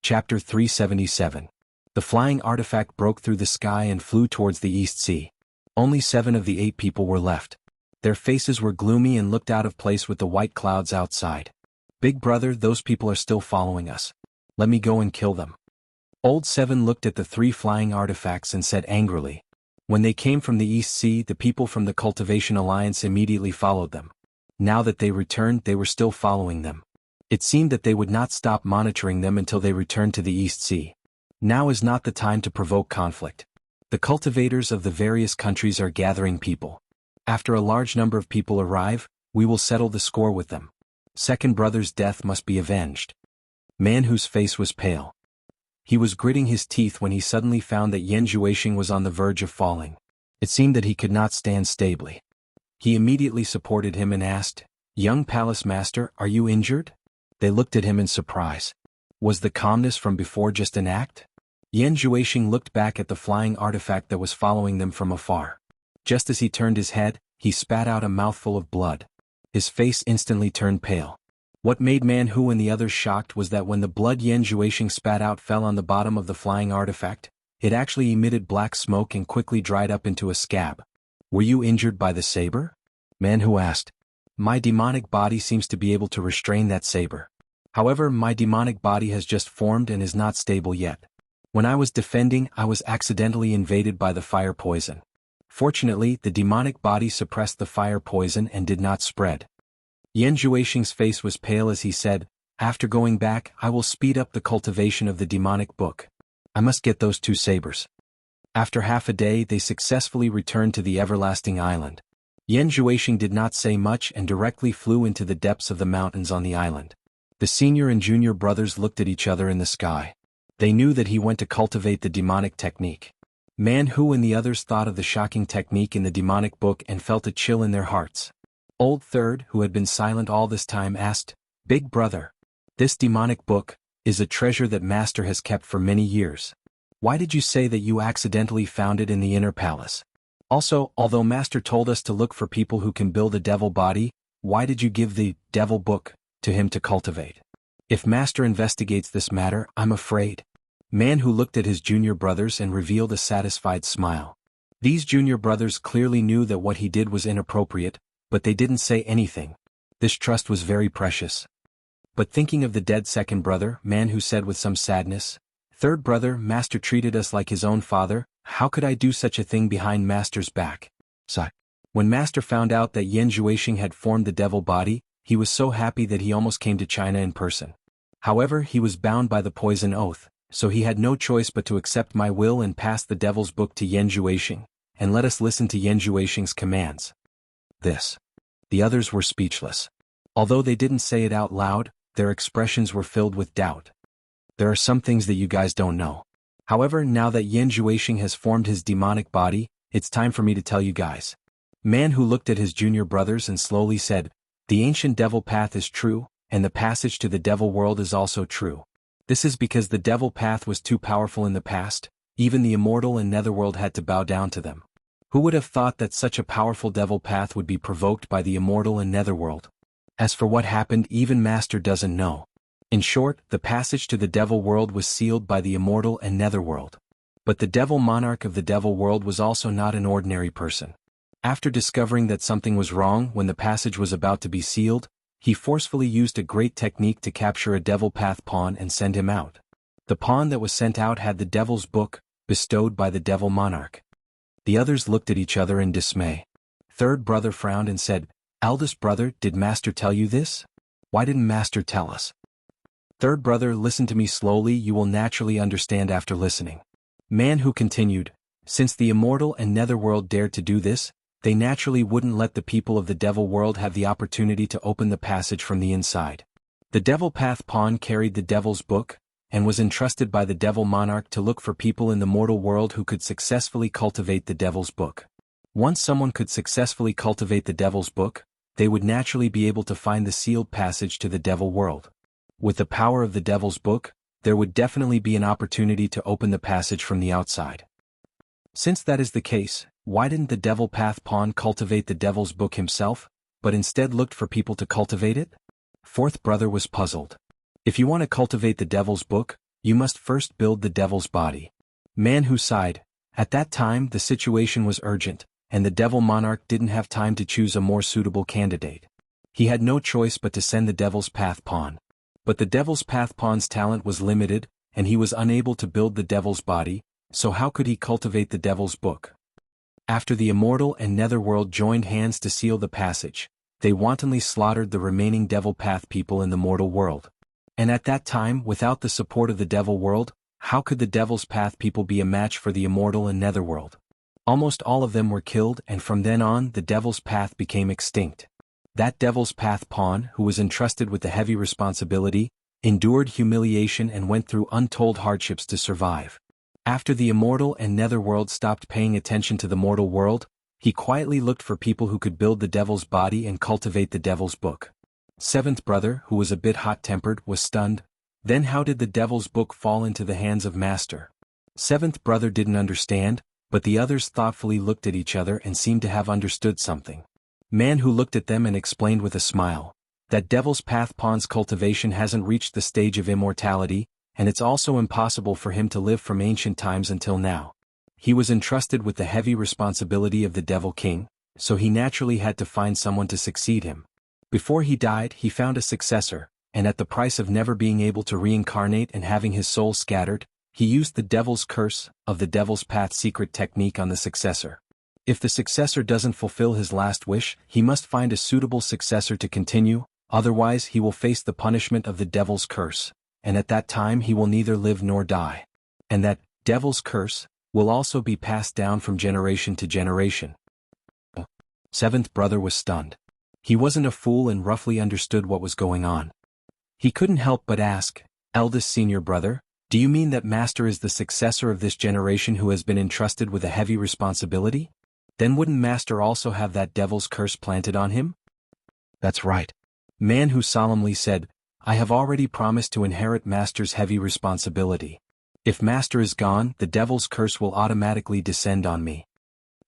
Chapter 377. The flying artifact broke through the sky and flew towards the East Sea. Only 7 of the 8 people were left. Their faces were gloomy and looked out of place with the white clouds outside. "Big brother, those people are still following us. Let me go and kill them." Old 7 looked at the 3 flying artifacts and said angrily. When they came from the East Sea, the people from the Cultivation Alliance immediately followed them. Now that they returned, they were still following them. It seemed that they would not stop monitoring them until they returned to the East Sea. Now is not the time to provoke conflict. The cultivators of the various countries are gathering people. After a large number of people arrive, we will settle the score with them. Second brother's death must be avenged. Man whose face was pale. He was gritting his teeth when he suddenly found that Yan Juexing was on the verge of falling. It seemed that he could not stand stably. He immediately supported him and asked, "Young palace master, are you injured?" They looked at him in surprise. Was the calmness from before just an act? Yan Juexing looked back at the flying artifact that was following them from afar. Just as he turned his head, he spat out a mouthful of blood. His face instantly turned pale. What made Man Hu and the others shocked was that when the blood Yan Juexing spat out fell on the bottom of the flying artifact, it actually emitted black smoke and quickly dried up into a scab. "Were you injured by the saber?" Man Hu asked. "My demonic body seems to be able to restrain that saber. However, my demonic body has just formed and is not stable yet. When I was defending, I was accidentally invaded by the fire poison. Fortunately, the demonic body suppressed the fire poison and did not spread." Yan Juexing's face was pale as he said, "After going back, I will speed up the cultivation of the demonic book. I must get those 2 sabers." After half a day, they successfully returned to the Everlasting Island. Yan Juexing did not say much and directly flew into the depths of the mountains on the island. The senior and junior brothers looked at each other in the sky. They knew that he went to cultivate the demonic technique. Man Hu and the others thought of the shocking technique in the demonic book and felt a chill in their hearts. Old Third, who had been silent all this time, asked, "Big brother, this demonic book is a treasure that Master has kept for many years. Why did you say that you accidentally found it in the inner palace? Also, although Master told us to look for people who can build a devil body, why did you give the devil book to him to cultivate? If Master investigates this matter, I'm afraid." Man Hu looked at his junior brothers and revealed a satisfied smile. These junior brothers clearly knew that what he did was inappropriate, but they didn't say anything. This trust was very precious. But thinking of the dead second brother, Man Hu said with some sadness, "Third brother, Master treated us like his own father. How could I do such a thing behind Master's back?" So, when Master found out that Yan Juexing had formed the devil body, he was so happy that he almost came to China in person. However, he was bound by the poison oath, so he had no choice but to accept my will and pass the devil's book to Yan Juexing, and let us listen to Yan Juexing's commands. This. The others were speechless. Although they didn't say it out loud, their expressions were filled with doubt. "There are some things that you guys don't know. However, now that Yan Juexing has formed his demonic body, it's time for me to tell you guys." Man Hu looked at his junior brothers and slowly said, "The ancient devil path is true, and the passage to the devil world is also true. This is because the devil path was too powerful in the past, even the immortal and netherworld had to bow down to them. Who would have thought that such a powerful devil path would be provoked by the immortal and netherworld? As for what happened, even Master doesn't know. In short, the passage to the devil world was sealed by the immortal and netherworld. But the devil monarch of the devil world was also not an ordinary person. After discovering that something was wrong when the passage was about to be sealed, he forcefully used a great technique to capture a devil path pawn and send him out. The pawn that was sent out had the devil's book, bestowed by the devil monarch." The others looked at each other in dismay. Third brother frowned and said, "Eldest brother, did Master tell you this? Why didn't Master tell us?" "Third brother, listen to me slowly, you will naturally understand after listening." Man Hu continued, "Since the immortal and netherworld dared to do this, they naturally wouldn't let the people of the devil world have the opportunity to open the passage from the inside. The devil path pawn carried the devil's book, and was entrusted by the devil monarch to look for people in the mortal world who could successfully cultivate the devil's book. Once someone could successfully cultivate the devil's book, they would naturally be able to find the sealed passage to the devil world. With the power of the devil's book, there would definitely be an opportunity to open the passage from the outside. Since that is the case, why didn't the devil path pawn cultivate the devil's book himself, but instead looked for people to cultivate it?" Fourth brother was puzzled. "If you want to cultivate the devil's book, You must first build the devil's body. Man Who sighed. At that time the situation was urgent, and the devil monarch didn't have time to choose a more suitable candidate. He had no choice but to send the devil's path pawn. But the devil's path pawn's talent was limited, and he was unable to build the devil's body, so how could he cultivate the devil's book? After the immortal and netherworld joined hands to seal the passage, they wantonly slaughtered the remaining devil path people in the mortal world. And at that time, without the support of the devil world, how could the devil's path people be a match for the immortal and netherworld? Almost all of them were killed, and from then on the devil's path became extinct. That devil's path pawn, who was entrusted with the heavy responsibility, endured humiliation and went through untold hardships to survive. After the immortal and netherworld stopped paying attention to the mortal world, he quietly looked for people who could build the devil's body and cultivate the devil's book. Seventh brother, who was a bit hot-tempered, was stunned. Then how did the devil's book fall into the hands of Master? Seventh brother didn't understand, but the others thoughtfully looked at each other and seemed to have understood something. Man Who looked at them and explained with a smile, that devil's path pawn's cultivation hasn't reached the stage of immortality, and it's also impossible for him to live from ancient times until now. He was entrusted with the heavy responsibility of the Devil King, so he naturally had to find someone to succeed him. Before he died, he found a successor, and at the price of never being able to reincarnate and having his soul scattered, he used the devil's curse of the devil's path secret technique on the successor. If the successor doesn't fulfill his last wish, he must find a suitable successor to continue, otherwise he will face the punishment of the devil's curse, and at that time he will neither live nor die. And that devil's curse will also be passed down from generation to generation. Seventh brother was stunned. He wasn't a fool and roughly understood what was going on. He couldn't help but ask, "Eldest senior brother, do you mean that Master is the successor of this generation who has been entrusted with a heavy responsibility? Then wouldn't Master also have that devil's curse planted on him?" "That's right." Man Who solemnly said, "I have already promised to inherit Master's heavy responsibility. If Master is gone, the devil's curse will automatically descend on me."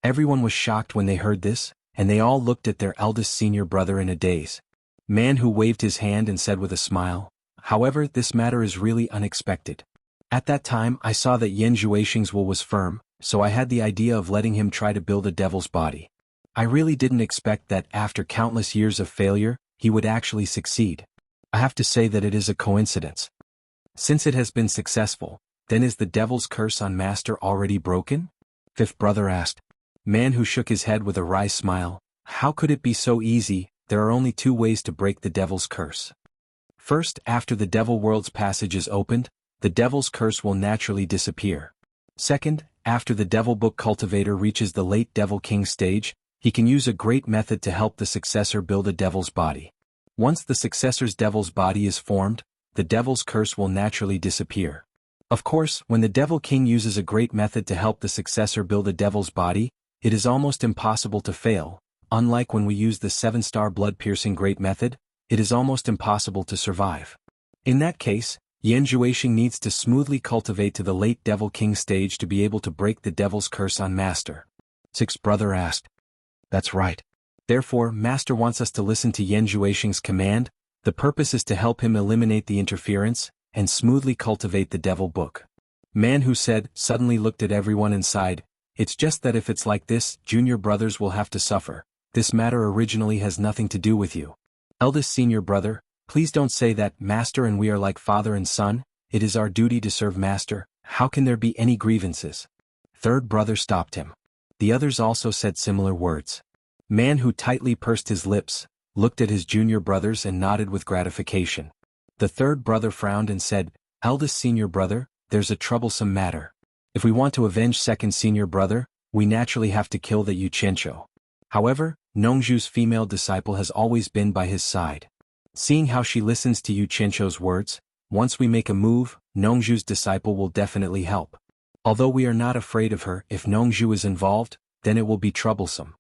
Everyone was shocked when they heard this, and they all looked at their eldest senior brother in a daze. Man Who waved his hand and said with a smile, "However, this matter is really unexpected. At that time I saw that Yan Zhuixing's will was firm, so I had the idea of letting him try to build a devil's body. I really didn't expect that after countless years of failure, he would actually succeed. I have to say that it is a coincidence. Since it has been successful, then is the devil's curse on Master already broken?" Fifth brother asked. Man Who shook his head with a wry smile, "How could it be so easy? There are only two ways to break the devil's curse. First, after the devil world's passage is opened, the devil's curse will naturally disappear. Second, after the devil book cultivator reaches the late devil king stage, he can use a great method to help the successor build a devil's body. Once the successor's devil's body is formed, the devil's curse will naturally disappear. Of course, when the devil king uses a great method to help the successor build a devil's body, it is almost impossible to fail. Unlike when we use the 7-star blood-piercing great method, it is almost impossible to survive. In that case, Yan Zhuixing needs to smoothly cultivate to the late devil king stage to be able to break the devil's curse on Master." Sixth brother asked. "That's right. Therefore, Master wants us to listen to Yan Zhuixing's command. The purpose is to help him eliminate the interference and smoothly cultivate the devil book." Man Who said, suddenly looked at everyone and sighed, "It's just that if it's like this, junior brothers will have to suffer. This matter originally has nothing to do with you. Eldest senior brother, please don't say that. Master and we are like father and son. It is our duty to serve Master. How can there be any grievances?" Third brother stopped him. The others also said similar words. Man Who tightly pursed his lips, looked at his junior brothers and nodded with gratification. The third brother frowned and said, "Eldest senior brother, there's a troublesome matter. If we want to avenge second senior brother, we naturally have to kill the Yuchencho. However, Nongzhu's female disciple has always been by his side. Seeing how she listens to Yuchencho's words, once we make a move, Nongzhu's disciple will definitely help. Although we are not afraid of her, if Nongzhu is involved, then it will be troublesome.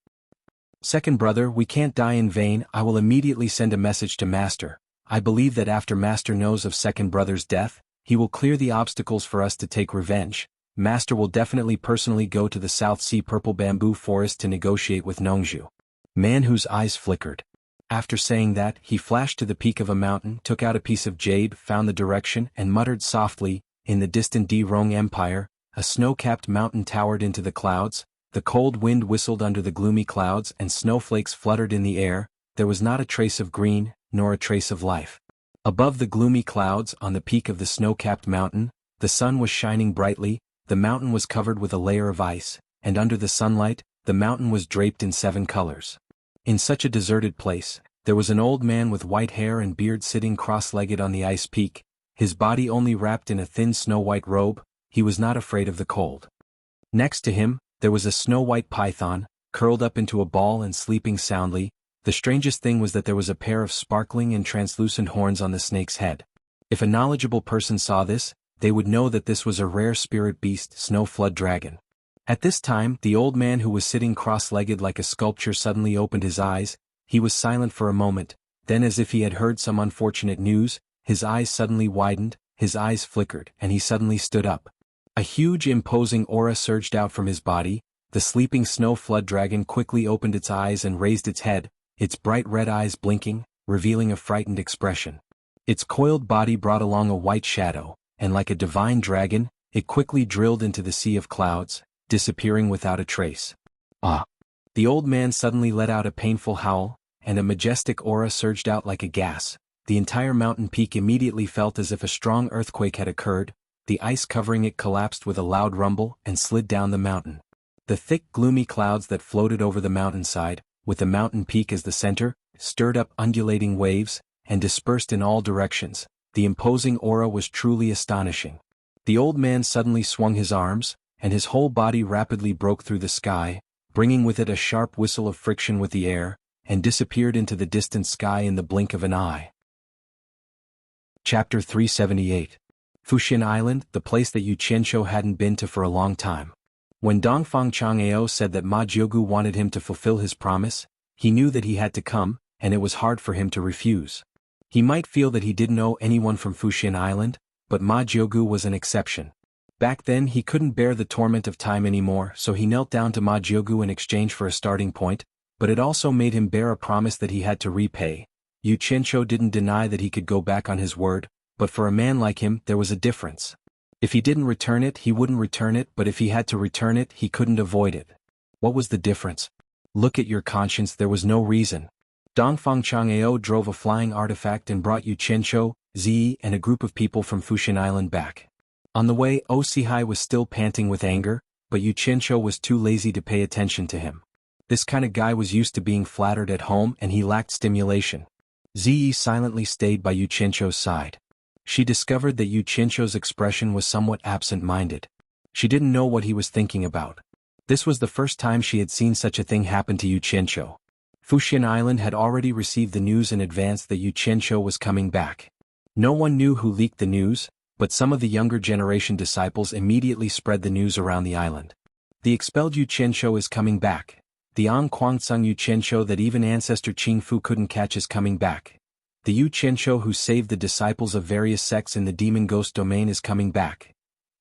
Second brother, we can't die in vain. I will immediately send a message to Master. I believe that after Master knows of second brother's death, he will clear the obstacles for us to take revenge. Master will definitely personally go to the South Sea Purple Bamboo Forest to negotiate with Nongzhu." Man Whose eyes flickered. After saying that, he flashed to the peak of a mountain, took out a piece of jade, found the direction, and muttered softly, in the distant Rong Empire, a snow-capped mountain towered into the clouds, the cold wind whistled under the gloomy clouds and snowflakes fluttered in the air. There was not a trace of green, nor a trace of life. Above the gloomy clouds, on the peak of the snow-capped mountain, the sun was shining brightly, the mountain was covered with a layer of ice, and under the sunlight, the mountain was draped in 7 colors. In such a deserted place, there was an old man with white hair and beard sitting cross-legged on the ice peak, his body only wrapped in a thin snow-white robe. He was not afraid of the cold. Next to him, there was a snow-white python, curled up into a ball and sleeping soundly. The strangest thing was that there was a pair of sparkling and translucent horns on the snake's head. If a knowledgeable person saw this, they would know that this was a rare spirit beast, snow flood dragon. At this time, the old man who was sitting cross-legged like a sculpture suddenly opened his eyes. He was silent for a moment, then as if he had heard some unfortunate news, his eyes suddenly widened, his eyes flickered, and he suddenly stood up. A huge imposing aura surged out from his body. The sleeping snow flood dragon quickly opened its eyes and raised its head, its bright red eyes blinking, revealing a frightened expression. Its coiled body brought along a white shadow, and like a divine dragon, it quickly drilled into the sea of clouds, disappearing without a trace. Ah! The old man suddenly let out a painful howl, and a majestic aura surged out like a gas. The entire mountain peak immediately felt as if a strong earthquake had occurred. The ice covering it collapsed with a loud rumble and slid down the mountain. The thick gloomy clouds that floated over the mountainside, with the mountain peak as the center, stirred up undulating waves, and dispersed in all directions. The imposing aura was truly astonishing. The old man suddenly swung his arms, and his whole body rapidly broke through the sky, bringing with it a sharp whistle of friction with the air, and disappeared into the distant sky in the blink of an eye. Chapter 378. Fuxian Island, the place that Yu Qianqiu hadn't been to for a long time. When Dongfang Chang'ao said that Ma Jiugu wanted him to fulfill his promise, he knew that he had to come, and it was hard for him to refuse. He might feel that he didn't know anyone from Fuxian Island, but Ma Jiugu was an exception. Back then he couldn't bear the torment of time anymore, so he knelt down to Ma Jiugu in exchange for a starting point, but it also made him bear a promise that he had to repay. Yu Qianqiu didn't deny that he could go back on his word, but for a man like him there was a difference. If he didn't return it he wouldn't return it, but if he had to return it he couldn't avoid it. What was the difference? Look at your conscience, there was no reason. Dongfang Chang'ao drove a flying artifact and brought Yu Qianqiu, Ziyi and a group of people from Fuxian Island back. On the way, Osihai was still panting with anger, but Yu Qianqiu was too lazy to pay attention to him. This kind of guy was used to being flattered at home and he lacked stimulation. Ziyi silently stayed by Yu Qianqiu's side. She discovered that Yu Qianqiu's expression was somewhat absent-minded. She didn't know what he was thinking about. This was the first time she had seen such a thing happen to Yu Qianqiu. Fuxian Island had already received the news in advance that Yu Qianqiu was coming back. No one knew who leaked the news, but some of the younger generation disciples immediately spread the news around the island. The expelled Yu Qianqiu is coming back. The An Kuangsung Yu Qianqiu that even ancestor Qing Fu couldn't catch is coming back. The Yu Qianqiu who saved the disciples of various sects in the demon ghost domain is coming back.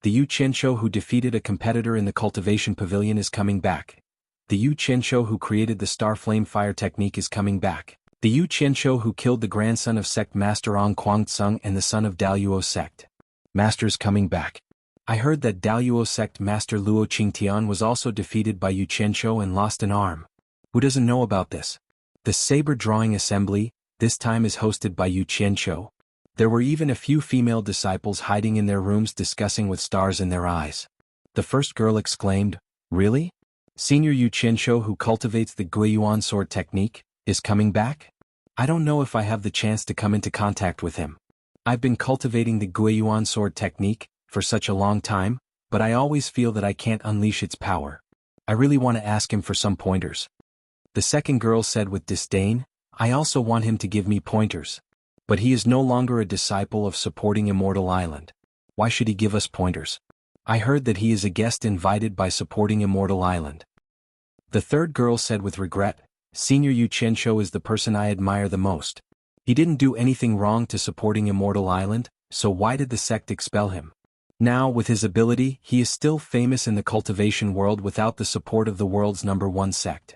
The Yu Qianqiu who defeated a competitor in the cultivation pavilion is coming back. The Yu Qianqiu who created the star flame fire technique is coming back. The Yu Qianqiu who killed the grandson of sect master An Kuangsung and the son of Daluo sect master's coming back. I heard that Daluo sect master Luo Qingtian was also defeated by Yu Qianqiu and lost an arm. Who doesn't know about this? The saber drawing assembly, this time is hosted by Yu Qianqiu. There were even a few female disciples hiding in their rooms discussing with stars in their eyes. The first girl exclaimed, "Really? Senior Yu Qianqiu who cultivates the Guiyuan sword technique, is coming back? I don't know if I have the chance to come into contact with him. I've been cultivating the Guiyuan sword technique for such a long time, but I always feel that I can't unleash its power. I really want to ask him for some pointers." The second girl said with disdain, "I also want him to give me pointers. But he is no longer a disciple of supporting Immortal Island. Why should he give us pointers? I heard that he is a guest invited by supporting Immortal Island." The third girl said with regret, "Senior Yu Qianqiu is the person I admire the most. He didn't do anything wrong to supporting Immortal Island, so why did the sect expel him? Now, with his ability, he is still famous in the cultivation world without the support of the world's #1 sect."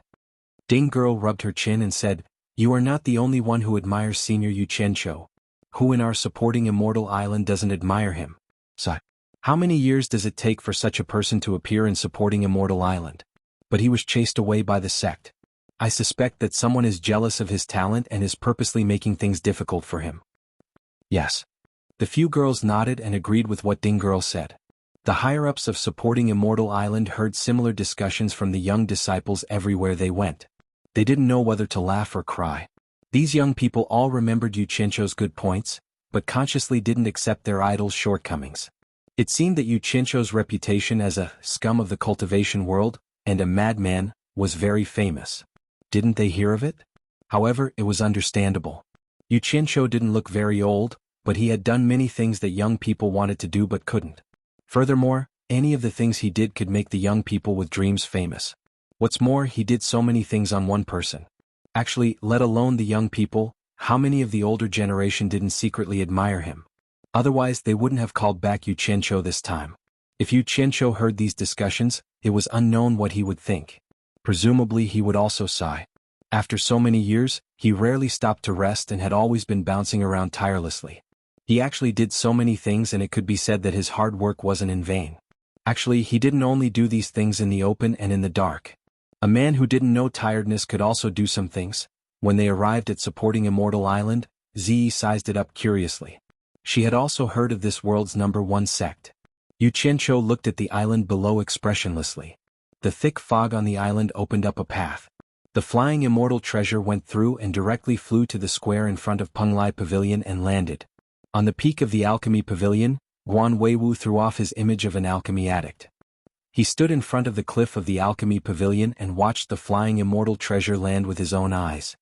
Ding Girl rubbed her chin and said, "You are not the only one who admires Senior Yu Qianqiu. Who in our supporting Immortal Island doesn't admire him? Sigh. How many years does it take for such a person to appear in supporting Immortal Island? But he was chased away by the sect. I suspect that someone is jealous of his talent and is purposely making things difficult for him. Yes. The few girls nodded and agreed with what Ding Girl said. The higher-ups of supporting Immortal Island heard similar discussions from the young disciples everywhere they went. They didn't know whether to laugh or cry. These young people all remembered Yu Qianzhou's good points, but consciously didn't accept their idol's shortcomings. It seemed that Yu Qianzhou's reputation as a scum of the cultivation world, and a madman, was very famous. Didn't they hear of it? However, it was understandable. Yu Qianzhou didn't look very old, but he had done many things that young people wanted to do but couldn't. Furthermore, any of the things he did could make the young people with dreams famous. What's more, he did so many things on one person. Actually, let alone the young people, how many of the older generation didn't secretly admire him? Otherwise they wouldn't have called back Yu Qianzhou this time. If Yu Qianzhou heard these discussions, it was unknown what he would think. Presumably he would also sigh. After so many years, he rarely stopped to rest and had always been bouncing around tirelessly. He actually did so many things and it could be said that his hard work wasn't in vain. Actually, he didn't only do these things in the open and in the dark. A man who didn't know tiredness could also do some things. When they arrived at supporting Immortal Island, Zi sized it up curiously. She had also heard of this world's #1 sect. Yu Qianzhou looked at the island below expressionlessly. The thick fog on the island opened up a path. The flying immortal treasure went through and directly flew to the square in front of Penglai Pavilion and landed. On the peak of the alchemy pavilion, Guan Weiwu threw off his image of an alchemy addict. He stood in front of the cliff of the alchemy pavilion and watched the flying immortal treasure land with his own eyes.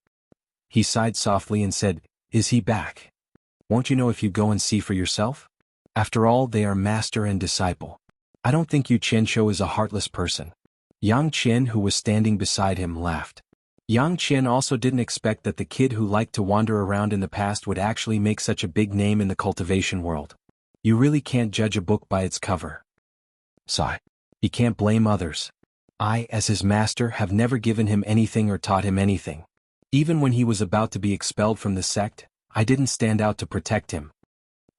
He sighed softly and said, "Is he back? Won't you know if you go and see for yourself? After all, they are master and disciple. I don't think Yu Qianzhou is a heartless person." Yang Qian, who was standing beside him, laughed. Yang Qian also didn't expect that the kid who liked to wander around in the past would actually make such a big name in the cultivation world. You really can't judge a book by its cover. Sigh. He can't blame others. I, as his master, have never given him anything or taught him anything. Even when he was about to be expelled from the sect, I didn't stand out to protect him.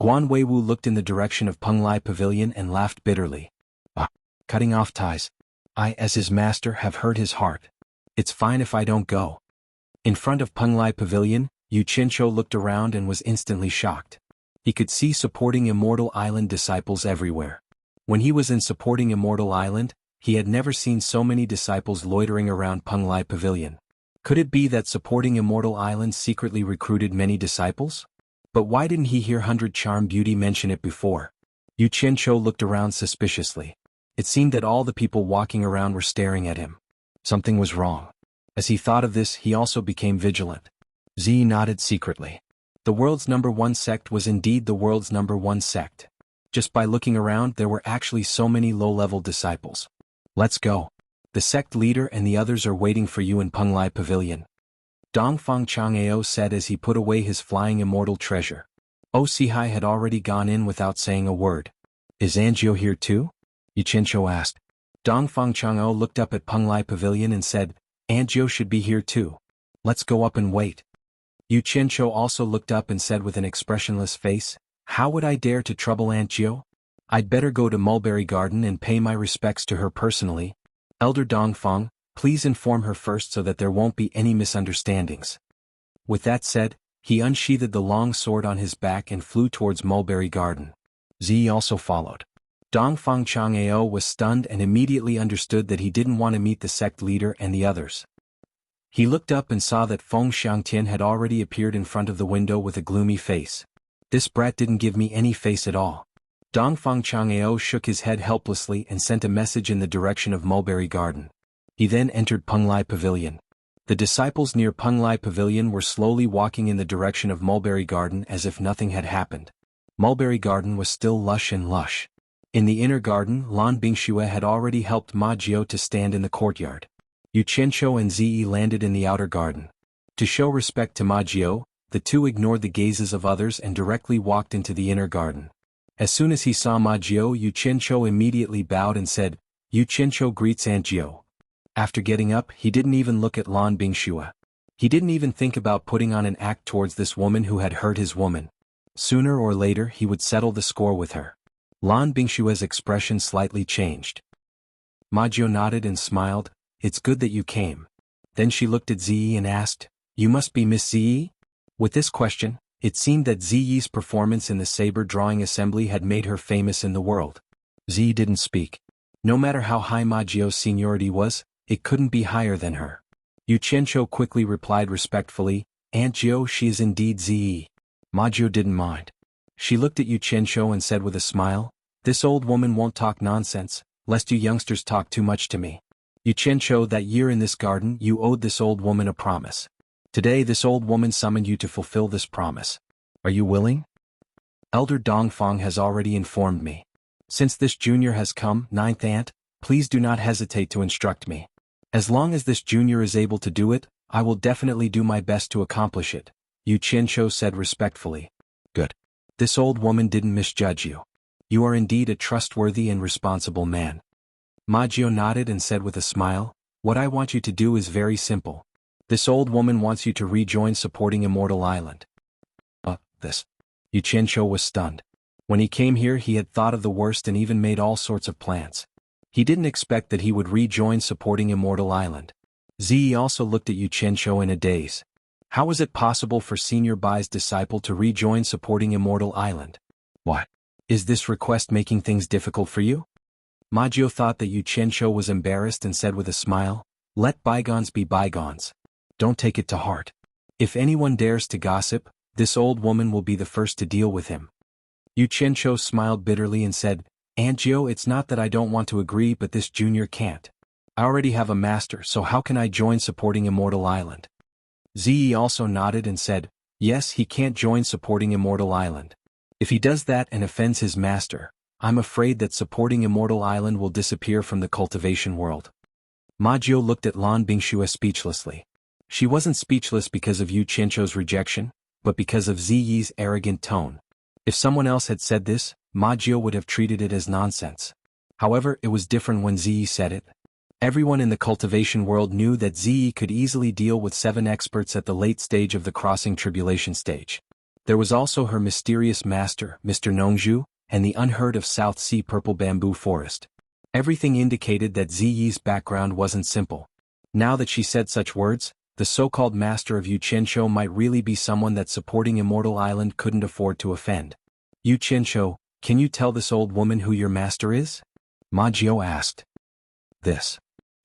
Guan Weiwu looked in the direction of Penglai Pavilion and laughed bitterly. Cutting off ties. I, as his master, have hurt his heart. It's fine if I don't go. In front of Penglai Pavilion, Yu Qianzhou looked around and was instantly shocked. He could see supporting Immortal Island disciples everywhere. When he was in supporting Immortal Island, he had never seen so many disciples loitering around Penglai Pavilion. Could it be that supporting Immortal Island secretly recruited many disciples? But why didn't he hear 100 Charm Beauty mention it before? Yu Qianzhou looked around suspiciously. It seemed that all the people walking around were staring at him. Something was wrong. As he thought of this, he also became vigilant. Zi nodded secretly. The world's #1 sect was indeed the world's #1 sect. Just by looking around, there were actually so many low-level disciples. Let's go. The sect leader and the others are waiting for you in Penglai Pavilion. Dongfang Chang'ao said as he put away his flying immortal treasure. Sihai had already gone in without saying a word. Is Anjiu here too? Yu Qianzhou asked. Dongfang Chang'ao looked up at Penglai Pavilion and said, Anjiu should be here too. Let's go up and wait. Yu Qianzhou also looked up and said with an expressionless face, How would I dare to trouble Anjiu? I'd better go to Mulberry Garden and pay my respects to her personally. Elder Dongfang, please inform her first so that there won't be any misunderstandings. With that said, he unsheathed the long sword on his back and flew towards Mulberry Garden. Zi also followed. Dongfang Chang'ao was stunned and immediately understood that he didn't want to meet the sect leader and the others. He looked up and saw that Feng Xiangtian had already appeared in front of the window with a gloomy face. This brat didn't give me any face at all. Dongfang Chang'ao shook his head helplessly and sent a message in the direction of Mulberry Garden. He then entered Penglai Pavilion. The disciples near Penglai Pavilion were slowly walking in the direction of Mulberry Garden as if nothing had happened. Mulberry Garden was still lush and lush. In the inner garden, Lan Bingxue had already helped Ma Jiao to stand in the courtyard. Yu Qianzhou and Zi landed in the outer garden. To show respect to Ma Jiao, the two ignored the gazes of others and directly walked into the inner garden. As soon as he saw Ma Jiao, Yu Qianzhou immediately bowed and said, Yu Qianzhou greets Aunt Jiao. After getting up, he didn't even look at Lan Bingxue. He didn't even think about putting on an act towards this woman who had hurt his woman. Sooner or later he would settle the score with her. Lan Bingshua's expression slightly changed. Majio nodded and smiled. It's good that you came. Then she looked at Ziyi and asked, You must be Miss Ziyi? With this question, it seemed that Ziyi's performance in the saber drawing assembly had made her famous in the world. Ziyi didn't speak. No matter how high Majio's seniority was, it couldn't be higher than her. Yu Qianqiu quickly replied respectfully, Aunt Jiu, she is indeed Ziyi. Majio didn't mind. She looked at Yu Qianqiu and said with a smile, This old woman won't talk nonsense, lest you youngsters talk too much to me. Yu Qianqiu, that year in this garden you owed this old woman a promise. Today this old woman summoned you to fulfill this promise. Are you willing? Elder Dongfang has already informed me. Since this junior has come, ninth aunt, please do not hesitate to instruct me. As long as this junior is able to do it, I will definitely do my best to accomplish it, Yu Qianqiu said respectfully. Good. This old woman didn't misjudge you. You are indeed a trustworthy and responsible man. Majio nodded and said with a smile, What I want you to do is very simple. This old woman wants you to rejoin supporting Immortal Island. This. Yu Qianqiu was stunned. When he came here he had thought of the worst and even made all sorts of plans. He didn't expect that he would rejoin supporting Immortal Island. Ziyi also looked at Yu Qianqiu in a daze. How was it possible for Senior Bai's disciple to rejoin supporting Immortal Island? What? Is this request making things difficult for you? Majio thought that Yu Qianqiu was embarrassed and said with a smile, Let bygones be bygones. Don't take it to heart. If anyone dares to gossip, this old woman will be the first to deal with him. Yu Qianqiu smiled bitterly and said, Aunt Jiu, it's not that I don't want to agree, but this junior can't. I already have a master, so how can I join supporting Immortal Island? Ziyi also nodded and said, Yes, he can't join supporting Immortal Island. If he does that and offends his master, I'm afraid that supporting Immortal Island will disappear from the cultivation world. Majio looked at Lan Bingxue speechlessly. She wasn't speechless because of Yu Qianqiu's rejection, but because of Ziyi's arrogant tone. If someone else had said this, Majio would have treated it as nonsense. However, it was different when Ziyi said it. Everyone in the cultivation world knew that Ziyi could easily deal with 7 experts at the late stage of the crossing tribulation stage. There was also her mysterious master, Mr. Nongzhu, and the unheard-of South Sea purple bamboo forest. Everything indicated that Ziyi's background wasn't simple. Now that she said such words, the so-called master of Yu Qianqiu might really be someone that supporting Immortal Island couldn't afford to offend. Yu Qianqiu, can you tell this old woman who your master is? Majio asked. This.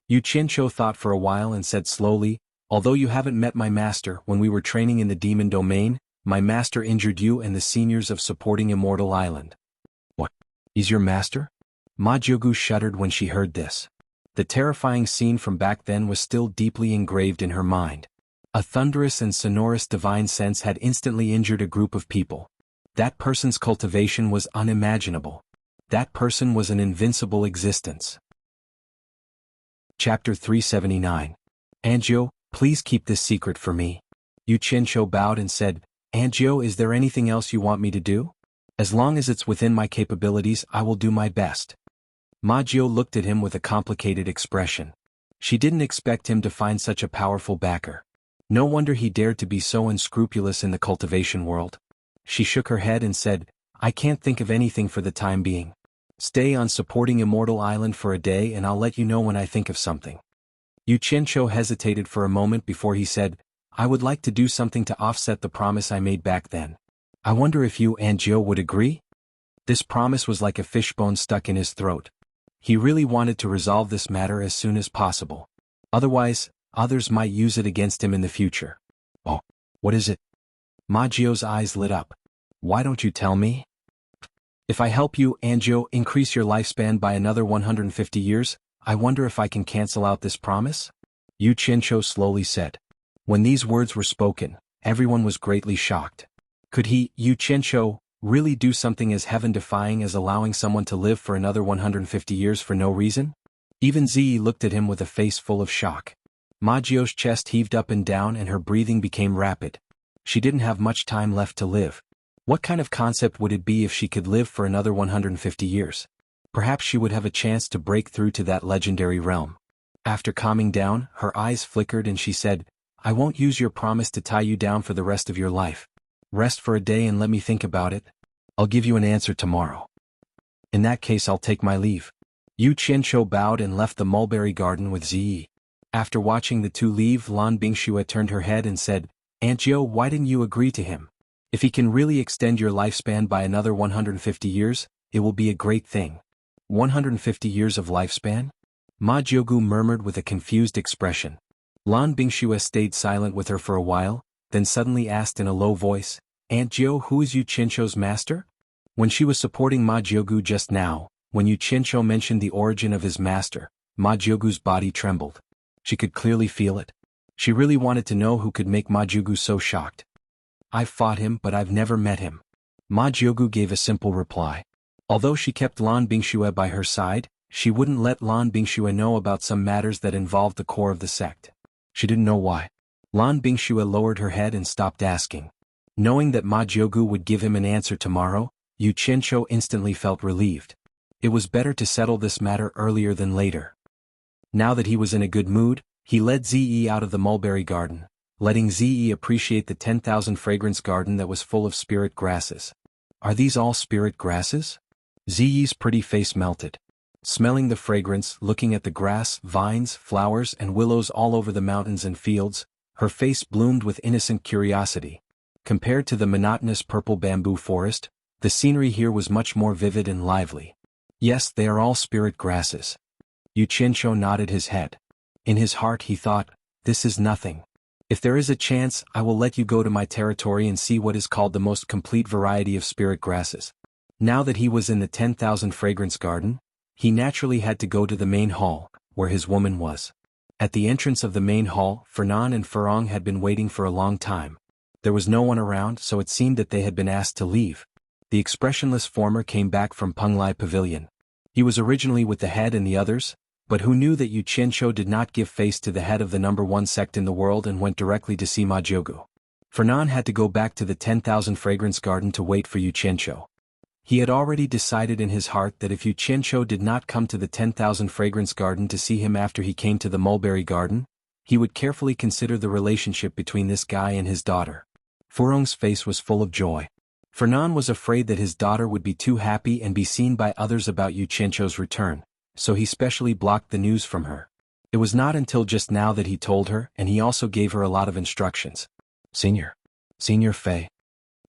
Yu Qianqiu thought for a while and said slowly, Although you haven't met my master, when we were training in the demon domain, my master injured you and the seniors of supporting Immortal Island. What? He's your master? Majiogu shuddered when she heard this. The terrifying scene from back then was still deeply engraved in her mind. A thunderous and sonorous divine sense had instantly injured a group of people. That person's cultivation was unimaginable. That person was an invincible existence. Chapter 379. Anjio, please keep this secret for me. Yu Qianqiu bowed and said, Anjio, is there anything else you want me to do? As long as it's within my capabilities, I will do my best. Majio looked at him with a complicated expression. She didn't expect him to find such a powerful backer. No wonder he dared to be so unscrupulous in the cultivation world. She shook her head and said, I can't think of anything for the time being. Stay on supporting Immortal Island for a day and I'll let you know when I think of something. Yu Qianqiu hesitated for a moment before he said, I would like to do something to offset the promise I made back then. I wonder if you and Jiu would agree? This promise was like a fishbone stuck in his throat. He really wanted to resolve this matter as soon as possible. Otherwise, others might use it against him in the future. Oh, what is it? Majio's eyes lit up. Why don't you tell me? If I help you, Anjio, increase your lifespan by another 150 years, I wonder if I can cancel out this promise? Yu Qianqiu slowly said. When these words were spoken, everyone was greatly shocked. Could he, Yu Qianqiu, really do something as heaven-defying as allowing someone to live for another 150 years for no reason? Even Ziyi looked at him with a face full of shock. Majio's chest heaved up and down and her breathing became rapid. She didn't have much time left to live. What kind of concept would it be if she could live for another 150 years? Perhaps she would have a chance to break through to that legendary realm. After calming down, her eyes flickered and she said, I won't use your promise to tie you down for the rest of your life. Rest for a day and let me think about it. I'll give you an answer tomorrow. In that case I'll take my leave. Yu Qianqiu bowed and left the mulberry garden with Ziyi. After watching the two leave, Lan Bingxue turned her head and said, "Aunt Jiu, why didn't you agree to him? If he can really extend your lifespan by another 150 years, it will be a great thing." 150 years of lifespan? Ma Jiugu murmured with a confused expression. Lan Bingxue stayed silent with her for a while, then suddenly asked in a low voice, "Aunt Jiu, who is Yu Qianqiu's master?" When she was supporting Ma Jiugu just now, when Yu Qianqiu mentioned the origin of his master, Ma Jiugu's body trembled. She could clearly feel it. She really wanted to know who could make Ma Jiugu so shocked. "I've fought him, but I've never met him." Ma Jiugu gave a simple reply. Although she kept Lan Bingxue by her side, she wouldn't let Lan Bingxue know about some matters that involved the core of the sect. She didn't know why. Lan Bingxue lowered her head and stopped asking. Knowing that Ma Jiugu would give him an answer tomorrow, Yu Qianqiu instantly felt relieved. It was better to settle this matter earlier than later. Now that he was in a good mood, he led Ziyi out of the mulberry garden, letting Ziyi appreciate the 10,000 fragrance garden that was full of spirit grasses. Are these all spirit grasses? Ziyi's pretty face melted. Smelling the fragrance, looking at the grass, vines, flowers and willows all over the mountains and fields, her face bloomed with innocent curiosity. Compared to the monotonous purple bamboo forest, the scenery here was much more vivid and lively. Yes, they are all spirit grasses. Yu Qianqiu nodded his head. In his heart he thought, this is nothing. If there is a chance, I will let you go to my territory and see what is called the most complete variety of spirit grasses. Now that he was in the 10,000 fragrance garden, he naturally had to go to the main hall, where his woman was. At the entrance of the main hall, Fernan and Furong had been waiting for a long time. There was no one around, so it seemed that they had been asked to leave. The expressionless former came back from Penglai Pavilion. He was originally with the head and the others, but who knew that Yu Qianqiu did not give face to the head of the #1 sect in the world and went directly to see Ma Jiugu. Fernan had to go back to the 10,000 fragrance garden to wait for Yu Qianqiu. He had already decided in his heart that if Yu Qianqiu did not come to the 10,000 fragrance garden to see him after he came to the mulberry garden, he would carefully consider the relationship between this guy and his daughter. Furong's face was full of joy. Fernan was afraid that his daughter would be too happy and be seen by others about Yu Qianqiu's return, so he specially blocked the news from her. It was not until just now that he told her, and he also gave her a lot of instructions. Senior Fei.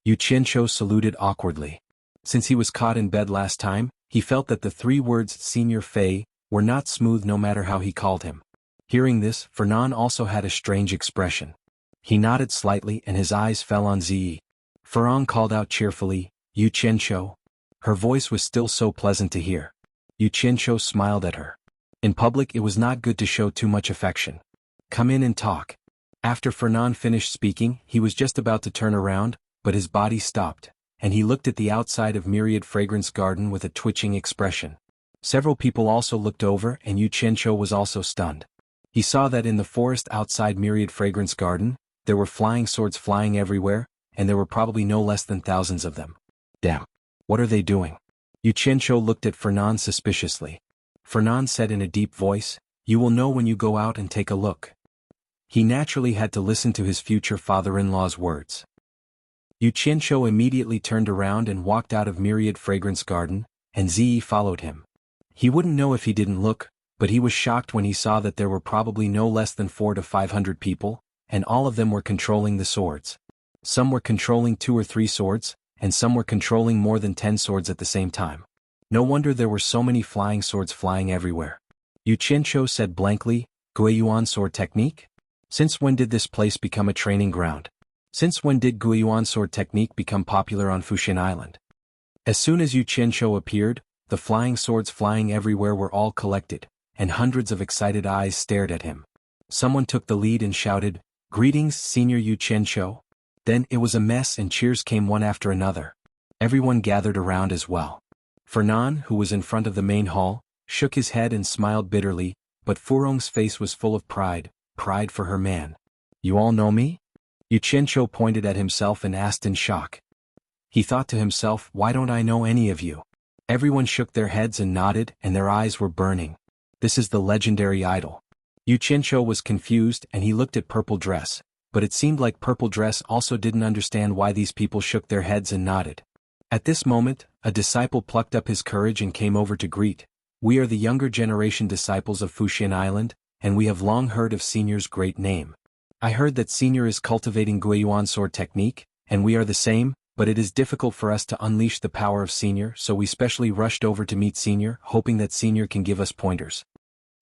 Yu Qianqiu saluted awkwardly. Since he was caught in bed last time, he felt that the 3 words Senior Fei were not smooth no matter how he called him. Hearing this, Fernan also had a strange expression. He nodded slightly and his eyes fell on Ziyi. Furong called out cheerfully, "Yu Qianqiu." Her voice was still so pleasant to hear. Yu Qianqiu smiled at her. In public it was not good to show too much affection. "Come in and talk." After Fernan finished speaking, he was just about to turn around, but his body stopped, and he looked at the outside of Myriad Fragrance Garden with a twitching expression. Several people also looked over and Yu Qianqiu was also stunned. He saw that in the forest outside Myriad Fragrance Garden, there were flying swords flying everywhere, and there were probably no less than thousands of them. Damn. What are they doing? Yu Qianqiu looked at Fernan suspiciously. Fernan said in a deep voice, "You will know when you go out and take a look." He naturally had to listen to his future father-in-law's words. Yu Qianqiu immediately turned around and walked out of Myriad Fragrance Garden, and Ziyi followed him. He wouldn't know if he didn't look, but he was shocked when he saw that there were probably no less than 400 to 500 people, and all of them were controlling the swords. Some were controlling 2 or 3 swords, and some were controlling more than 10 swords at the same time. No wonder there were so many flying swords flying everywhere. Yu Qianqiu said blankly, "Guiyuan sword technique? Since when did this place become a training ground? Since when did Guiyuan sword technique become popular on Fuxin Island?" As soon as Yu Qianqiu appeared, the flying swords flying everywhere were all collected, and hundreds of excited eyes stared at him. Someone took the lead and shouted, "Greetings, Senior Yu Qianqiu." Then it was a mess and cheers came one after another. Everyone gathered around as well. Fernan, who was in front of the main hall, shook his head and smiled bitterly, but Furong's face was full of pride for her man. "You all know me?" Yu Qianqiu pointed at himself and asked in shock. He thought to himself, "Why don't I know any of you?" Everyone shook their heads and nodded, and their eyes were burning. This is the legendary idol. Yu Qianqiu was confused and he looked at Purple Dress, but it seemed like Purple Dress also didn't understand why these people shook their heads and nodded. At this moment, a disciple plucked up his courage and came over to greet. We are the younger generation disciples of Fuxian Island, and we have long heard of Senior's great name. I heard that Senior is cultivating Guiyuan sword technique, and we are the same, but it is difficult for us to unleash the power of Senior, so we specially rushed over to meet Senior, hoping that Senior can give us pointers.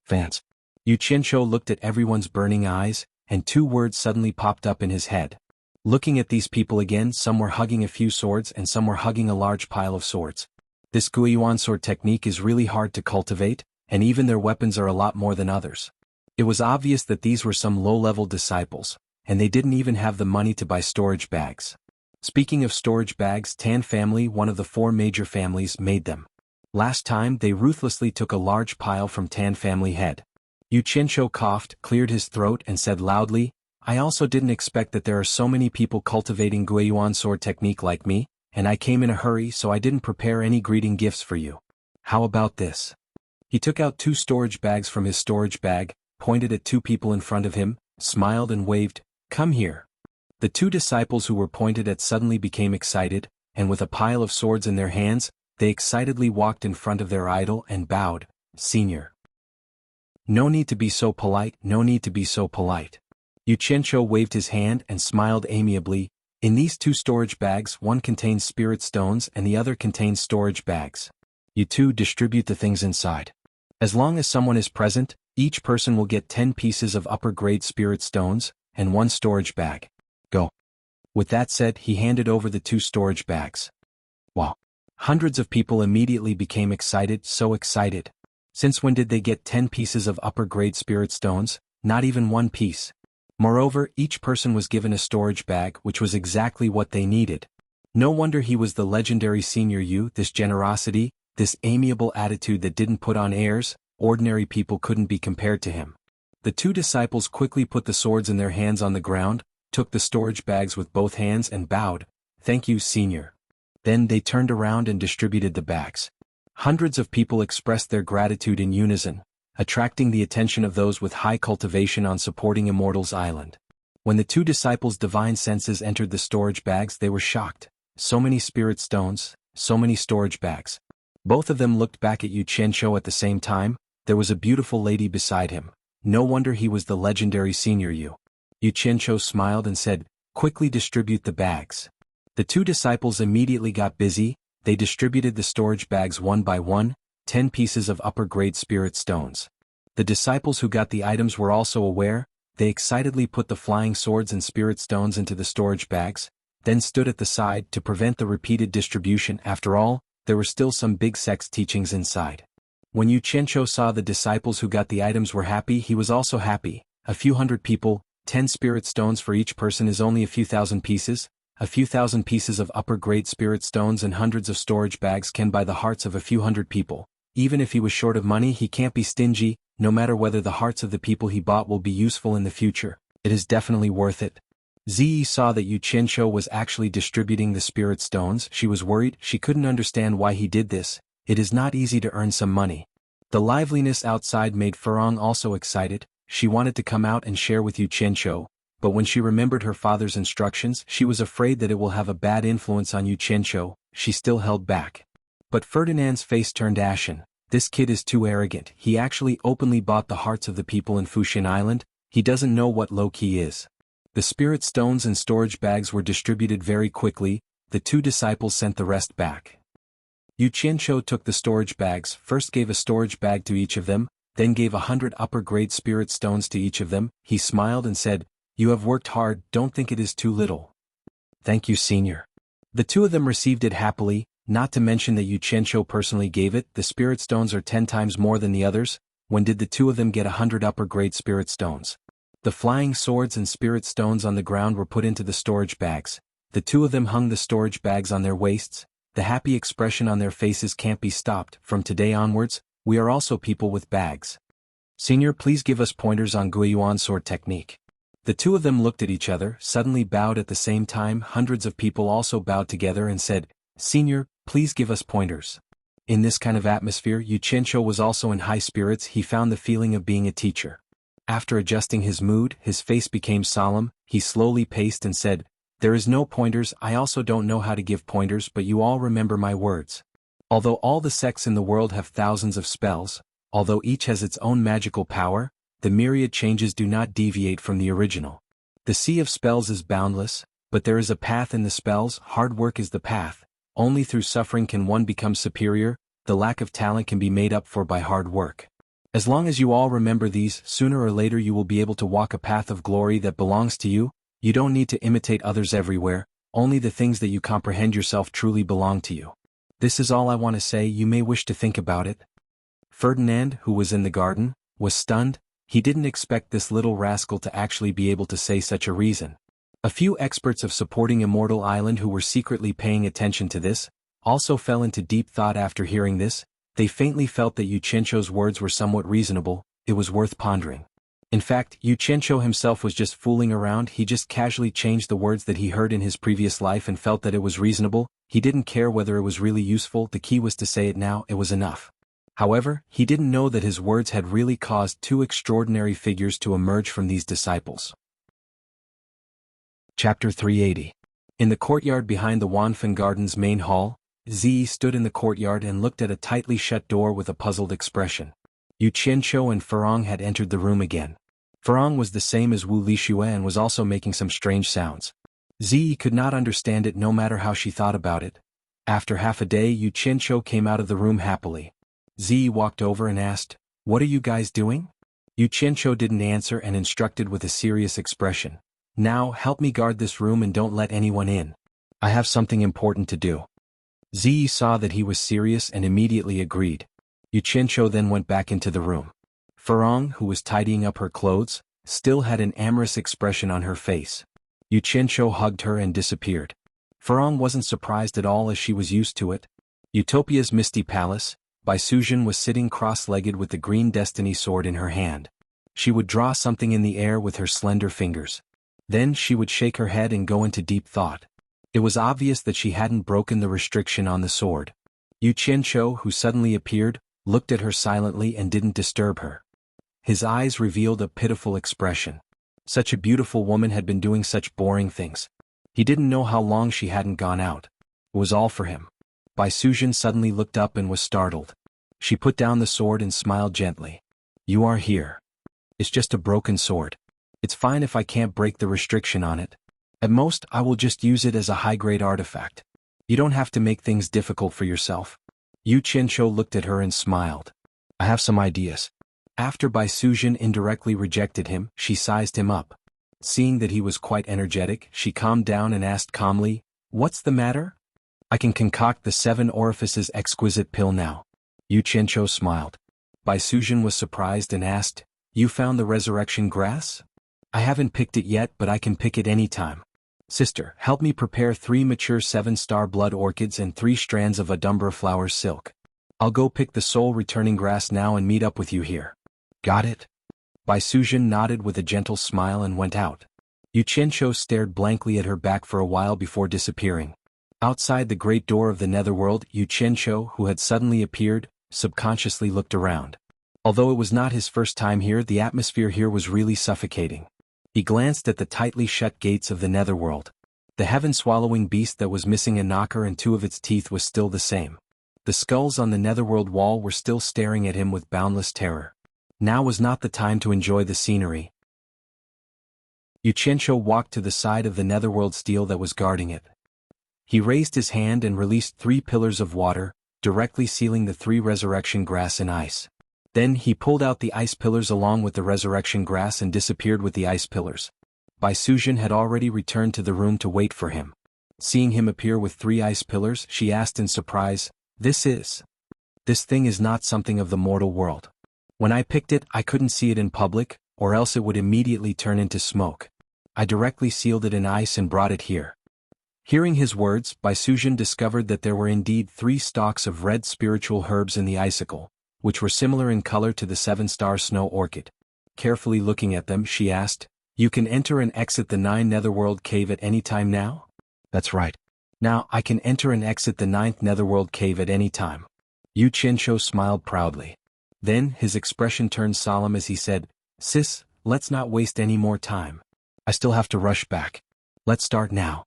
Vance. Yu Qianqiu looked at everyone's burning eyes, and two words suddenly popped up in his head. Looking at these people again, some were hugging a few swords and some were hugging a large pile of swords. This Guiyuan sword technique is really hard to cultivate, and even their weapons are a lot more than others. It was obvious that these were some low-level disciples, and they didn't even have the money to buy storage bags. Speaking of storage bags, Tan family, one of the 4 major families, made them. Last time they ruthlessly took a large pile from Tan family head. Yu Qianqiu coughed, cleared his throat and said loudly, I also didn't expect that there are so many people cultivating Guiyuan sword technique like me, and I came in a hurry so I didn't prepare any greeting gifts for you. How about this? He took out 2 storage bags from his storage bag, pointed at 2 people in front of him, smiled and waved, come here. The 2 disciples who were pointed at suddenly became excited, and with a pile of swords in their hands, they excitedly walked in front of their idol and bowed, Senior. No need to be so polite, no need to be so polite. Yu Qianqiu waved his hand and smiled amiably. In these 2 storage bags, one contains spirit stones and the other contains storage bags. You 2 distribute the things inside. As long as someone is present, each person will get 10 pieces of upper-grade spirit stones, and 1 storage bag. Go. With that said, he handed over the 2 storage bags. Wow. Hundreds of people immediately became excited, so excited. Since when did they get 10 pieces of upper-grade spirit stones? Not even 1 piece. Moreover, each person was given a storage bag, which was exactly what they needed. No wonder he was the legendary Senior Yu. This generosity, this amiable attitude that didn't put on airs, ordinary people couldn't be compared to him. The 2 disciples quickly put the swords in their hands on the ground, took the storage bags with both hands and bowed, thank you, Senior. Then they turned around and distributed the bags. Hundreds of people expressed their gratitude in unison, attracting the attention of those with high cultivation on supporting Immortals Island. When the 2 disciples' divine senses entered the storage bags, they were shocked. So many spirit stones, so many storage bags. Both of them looked back at Yu Qianqiu at the same time. There was a beautiful lady beside him. No wonder he was the legendary Senior Yu. Yu Qianqiu smiled and said, quickly distribute the bags. The 2 disciples immediately got busy. They distributed the storage bags one by one, 10 pieces of upper-grade spirit stones. The disciples who got the items were also aware. They excitedly put the flying swords and spirit stones into the storage bags, then stood at the side to prevent the repeated distribution. After all, there were still some big sex teachings inside. When Yu Qianqiu saw the disciples who got the items were happy, he was also happy. A few hundred people, 10 spirit stones for each person is only a few thousand pieces. A few thousand pieces of upper-grade spirit stones and hundreds of storage bags can buy the hearts of a few hundred people. Even if he was short of money, he can't be stingy, no matter whether the hearts of the people he bought will be useful in the future. It is definitely worth it. Ziyi saw that Yu Qianqiu was actually distributing the spirit stones. She was worried. She couldn't understand why he did this. It is not easy to earn some money. The liveliness outside made Furong also excited. She wanted to come out and share with Yu Qianqiu, but when she remembered her father's instructions, she was afraid that it will have a bad influence on Yu Qianqiu. She still held back. But Ferdinand's face turned ashen. This kid is too arrogant. He actually openly bought the hearts of the people in Fuxian Island. He doesn't know what low-key is. The spirit stones and storage bags were distributed very quickly. The 2 disciples sent the rest back. Yu Qianqiu took the storage bags, first gave a storage bag to each of them, then gave 100 upper-grade spirit stones to each of them. He smiled and said, you have worked hard, don't think it is too little. Thank you, Senior. The 2 of them received it happily, not to mention that Yu Qianqiu personally gave it. The spirit stones are 10 times more than the others. When did the 2 of them get 100 upper-grade spirit stones? The flying swords and spirit stones on the ground were put into the storage bags. The 2 of them hung the storage bags on their waists. The happy expression on their faces can't be stopped. From today onwards, we are also people with bags. Senior, please give us pointers on Guiyuan sword technique. The 2 of them looked at each other, suddenly bowed at the same time. Hundreds of people also bowed together and said, Senior, please give us pointers. In this kind of atmosphere, Yu Qianqiu was also in high spirits. He found the feeling of being a teacher. After adjusting his mood, his face became solemn. He slowly paced and said, There is no pointers. I also don't know how to give pointers, but you all remember my words. Although all the sects in the world have thousands of spells, although each has its own magical power, the myriad changes do not deviate from the original. The sea of spells is boundless, but there is a path in the spells. Hard work is the path. Only through suffering can one become superior. The lack of talent can be made up for by hard work. As long as you all remember these, sooner or later you will be able to walk a path of glory that belongs to you. You don't need to imitate others everywhere, only the things that you comprehend yourself truly belong to you. This is all I want to say. You may wish to think about it. Ferdinand, who was in the garden, was stunned. He didn't expect this little rascal to actually be able to say such a reason. A few experts of Supporting Immortal Island who were secretly paying attention to this, also fell into deep thought after hearing this. They faintly felt that Yu Qianzhou's words were somewhat reasonable. It was worth pondering. In fact, Yu Qianzhou himself was just fooling around. He just casually changed the words that he heard in his previous life and felt that it was reasonable. He didn't care whether it was really useful. The key was to say it now. It was enough. However, he didn't know that his words had really caused two extraordinary figures to emerge from these disciples. Chapter 380. In the courtyard behind the Wanfen Garden's main hall, Ziyi stood in the courtyard and looked at a tightly shut door with a puzzled expression. Yu Qianzhou and Ferong had entered the room again. Ferong was the same as Wu Lixue and was also making some strange sounds. Ziyi could not understand it no matter how she thought about it. After half a day, Yu Qianzhou came out of the room happily. Ziyi walked over and asked, "What are you guys doing?" Yu Qianzhou didn't answer and instructed with a serious expression. "Now help me guard this room and don't let anyone in. I have something important to do." Ziyi saw that he was serious and immediately agreed. Yu Qianzhou then went back into the room. Ferong, who was tidying up her clothes, still had an amorous expression on her face. Yu Qianzhou hugged her and disappeared. Ferong wasn't surprised at all as she was used to it. Utopia's misty palace, Bai Suzhen was sitting cross-legged with the green destiny sword in her hand. She would draw something in the air with her slender fingers. Then she would shake her head and go into deep thought. It was obvious that she hadn't broken the restriction on the sword. Yu Qianzhou, who suddenly appeared, looked at her silently and didn't disturb her. His eyes revealed a pitiful expression. Such a beautiful woman had been doing such boring things. He didn't know how long she hadn't gone out. It was all for him. Bai Suzhen suddenly looked up and was startled. She put down the sword and smiled gently. "You are here. It's just a broken sword. It's fine if I can't break the restriction on it. At most, I will just use it as a high-grade artifact. You don't have to make things difficult for yourself." Yu Qianzhou looked at her and smiled. "I have some ideas." After Bai Suzhen indirectly rejected him, she sized him up. Seeing that he was quite energetic, she calmed down and asked calmly, "What's the matter?" "I can concoct the 7 orifices exquisite pill now." Yu Qianzhou smiled. Bai Suzhen was surprised and asked, "You found the resurrection grass?" "I haven't picked it yet, but I can pick it any time. Sister, help me prepare 3 mature 7-star blood orchids and 3 strands of Adumbra flower silk. I'll go pick the soul-returning grass now and meet up with you here." "Got it?" Bai Suzhen nodded with a gentle smile and went out. Yu Qianzhou stared blankly at her back for a while before disappearing. Outside the great door of the netherworld, Yu Qianzhou, who had suddenly appeared, subconsciously looked around. Although it was not his first time here, the atmosphere here was really suffocating. He glanced at the tightly shut gates of the netherworld. The heaven-swallowing beast that was missing a knocker and 2 of its teeth was still the same. The skulls on the netherworld wall were still staring at him with boundless terror. Now was not the time to enjoy the scenery. Yu Qianzhou walked to the side of the netherworld steel that was guarding it. He raised his hand and released 3 pillars of water, directly sealing the 3 resurrection grass in ice. Then he pulled out the ice pillars along with the resurrection grass and disappeared with the ice pillars. Bai Suzhen had already returned to the room to wait for him. Seeing him appear with 3 ice pillars, she asked in surprise, This thing is not something of the mortal world. When I picked it, I couldn't see it in public, or else it would immediately turn into smoke. I directly sealed it in ice and brought it here." Hearing his words, Bai Suzhen discovered that there were indeed 3 stalks of red spiritual herbs in the icicle, which were similar in color to the 7-star snow orchid. Carefully looking at them, she asked, "You can enter and exit the 9 netherworld cave at any time now?" "That's right. Now I can enter and exit the 9th netherworld cave at any time." Yu Qianzhou smiled proudly. Then his expression turned solemn as he said, "Sis, let's not waste any more time. I still have to rush back. Let's start now."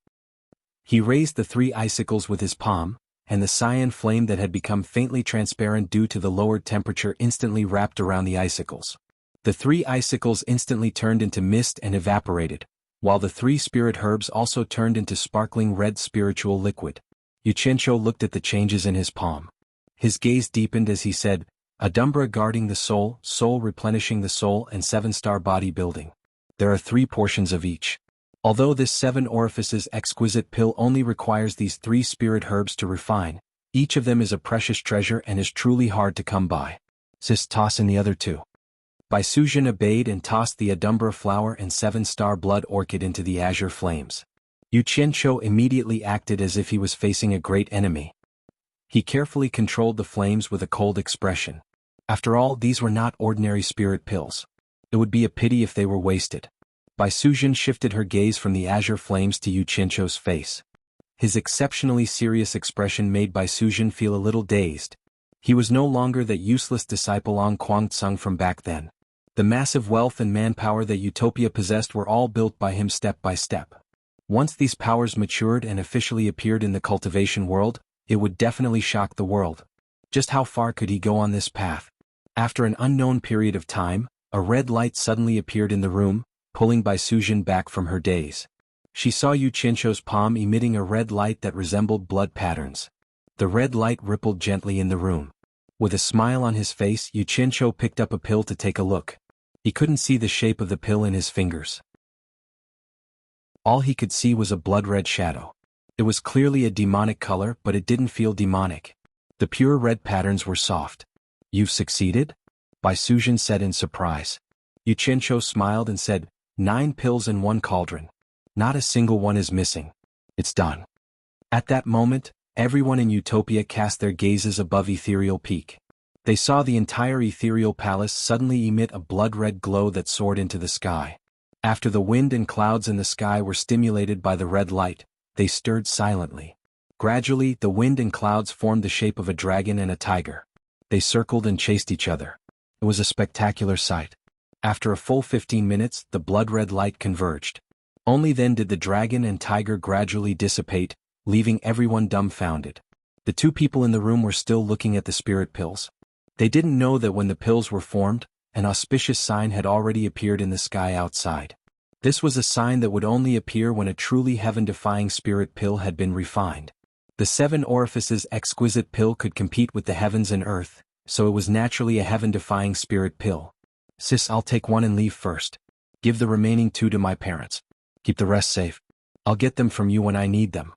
He raised the 3 icicles with his palm, and the cyan flame that had become faintly transparent due to the lowered temperature instantly wrapped around the icicles. The 3 icicles instantly turned into mist and evaporated, while the 3 spirit herbs also turned into sparkling red spiritual liquid. Yuchencho looked at the changes in his palm. His gaze deepened as he said, Adumbra guarding the soul, soul replenishing the soul, and 7-star body building. There are 3 portions of each. Although this 7 orifices exquisite pill only requires these 3 spirit herbs to refine, each of them is a precious treasure and is truly hard to come by. Sis, toss in the other 2. Bai Suzhen obeyed and tossed the Adumbra flower and 7-star blood orchid into the azure flames. Yuchencho immediately acted as if he was facing a great enemy. He carefully controlled the flames with a cold expression. After all, these were not ordinary spirit pills. It would be a pity if they were wasted. Bai Suzhen shifted her gaze from the azure flames to Yuchencho's face. His exceptionally serious expression made Bai Suzhen feel a little dazed. He was no longer that useless disciple Ong Kwangtsung from back then. The massive wealth and manpower that Utopia possessed were all built by him step by step. Once these powers matured and officially appeared in the cultivation world, it would definitely shock the world. Just how far could he go on this path? After an unknown period of time, a red light suddenly appeared in the room, pulling Bai Suzhen back from her daze. She saw Yuchencho's palm emitting a red light that resembled blood patterns. The red light rippled gently in the room. With a smile on his face, Yuchencho picked up a pill to take a look. He couldn't see the shape of the pill in his fingers. All he could see was a blood-red shadow. It was clearly a demonic color, but it didn't feel demonic. The pure red patterns were soft. You've succeeded? Bai Suzhen said in surprise. Yuchencho smiled and said, 9 pills in 1 cauldron. Not a single one is missing. It's done. At that moment, everyone in Utopia cast their gazes above Ethereal Peak. They saw the entire ethereal palace suddenly emit a blood-red glow that soared into the sky. After the wind and clouds in the sky were stimulated by the red light, they stirred silently. Gradually, the wind and clouds formed the shape of a dragon and a tiger. They circled and chased each other. It was a spectacular sight. After a full 15 minutes, the blood-red light converged. Only then did the dragon and tiger gradually dissipate, leaving everyone dumbfounded. The 2 people in the room were still looking at the spirit pills. They didn't know that when the pills were formed, an auspicious sign had already appeared in the sky outside. This was a sign that would only appear when a truly heaven-defying spirit pill had been refined. The 7 orifices exquisite pill could compete with the heavens and earth, so it was naturally a heaven-defying spirit pill. Sis, I'll take 1 and leave first. Give the remaining 2 to my parents. Keep the rest safe. I'll get them from you when I need them.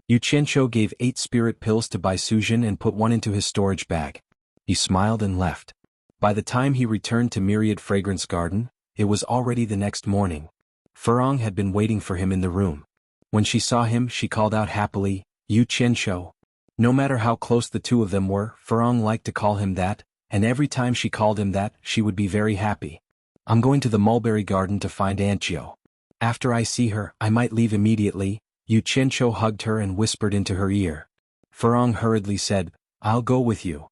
Yuchencho gave 8 spirit pills to Bai Suzhen and put 1 into his storage bag. He smiled and left. By the time he returned to Myriad Fragrance Garden, it was already the next morning. Furong had been waiting for him in the room. When she saw him, she called out happily, Yuchencho. No matter how close the 2 of them were, Furong liked to call him that, and every time she called him that, she would be very happy. I'm going to the mulberry garden to find Aunt Jo. After I see her, I might leave immediately. Yuchencho hugged her and whispered into her ear. Furong hurriedly said, I'll go with you.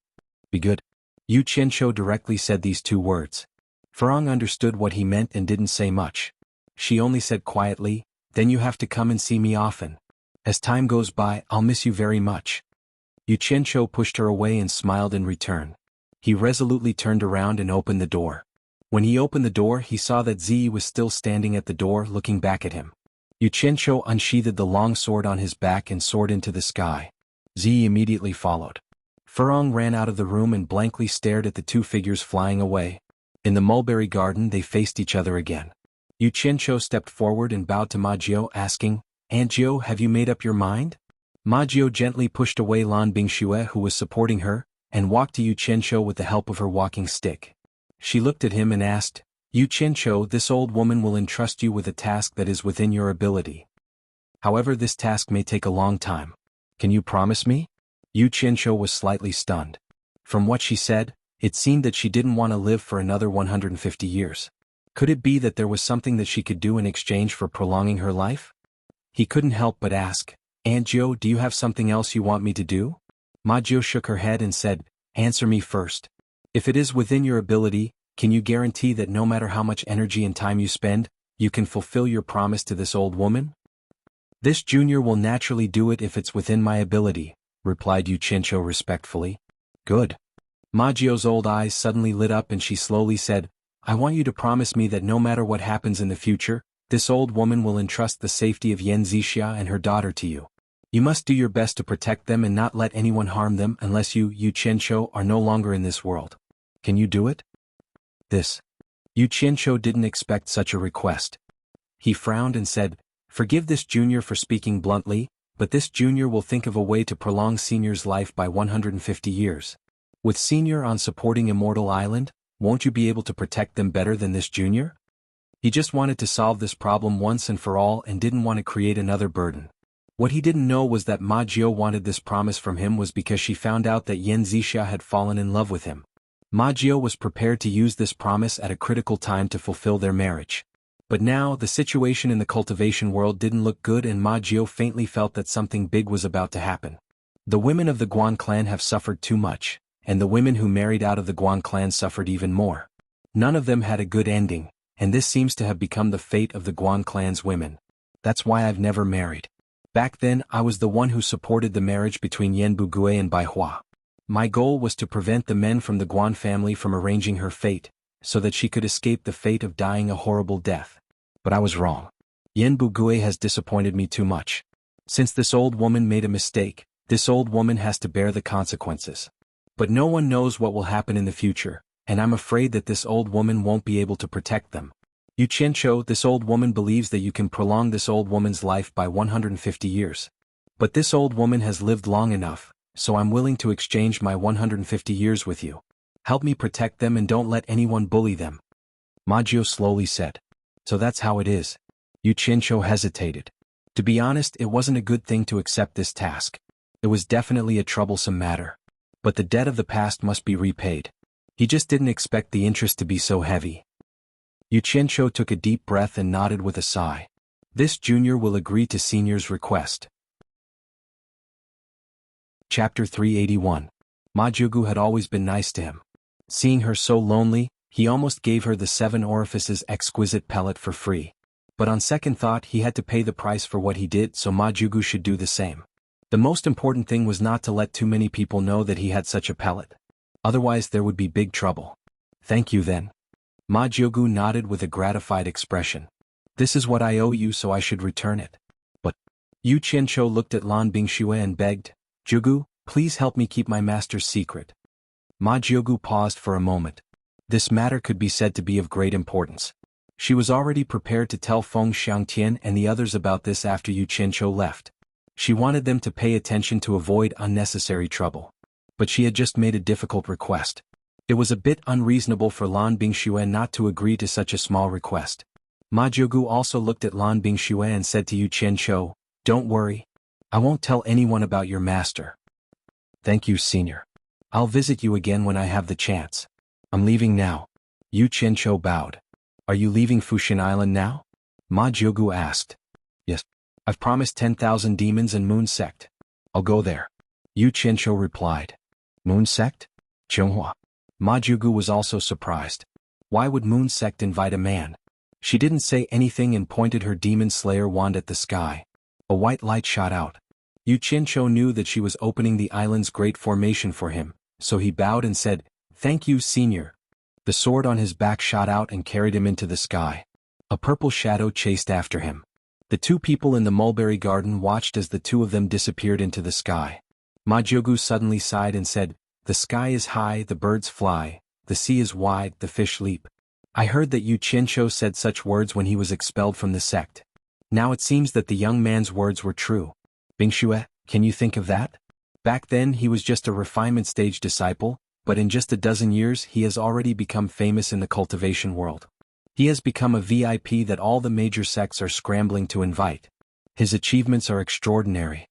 Be good. Yuchencho directly said these 2 words. Furong understood what he meant and didn't say much. She only said quietly, then you have to come and see me often. As time goes by, I'll miss you very much. Yuchencho pushed her away and smiled in return. He resolutely turned around and opened the door. When he opened the door, he saw that Ziyi was still standing at the door looking back at him. Yuchencho unsheathed the long sword on his back and soared into the sky. Ziyi immediately followed. Furong ran out of the room and blankly stared at the 2 figures flying away. In the mulberry garden they faced each other again. Yuchencho stepped forward and bowed to Majio, asking, Aunt Jo, have you made up your mind? Majio gently pushed away Lan Bingxue, who was supporting her, and walked to Yuchencho with the help of her walking stick. She looked at him and asked, Yuchencho, this old woman will entrust you with a task that is within your ability. However, this task may take a long time. Can you promise me? Yuchencho was slightly stunned. From what she said, it seemed that she didn't want to live for another 150 years. Could it be that there was something that she could do in exchange for prolonging her life? He couldn't help but ask, Aunt Jo, do you have something else you want me to do? Majio shook her head and said, Answer me first. If it is within your ability, can you guarantee that no matter how much energy and time you spend, you can fulfill your promise to this old woman? This junior will naturally do it if it's within my ability, replied Yu Qianqiu respectfully. Good. Ma Jiao's old eyes suddenly lit up and she slowly said, I want you to promise me that no matter what happens in the future, this old woman will entrust the safety of Yan Zixia and her daughter to you. You must do your best to protect them and not let anyone harm them unless you, Yu Qianqiu, are no longer in this world. Can you do it? Yu Qianqiu didn't expect such a request. He frowned and said, Forgive this junior for speaking bluntly, but this junior will think of a way to prolong Senior's life by 150 years. With Senior on supporting Immortal Island, won't you be able to protect them better than this junior? He just wanted to solve this problem once and for all and didn't want to create another burden. What he didn't know was that Ma Jiao wanted this promise from him was because she found out that Yan Zixia had fallen in love with him. Ma Jiao was prepared to use this promise at a critical time to fulfill their marriage. But now, the situation in the cultivation world didn't look good and Ma Jiao faintly felt that something big was about to happen. The women of the Guan clan have suffered too much, and the women who married out of the Guan clan suffered even more. None of them had a good ending, and this seems to have become the fate of the Guan clan's women. That's why I've never married. Back then, I was the one who supported the marriage between Yan Bugui and Bai Hua. My goal was to prevent the men from the Guan family from arranging her fate, so that she could escape the fate of dying a horrible death. But I was wrong. Yan Bugui has disappointed me too much. Since this old woman made a mistake, this old woman has to bear the consequences. But no one knows what will happen in the future, and I'm afraid that this old woman won't be able to protect them. Yu Qianqiu, this old woman believes that you can prolong this old woman's life by 150 years. But this old woman has lived long enough, so I'm willing to exchange my 150 years with you. Help me protect them and don't let anyone bully them. Ma Jiao slowly said. So that's how it is. Yu Qianqiu hesitated. To be honest, it wasn't a good thing to accept this task. It was definitely a troublesome matter. But the debt of the past must be repaid. He just didn't expect the interest to be so heavy. Yu Qianqiu took a deep breath and nodded with a sigh. This junior will agree to Senior's request. Chapter 381. Ma Jiaogu had always been nice to him. Seeing her so lonely, he almost gave her the 7 orifices exquisite pellet for free. But on second thought he had to pay the price for what he did, so Ma Jiaogu should do the same. The most important thing was not to let too many people know that he had such a pellet. Otherwise there would be big trouble. Thank you then. Ma Jiaogu nodded with a gratified expression. This is what I owe you, so I should return it. But Yu Qianqiu looked at Lan Bingxue and begged, Jiaogu, please help me keep my master's secret. Ma Jiaogu paused for a moment. This matter could be said to be of great importance. She was already prepared to tell Feng Xiangtian and the others about this after Yu Qianqiu left. She wanted them to pay attention to avoid unnecessary trouble. But she had just made a difficult request. It was a bit unreasonable for Lan Bingxue not to agree to such a small request. Ma Jiaogu also looked at Lan Bingxue and said to Yu Qianqiu, Don't worry. I won't tell anyone about your master. Thank you, Senior. I'll visit you again when I have the chance. I'm leaving now. Yu Qianqiu bowed. Are you leaving Fuxin Island now? Ma Jiaogu asked. Yes. I've promised 10,000 demons and Moon Sect. I'll go there. Yu Qianqiu replied. Moon Sect? Zhenghua. Ma Jiaogu was also surprised. Why would Moon Sect invite a man? She didn't say anything and pointed her demon slayer wand at the sky. A white light shot out. Yu Qianqiu knew that she was opening the island's great formation for him, so he bowed and said, Thank you, Senior. The sword on his back shot out and carried him into the sky. A purple shadow chased after him. The 2 people in the mulberry garden watched as the 2 of them disappeared into the sky. Ma Jiaogu suddenly sighed and said, The sky is high, the birds fly, the sea is wide, the fish leap. I heard that Yu Qianqiu said such words when he was expelled from the sect. Now it seems that the young man's words were true. Bingxue, can you think of that? Back then he was just a refinement stage disciple, but in just a dozen years he has already become famous in the cultivation world. He has become a VIP that all the major sects are scrambling to invite. His achievements are extraordinary.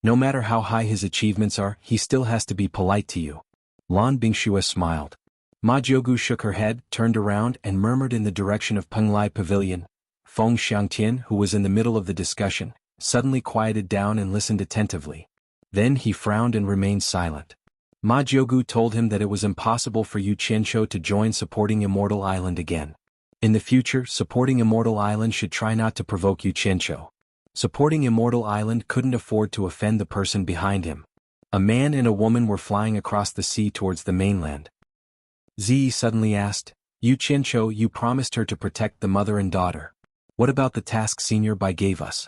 No matter how high his achievements are, he still has to be polite to you. Lan Bingxue smiled. Ma Jiaogu shook her head, turned around and murmured in the direction of Penglai Pavilion. Feng Xiangtian, who was in the middle of the discussion, suddenly quieted down and listened attentively. Then he frowned and remained silent. Ma Jiaogu told him that it was impossible for Yu Qianqiu to join supporting Immortal Island again. In the future, supporting Immortal Island should try not to provoke Yu Qianqiu. Supporting Immortal Island couldn't afford to offend the person behind him. A man and a woman were flying across the sea towards the mainland. Ziyi suddenly asked, Yu Qianqiu, you promised her to protect the mother and daughter. What about the task Senior Bai gave us?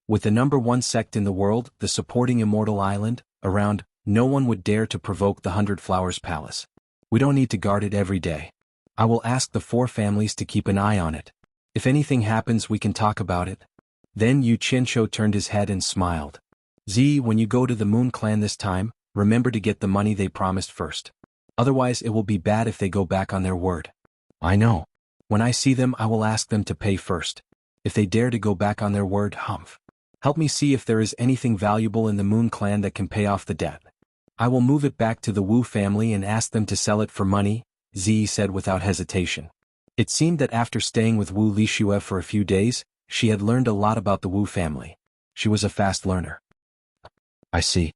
With the #1 sect in the world, the supporting Immortal Island, around, no one would dare to provoke the 100 Flowers Palace. We don't need to guard it every day. I will ask the 4 families to keep an eye on it. If anything happens, we can talk about it. Then Yu Qianqiu turned his head and smiled. Ziyi, when you go to the Moon Clan this time, remember to get the money they promised first. Otherwise it will be bad if they go back on their word. I know. When I see them I will ask them to pay first. If they dare to go back on their word, humph. Help me see if there is anything valuable in the Moon Clan that can pay off the debt. I will move it back to the Wu family and ask them to sell it for money, Ziyi said without hesitation. It seemed that after staying with Wu Lixue for a few days, she had learned a lot about the Wu family. She was a fast learner. I see.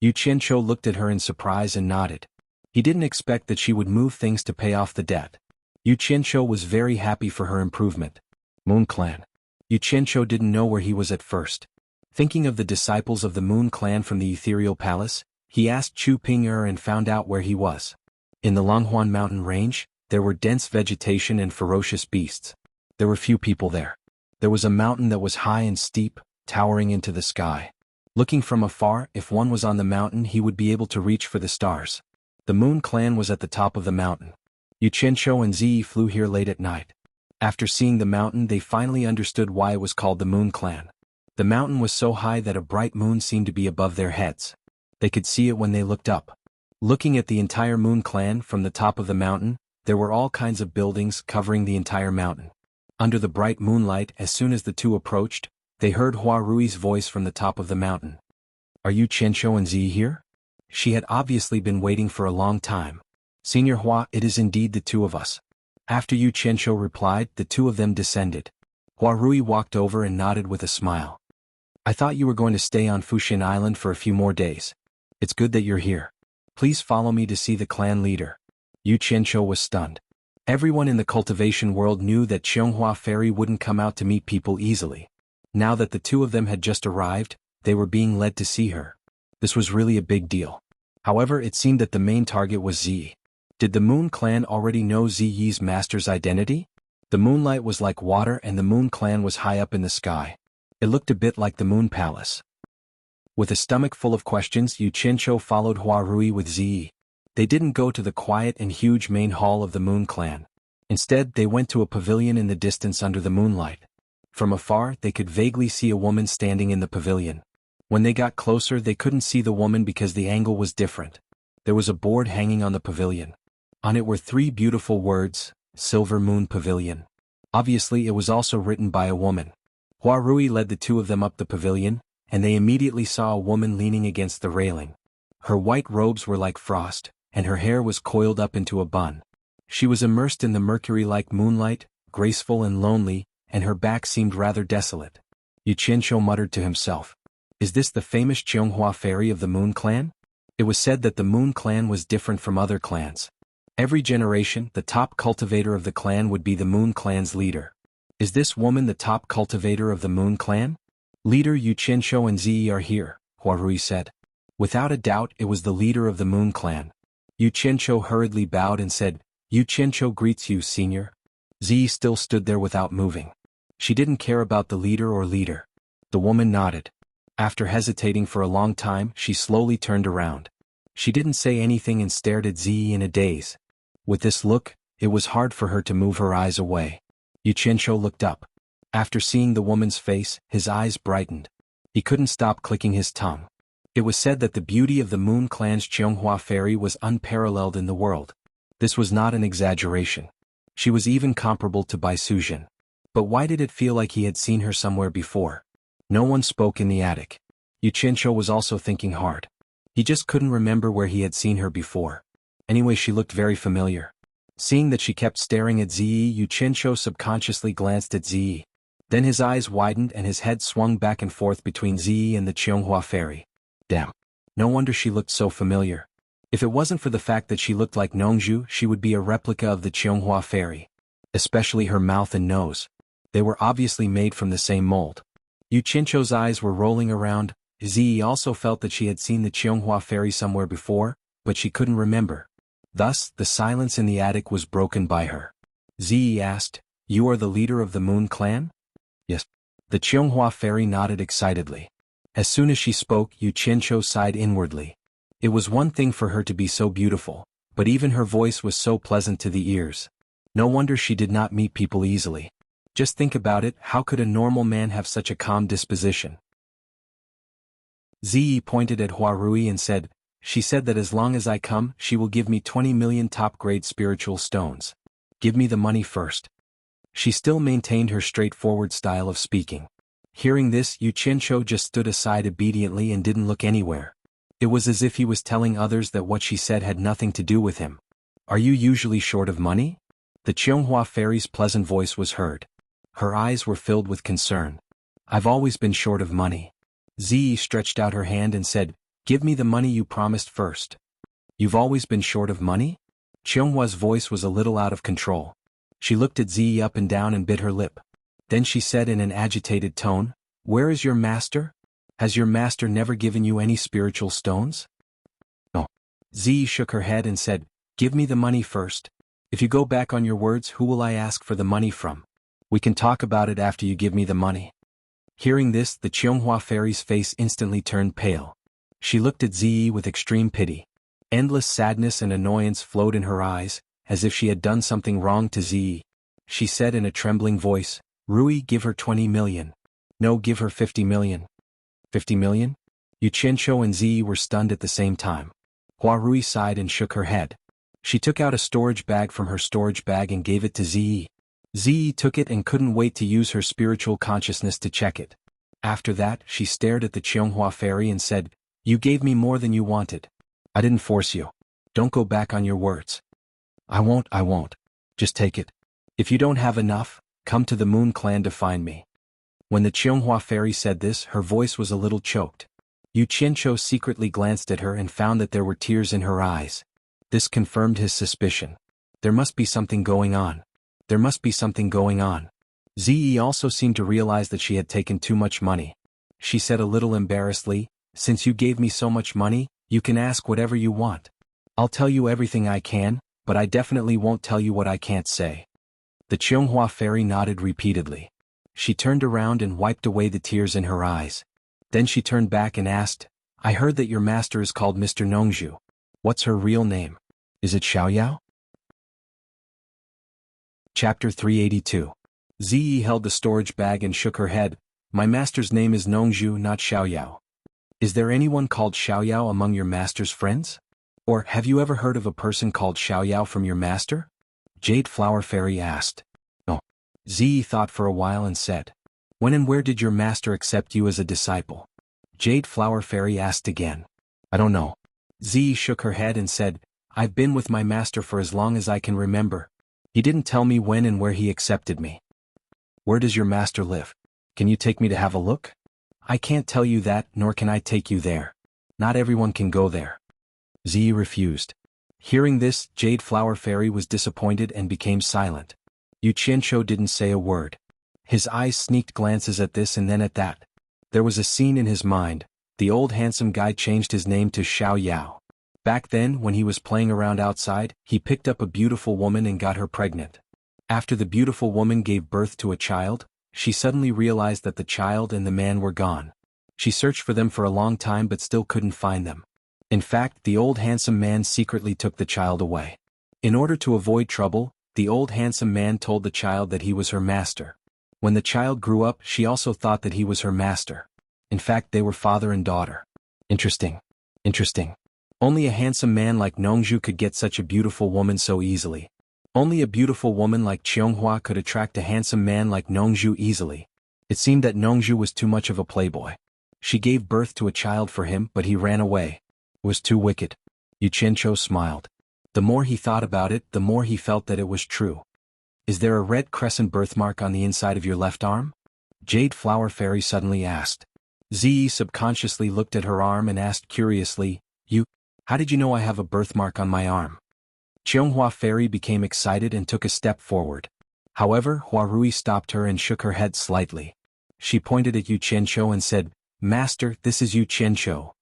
Yu Qianqiu looked at her in surprise and nodded. He didn't expect that she would move things to pay off the debt. Yu Qianqiu was very happy for her improvement. Moon Clan. Yu Qianqiu didn't know where he was at first. Thinking of the disciples of the Moon Clan from the Ethereal Palace, he asked Chu Ping-er and found out where he was. In the Longhuan mountain range, there were dense vegetation and ferocious beasts. There were few people there. There was a mountain that was high and steep, towering into the sky. Looking from afar, if one was on the mountain he would be able to reach for the stars. The Moon Clan was at the top of the mountain. Yu Qianqiu and Ziyi flew here late at night. After seeing the mountain they finally understood why it was called the Moon Clan. The mountain was so high that a bright moon seemed to be above their heads. They could see it when they looked up. Looking at the entire Moon Clan from the top of the mountain, there were all kinds of buildings covering the entire mountain. Under the bright moonlight, as soon as the two approached, they heard Hua Rui's voice from the top of the mountain. Are you Qianqiu and Ziyi here? She had obviously been waiting for a long time. Senior Hua, it is indeed the two of us. After Yu Qianqiu replied, the two of them descended. Hua Rui walked over and nodded with a smile. I thought you were going to stay on Fuxian Island for a few more days. It's good that you're here. Please follow me to see the clan leader. Yu Qianqiu was stunned. Everyone in the cultivation world knew that Qianghua Fairy wouldn't come out to meet people easily. Now that the two of them had just arrived, they were being led to see her. This was really a big deal. However, it seemed that the main target was Ziyi. Did the Moon Clan already know Ziyi's master's identity? The moonlight was like water and the Moon Clan was high up in the sky. It looked a bit like the Moon Palace. With a stomach full of questions, Yu Qianqiu followed Hua Rui with Ziyi. They didn't go to the quiet and huge main hall of the Moon Clan. Instead, they went to a pavilion in the distance under the moonlight. From afar, they could vaguely see a woman standing in the pavilion. When they got closer, they couldn't see the woman because the angle was different. There was a board hanging on the pavilion. On it were 3 beautiful words, Silver Moon Pavilion. Obviously, it was also written by a woman. Hua Rui led the two of them up the pavilion, and they immediately saw a woman leaning against the railing. Her white robes were like frost, and her hair was coiled up into a bun. She was immersed in the mercury-like moonlight, graceful and lonely, and her back seemed rather desolate. Yu Qianqiu muttered to himself. Is this the famous Qianghua Fairy of the Moon Clan? It was said that the Moon Clan was different from other clans. Every generation, the top cultivator of the clan would be the Moon Clan's leader. Is this woman the top cultivator of the Moon Clan? Leader Yu Qianqiu and Ziyi are here, Hua Rui said. Without a doubt, it was the leader of the Moon Clan. Yu Qianqiu hurriedly bowed and said, Yu Qianqiu greets you, senior. Ziyi still stood there without moving. She didn't care about the leader or leader. The woman nodded. After hesitating for a long time, she slowly turned around. She didn't say anything and stared at Ziyi in a daze. With this look, it was hard for her to move her eyes away. Yu Qianqiu looked up. After seeing the woman's face, his eyes brightened. He couldn't stop clicking his tongue. It was said that the beauty of the Moon Clan's Qianghua Fairy was unparalleled in the world. This was not an exaggeration. She was even comparable to Bai Suzhen. But why did it feel like he had seen her somewhere before? No one spoke in the attic. Yu Qianqiu was also thinking hard. He just couldn't remember where he had seen her before. Anyway, she looked very familiar. Seeing that she kept staring at Ziyi, Yu Qianqiu subconsciously glanced at Ziyi. Then his eyes widened and his head swung back and forth between Ziyi and the Qianghua Fairy. Damn. No wonder she looked so familiar. If it wasn't for the fact that she looked like Nongzhu, she would be a replica of the Qianghua Fairy. Especially her mouth and nose. They were obviously made from the same mold. Yu Qincho's eyes were rolling around. Ziyi also felt that she had seen the Qianghua fairy somewhere before, but she couldn't remember. Thus, the silence in the attic was broken by her. Ziyi asked, "You are the leader of the Moon Clan?" "Yes." The Qianghua fairy nodded excitedly. As soon as she spoke, Yu Qincho sighed inwardly. It was one thing for her to be so beautiful, but even her voice was so pleasant to the ears. No wonder she did not meet people easily. Just think about it, how could a normal man have such a calm disposition? Ziyi pointed at Huarui and said, "She said that as long as I come, she will give me 20 million top-grade spiritual stones. Give me the money first." She still maintained her straightforward style of speaking. Hearing this, Yu Qincho just stood aside obediently and didn't look anywhere. It was as if he was telling others that what she said had nothing to do with him. "Are you usually short of money?" The Qianghua fairy's pleasant voice was heard. Her eyes were filled with concern. "I've always been short of money." Ziyi stretched out her hand and said, "Give me the money you promised first." "You've always been short of money?" Qianghua's voice was a little out of control. She looked at Ziyi up and down and bit her lip. Then she said in an agitated tone, "Where is your master? Has your master never given you any spiritual stones?" "No." Ziyi shook her head and said, "Give me the money first. If you go back on your words, who will I ask for the money from? We can talk about it after you give me the money." Hearing this, the Qianghua fairy's face instantly turned pale. She looked at Ziyi with extreme pity. Endless sadness and annoyance flowed in her eyes, as if she had done something wrong to Ziyi. She said in a trembling voice, "Rui, give her 20 million. No, give her 50 million. 50 million? Yu Qincho and Ziyi were stunned at the same time. Huarui sighed and shook her head. She took out a storage bag from her storage bag and gave it to Ziyi. Ziyi took it and couldn't wait to use her spiritual consciousness to check it. After that, she stared at the Qianghua fairy and said, "You gave me more than you wanted. I didn't force you. Don't go back on your words." I won't. Just take it. If you don't have enough, come to the Moon Clan to find me." When the Qianghua fairy said this, her voice was a little choked. Yu Qincho secretly glanced at her and found that there were tears in her eyes. This confirmed his suspicion. There must be something going on. There must be something going on. Ziyi also seemed to realize that she had taken too much money. She said a little embarrassedly, "Since you gave me so much money, you can ask whatever you want. I'll tell you everything I can, but I definitely won't tell you what I can't say." The Qianghua fairy nodded repeatedly. She turned around and wiped away the tears in her eyes. Then she turned back and asked, "I heard that your master is called Mr. Nongzhu. What's her real name? Is it Xiaoyao?" Chapter 382. Ziyi held the storage bag and shook her head. "My master's name is Nongzhu, not Xiaoyao. Is there anyone called Xiaoyao among your master's friends? Or have you ever heard of a person called Xiaoyao from your master?" Jade Flower Fairy asked. "No." Ziyi thought for a while and said, "When and where did your master accept you as a disciple?" Jade Flower Fairy asked again. "I don't know." Ziyi shook her head and said, "I've been with my master for as long as I can remember. He didn't tell me when and where he accepted me." "Where does your master live? Can you take me to have a look?" "I can't tell you that, nor can I take you there. Not everyone can go there." Ziyi refused. Hearing this, Jade Flower Fairy was disappointed and became silent. Yu Qincho didn't say a word. His eyes sneaked glances at this and then at that. There was a scene in his mind. The old handsome guy changed his name to Xiao Yao. Back then, when he was playing around outside, he picked up a beautiful woman and got her pregnant. After the beautiful woman gave birth to a child, she suddenly realized that the child and the man were gone. She searched for them for a long time but still couldn't find them. In fact, the old handsome man secretly took the child away. In order to avoid trouble, the old handsome man told the child that he was her master. When the child grew up, she also thought that he was her master. In fact, they were father and daughter. Interesting. Only a handsome man like Nongzhu could get such a beautiful woman so easily. Only a beautiful woman like Qianghua could attract a handsome man like Nongzhu easily. It seemed that Nongzhu was too much of a playboy. She gave birth to a child for him, but he ran away. It was too wicked. Yu Qincho smiled. The more he thought about it, the more he felt that it was true. "Is there a red crescent birthmark on the inside of your left arm?" Jade Flower Fairy suddenly asked. Ziyi subconsciously looked at her arm and asked curiously, How did you know I have a birthmark on my arm?" Qianghua Fairy became excited and took a step forward. However, Huarui stopped her and shook her head slightly. She pointed at Yu Qianqiu and said, "Master, this is Yu Qianqiu."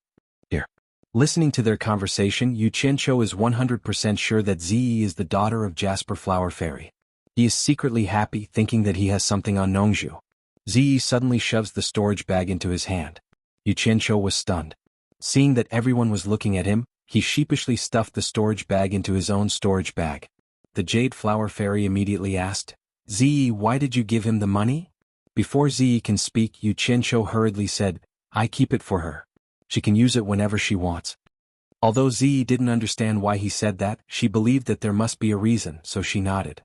Here. Listening to their conversation, Yu Qianqiu is 100% sure that Ziyi is the daughter of Jasper Flower Fairy. He is secretly happy, thinking that he has something on Nongzhu. Ziyi suddenly shoves the storage bag into his hand. Yu Qianqiu was stunned. Seeing that everyone was looking at him, he sheepishly stuffed the storage bag into his own storage bag. The Jade Flower Fairy immediately asked, "Ziyi, why did you give him the money?" Before Ziyi can speak, Yu Qianqiu hurriedly said, "I keep it for her. She can use it whenever she wants." Although Ziyi didn't understand why he said that, she believed that there must be a reason, so she nodded.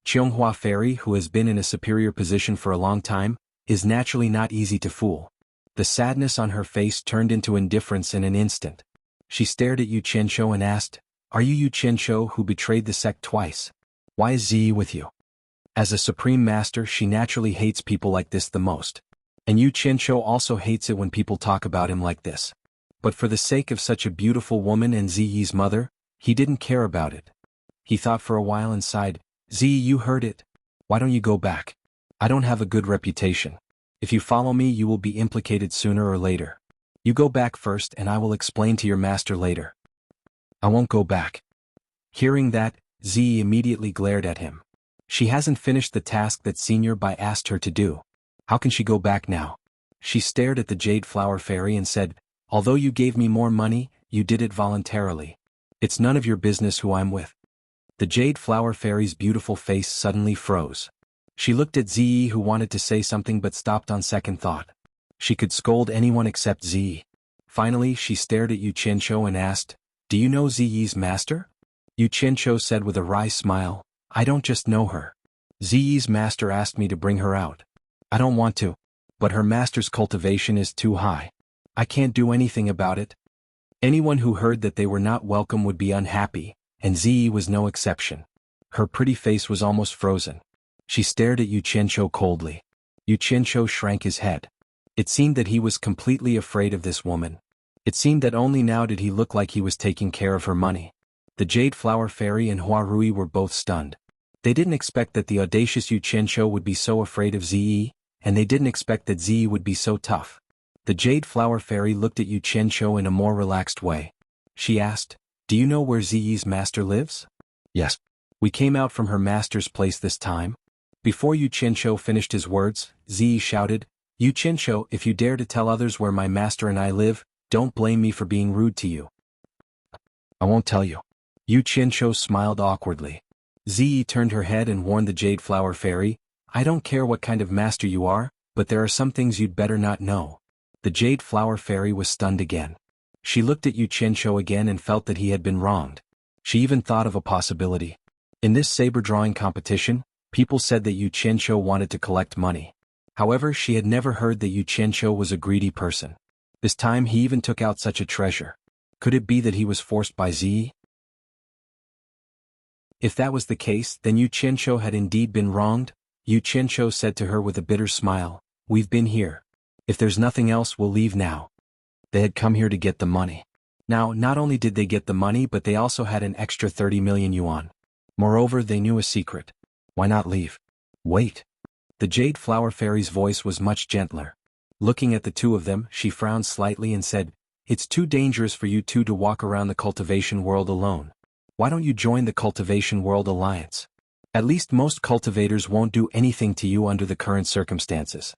Qianghua Fairy, who has been in a superior position for a long time, is naturally not easy to fool. The sadness on her face turned into indifference in an instant. She stared at Yu Qianqiu and asked, "Are you Yu Qianqiu who betrayed the sect twice? Why is Ziyi with you?" As a supreme master, she naturally hates people like this the most. And Yu Qianqiu also hates it when people talk about him like this. But for the sake of such a beautiful woman and Ziyi's mother, he didn't care about it. He thought for a while and sighed, "Ziyi, you heard it. Why don't you go back? I don't have a good reputation. If you follow me, you will be implicated sooner or later. You go back first and I will explain to your master later." "I won't go back." Hearing that, Ziyi immediately glared at him. She hasn't finished the task that Senior Bai asked her to do. How can she go back now? She stared at the Jade Flower Fairy and said, "Although you gave me more money, you did it voluntarily. It's none of your business who I'm with." The Jade Flower Fairy's beautiful face suddenly froze. She looked at Ziyi, who wanted to say something but stopped on second thought. She could scold anyone except Ziyi. Finally, she stared at Yu Qianqiu and asked, "Do you know Ziyi's master?" Yu Qianqiu said with a wry smile, "I don't just know her. Ziyi's master asked me to bring her out. I don't want to. But her master's cultivation is too high. I can't do anything about it." Anyone who heard that they were not welcome would be unhappy, and Ziyi was no exception. Her pretty face was almost frozen. She stared at Yu Qianqiu coldly. Yu Qianqiu shrank his head. It seemed that he was completely afraid of this woman. It seemed that only now did he look like he was taking care of her money. The Jade Flower Fairy and Hua Rui were both stunned. They didn't expect that the audacious Yu Qianqiu would be so afraid of Ziyi, and they didn't expect that Ziyi would be so tough. The Jade Flower Fairy looked at Yu Qianqiu in a more relaxed way. She asked, "Do you know where Ziyi's master lives?" "Yes. We came out from her master's place this time." Before Yu Qianqiu finished his words, Ziyi shouted, "Yu Qianqiu, if you dare to tell others where my master and I live, don't blame me for being rude to you." "I won't tell you." Yu Qianqiu smiled awkwardly. Ziyi turned her head and warned the Jade Flower Fairy, "I don't care what kind of master you are, but there are some things you'd better not know." The Jade Flower Fairy was stunned again. She looked at Yu Qianqiu again and felt that he had been wronged. She even thought of a possibility. In this saber drawing competition, people said that Yu Qianqiu wanted to collect money. However, she had never heard that Yu Qianqiu was a greedy person. This time he even took out such a treasure. Could it be that he was forced by Ziyi? If that was the case, then Yu Qianqiu had indeed been wronged. Yu Qianqiu said to her with a bitter smile, "We've been here. If there's nothing else, we'll leave now." They had come here to get the money. Now, not only did they get the money, but they also had an extra 30 million yuan. Moreover, they knew a secret. Why not leave? Wait. The Jade Flower Fairy's voice was much gentler. Looking at the two of them, she frowned slightly and said, "It's too dangerous for you two to walk around the cultivation world alone. Why don't you join the Cultivation World Alliance? At least most cultivators won't do anything to you under the current circumstances."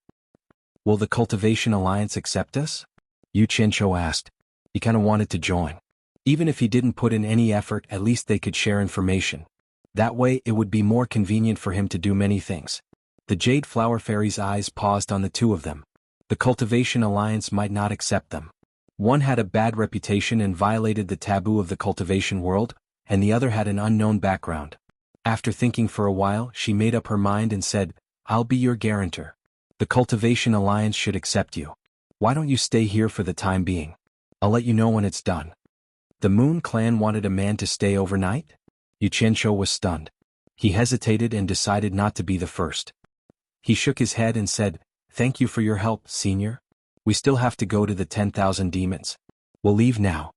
"Will the Cultivation Alliance accept us?" Yu Qianqiu asked. He kinda wanted to join. Even if he didn't put in any effort, at least they could share information. That way, it would be more convenient for him to do many things. The Jade Flower Fairy's eyes paused on the two of them. The Cultivation Alliance might not accept them. One had a bad reputation and violated the taboo of the cultivation world, and the other had an unknown background. After thinking for a while, she made up her mind and said, "I'll be your guarantor. The Cultivation Alliance should accept you. Why don't you stay here for the time being? I'll let you know when it's done." The Moon Clan wanted a man to stay overnight? Yu Qianqiu was stunned. He hesitated and decided not to be the first. He shook his head and said, "Thank you for your help, Senior. We still have to go to the 10,000 demons. We'll leave now."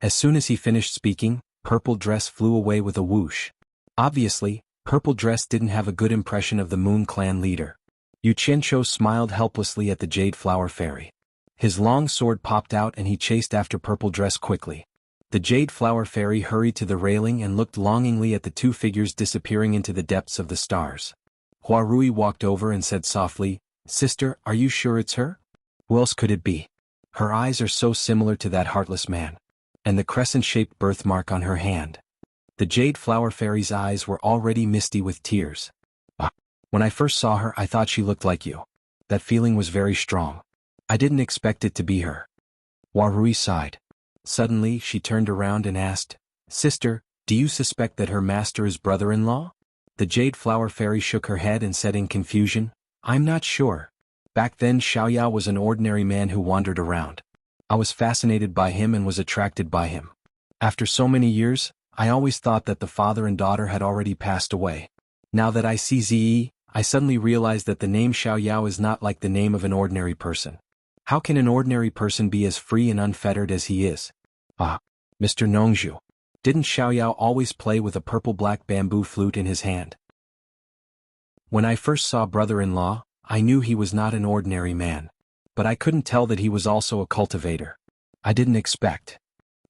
As soon as he finished speaking, Purple Dress flew away with a whoosh. Obviously, Purple Dress didn't have a good impression of the Moon Clan leader. Yu Qianqiu smiled helplessly at the Jade Flower Fairy. His long sword popped out and he chased after Purple Dress quickly. The Jade Flower Fairy hurried to the railing and looked longingly at the two figures disappearing into the depths of the stars. Hua Rui walked over and said softly, "Sister, are you sure it's her? Who else could it be? Her eyes are so similar to that heartless man. And the crescent-shaped birthmark on her hand." The Jade Flower Fairy's eyes were already misty with tears. "When I first saw her I thought she looked like you. That feeling was very strong. I didn't expect it to be her." Hua Rui sighed. Suddenly she turned around and asked, "Sister, do you suspect that her master is brother-in-law?" The Jade Flower Fairy shook her head and said in confusion, "I'm not sure. Back then Xiaoyao was an ordinary man who wandered around. I was fascinated by him and was attracted by him. After so many years, I always thought that the father and daughter had already passed away. Now that I see Ziyi, I suddenly realized that the name Xiaoyao is not like the name of an ordinary person. How can an ordinary person be as free and unfettered as he is?" Mr. Nongzhu. Didn't Xiaoyao always play with a purple-black bamboo flute in his hand? When I first saw brother-in-law, I knew he was not an ordinary man. But I couldn't tell that he was also a cultivator. I didn't expect.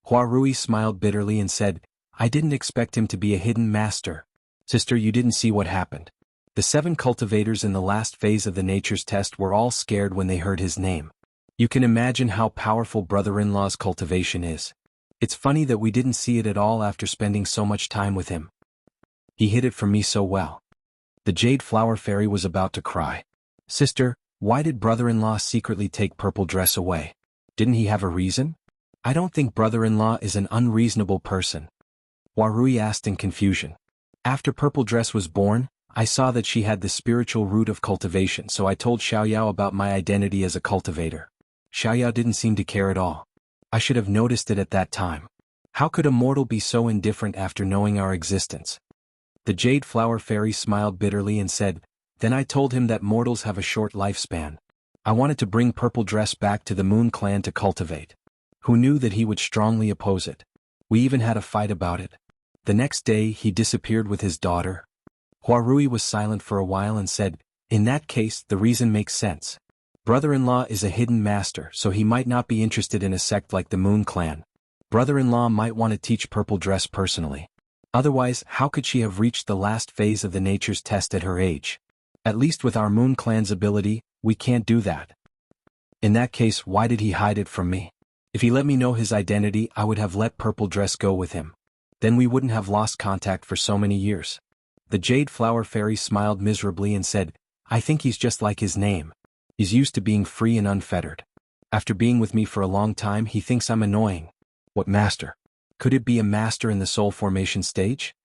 Hua Rui smiled bitterly and said, "I didn't expect him to be a hidden master." Sister, you didn't see what happened. The 7 cultivators in the last phase of the nature's test were all scared when they heard his name. You can imagine how powerful brother-in-law's cultivation is. It's funny that we didn't see it at all after spending so much time with him. He hid it from me so well. The Jade Flower Fairy was about to cry. "Sister, why did brother-in-law secretly take Purple Dress away? Didn't he have a reason? I don't think brother-in-law is an unreasonable person." Hua Rui asked in confusion. "After Purple Dress was born, I saw that she had the spiritual root of cultivation, so I told Xiaoyao about my identity as a cultivator. Xiaoyao didn't seem to care at all. I should have noticed it at that time. How could a mortal be so indifferent after knowing our existence?" The Jade Flower Fairy smiled bitterly and said, "Then I told him that mortals have a short lifespan. I wanted to bring Purple Dress back to the Moon Clan to cultivate. Who knew that he would strongly oppose it? We even had a fight about it. The next day he disappeared with his daughter." Hua Rui was silent for a while and said, "In that case, the reason makes sense. Brother-in-law is a hidden master, so he might not be interested in a sect like the Moon Clan. Brother-in-law might want to teach Purple Dress personally. Otherwise, how could she have reached the last phase of the nature's test at her age? At least with our Moon Clan's ability, we can't do that. In that case, why did he hide it from me? If he let me know his identity, I would have let Purple Dress go with him. Then we wouldn't have lost contact for so many years." The Jade Flower Fairy smiled miserably and said, "I think he's just like his name. He's used to being free and unfettered. After being with me for a long time, he thinks I'm annoying." "What master? Could it be a master in the soul formation stage?"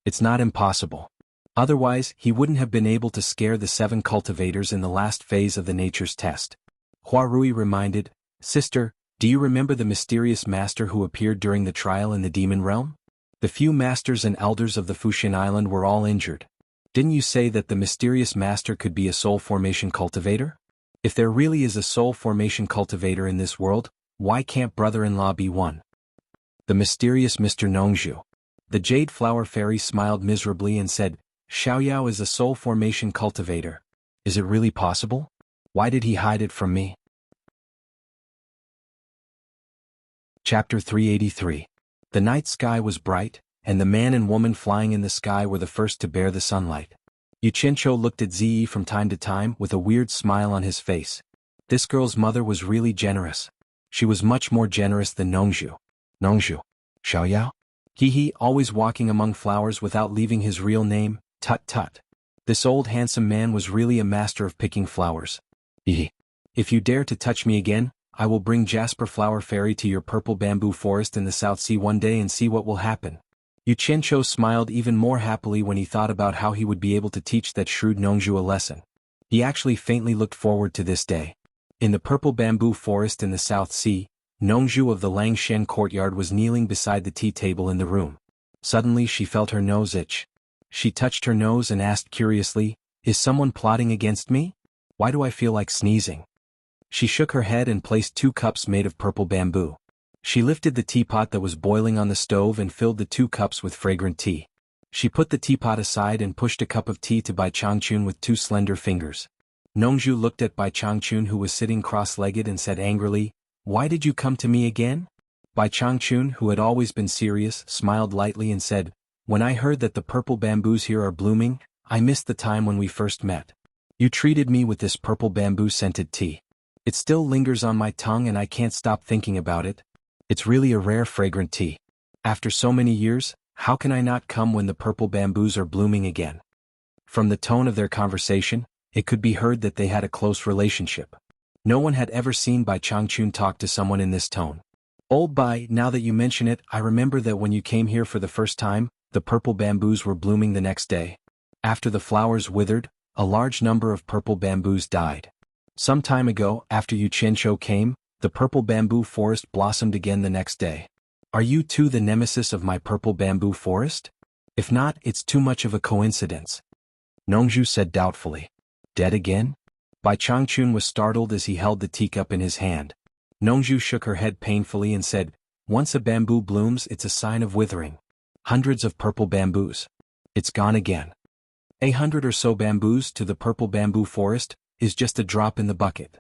"It's not impossible. Otherwise, he wouldn't have been able to scare the 7 cultivators in the last phase of the nature's test." Hua Rui reminded, "Sister, do you remember the mysterious master who appeared during the trial in the demon realm? The few masters and elders of the Fuxian Island were all injured. Didn't you say that the mysterious master could be a soul formation cultivator? If there really is a soul formation cultivator in this world, why can't brother-in-law be one?" "The mysterious Mr. Nongzhu." The Jade Flower Fairy smiled miserably and said, "Xiaoyao is a soul formation cultivator. Is it really possible? Why did he hide it from me?" Chapter 383. The night sky was bright, and the man and woman flying in the sky were the first to bear the sunlight. Yu Qianqiu looked at Ziyi from time to time with a weird smile on his face. This girl's mother was really generous. She was much more generous than Nongzhu. Nongzhu? Xiaoyao? He always walking among flowers without leaving his real name, tut tut. This old handsome man was really a master of picking flowers. If you dare to touch me again, I will bring Jasper Flower Fairy to your purple bamboo forest in the South Sea one day and see what will happen." Yu Qianqiu smiled even more happily when he thought about how he would be able to teach that shrewd Nongzhu a lesson. He actually faintly looked forward to this day. In the purple bamboo forest in the South Sea, Nongzhu of the Langshen courtyard was kneeling beside the tea table in the room. Suddenly she felt her nose itch. She touched her nose and asked curiously, "Is someone plotting against me? Why do I feel like sneezing?" She shook her head and placed 2 cups made of purple bamboo. She lifted the teapot that was boiling on the stove and filled the 2 cups with fragrant tea. She put the teapot aside and pushed a cup of tea to Bai Changchun with 2 slender fingers. Nongju looked at Bai Changchun, who was sitting cross-legged, and said angrily, "Why did you come to me again?" Bai Changchun, who had always been serious, smiled lightly and said, "When I heard that the purple bamboos here are blooming, I missed the time when we first met. You treated me with this purple bamboo-scented tea. It still lingers on my tongue and I can't stop thinking about it. It's really a rare fragrant tea. After so many years, how can I not come when the purple bamboos are blooming again?" From the tone of their conversation, it could be heard that they had a close relationship. No one had ever seen Bai Changchun talk to someone in this tone. "Old Bai, now that you mention it, I remember that when you came here for the first time, the purple bamboos were blooming the next day. After the flowers withered, a large number of purple bamboos died. Some time ago, after Yu Qianqiu came, the purple bamboo forest blossomed again the next day. Are you too the nemesis of my purple bamboo forest? If not, it's too much of a coincidence." Nongju said doubtfully. "Dead again?" Bai Changchun was startled as he held the teacup in his hand. Nongju shook her head painfully and said, "Once a bamboo blooms, it's a sign of withering. Hundreds of purple bamboos. It's gone again. 100 or so bamboos to the purple bamboo forest is just a drop in the bucket."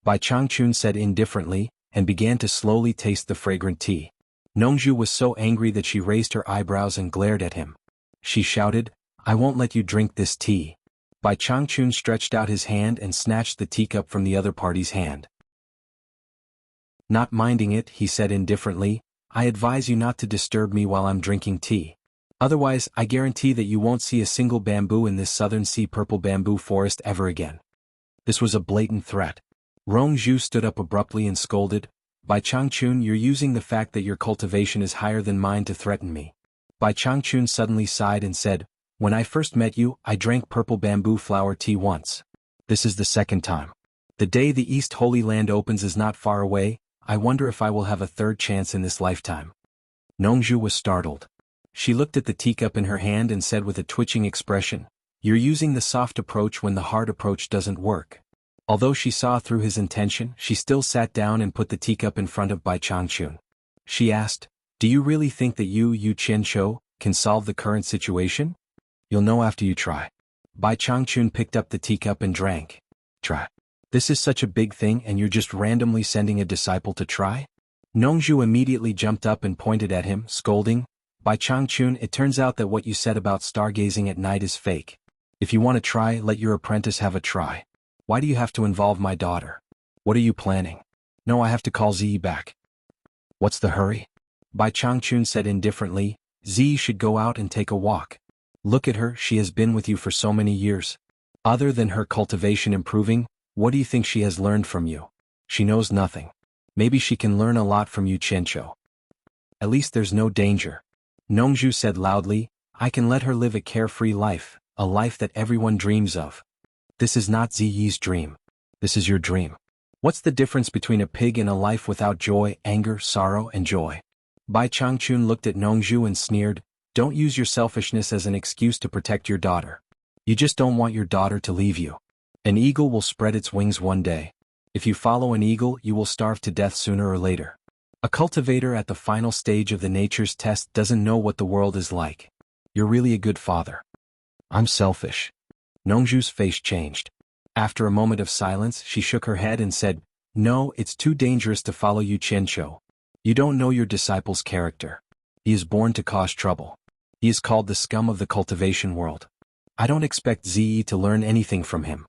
Bai Changchun said indifferently, and began to slowly taste the fragrant tea. Nongju was so angry that she raised her eyebrows and glared at him. She shouted, "I won't let you drink this tea." Bai Changchun stretched out his hand and snatched the teacup from the other party's hand. Not minding it, he said indifferently, "I advise you not to disturb me while I'm drinking tea. Otherwise, I guarantee that you won't see a single bamboo in this southern sea purple bamboo forest ever again." This was a blatant threat. Rong Zhu stood up abruptly and scolded, "Bai Changchun, you're using the fact that your cultivation is higher than mine to threaten me." Bai Changchun suddenly sighed and said, "When I first met you, I drank purple bamboo flower tea once. This is the second time. The day the East Holy Land opens is not far away. I wonder if I will have a third chance in this lifetime." Nongju was startled. She looked at the teacup in her hand and said with a twitching expression, "You're using the soft approach when the hard approach doesn't work." Although she saw through his intention, she still sat down and put the teacup in front of Bai Changchun. She asked, "Do you really think that Yu Qianqiu can solve the current situation? You'll know after you try." Bai Changchun picked up the teacup and drank. "Try? This is such a big thing and you're just randomly sending a disciple to try?" Nongju immediately jumped up and pointed at him, scolding, "Bai Changchun, it turns out that what you said about stargazing at night is fake. If you want to try, let your apprentice have a try. Why do you have to involve my daughter? What are you planning? No, I have to call Ziyi back." "What's the hurry?" Bai Changchun said indifferently, "Ziyi should go out and take a walk. Look at her, she has been with you for so many years. Other than her cultivation improving, what do you think she has learned from you? She knows nothing. Maybe she can learn a lot from Yu Qianqiu. At least there's no danger." Nongju said loudly, "I can let her live a carefree life, a life that everyone dreams of. This is not Ziyi's dream. This is your dream. What's the difference between a pig and a life without joy, anger, sorrow, and joy?" Bai Changchun looked at Nongju and sneered, "Don't use your selfishness as an excuse to protect your daughter. You just don't want your daughter to leave you. An eagle will spread its wings one day. If you follow an eagle, you will starve to death sooner or later. A cultivator at the final stage of the nature's test doesn't know what the world is like. You're really a good father." "I'm selfish." Nongju's face changed. After a moment of silence, she shook her head and said, "No, it's too dangerous to follow Yu Qianqiu. You don't know your disciple's character. He is born to cause trouble. He is called the scum of the cultivation world. I don't expect Ziyi to learn anything from him.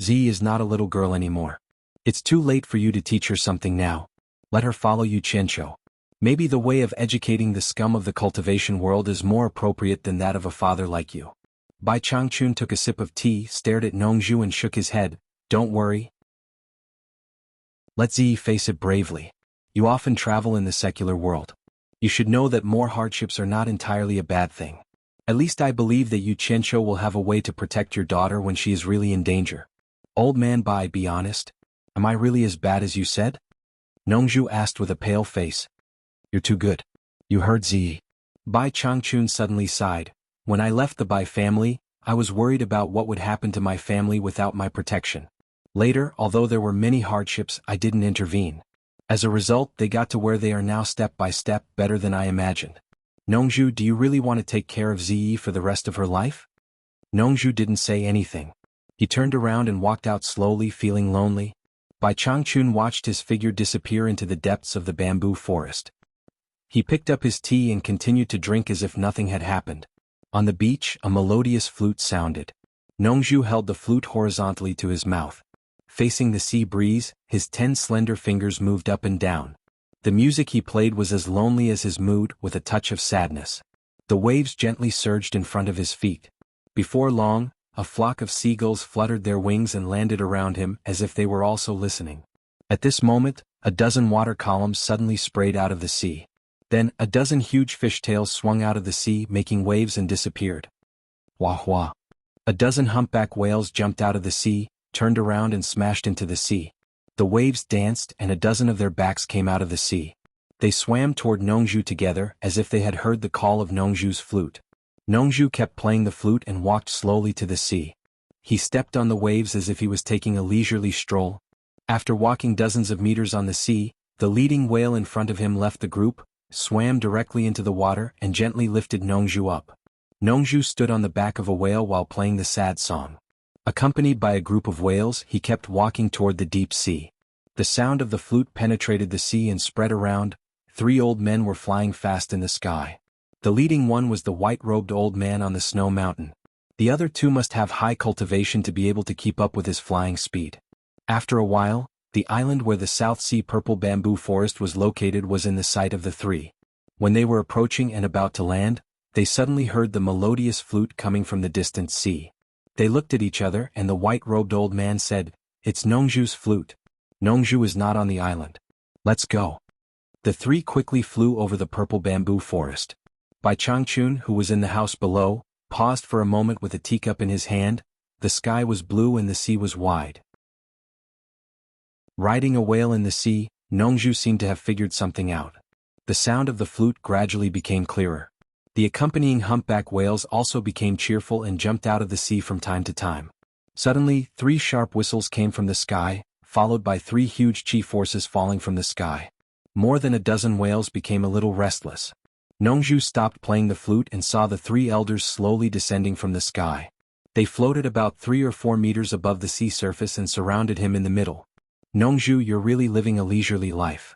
Ziyi is not a little girl anymore. It's too late for you to teach her something now. Let her follow Yu Qianqiu. Maybe the way of educating the scum of the cultivation world is more appropriate than that of a father like you." Bai Changchun took a sip of tea, stared at Nongju and shook his head. "Don't worry. Let Ziyi face it bravely. You often travel in the secular world. You should know that more hardships are not entirely a bad thing. At least I believe that Yu Qianqiu will have a way to protect your daughter when she is really in danger." "Old man Bai, be honest. Am I really as bad as you said?" Nongju asked with a pale face. "You're too good. You heard Ziyi." Bai Changchun suddenly sighed. "When I left the Bai family, I was worried about what would happen to my family without my protection. Later, although there were many hardships, I didn't intervene. As a result, they got to where they are now step by step, better than I imagined. Nongju, do you really want to take care of Ziyi for the rest of her life?" Nongju didn't say anything. He turned around and walked out slowly, feeling lonely. Bai Changchun watched his figure disappear into the depths of the bamboo forest. He picked up his tea and continued to drink as if nothing had happened. On the beach, a melodious flute sounded. Nongzhu held the flute horizontally to his mouth. Facing the sea breeze, his 10 slender fingers moved up and down. The music he played was as lonely as his mood, with a touch of sadness. The waves gently surged in front of his feet. Before long, a flock of seagulls fluttered their wings and landed around him as if they were also listening. At this moment, a dozen water columns suddenly sprayed out of the sea. Then, a dozen huge fishtails swung out of the sea, making waves and disappeared. Wah wah. A dozen humpback whales jumped out of the sea, turned around and smashed into the sea. The waves danced and a dozen of their backs came out of the sea. They swam toward Nongzhu together as if they had heard the call of Nongzhu's flute. Nongzhu kept playing the flute and walked slowly to the sea. He stepped on the waves as if he was taking a leisurely stroll. After walking dozens of meters on the sea, the leading whale in front of him left the group, swam directly into the water and gently lifted Nongzhu up. Nongzhu stood on the back of a whale while playing the sad song. Accompanied by a group of whales, he kept walking toward the deep sea. The sound of the flute penetrated the sea and spread around. 3 old men were flying fast in the sky. The leading one was the white-robed old man on the snow mountain. The other 2 must have high cultivation to be able to keep up with his flying speed. After a while, the island where the South Sea purple bamboo forest was located was in the sight of the 3. When they were approaching and about to land, they suddenly heard the melodious flute coming from the distant sea. They looked at each other and the white-robed old man said, "It's Nongzhu's flute. Nongzhu is not on the island. Let's go." The 3 quickly flew over the purple bamboo forest. Bai Changchun, who was in the house below, paused for a moment with a teacup in his hand. The sky was blue and the sea was wide. Riding a whale in the sea, Nongzhu seemed to have figured something out. The sound of the flute gradually became clearer. The accompanying humpback whales also became cheerful and jumped out of the sea from time to time. Suddenly, 3 sharp whistles came from the sky, followed by 3 huge chi forces falling from the sky. More than a dozen whales became a little restless. Nongzhu stopped playing the flute and saw the 3 elders slowly descending from the sky. They floated about 3 or 4 meters above the sea surface and surrounded him in the middle. "Nongzhu, you're really living a leisurely life."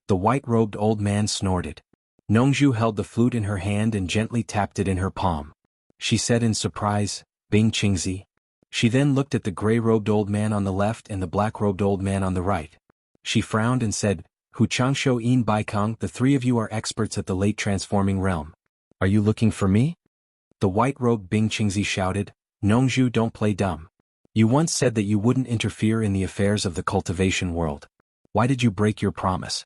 The white-robed old man snorted. Nongzhu held the flute in her hand and gently tapped it in her palm. She said in surprise, "Bing Qingzi." She then looked at the gray-robed old man on the left and the black-robed old man on the right. She frowned and said, "Hu Changshou Yin Baikang, the 3 of you are experts at the late transforming realm. Are you looking for me?" The white-robed Bing Qingzi shouted, "Nongzhu, don't play dumb. You once said that you wouldn't interfere in the affairs of the cultivation world. Why did you break your promise?"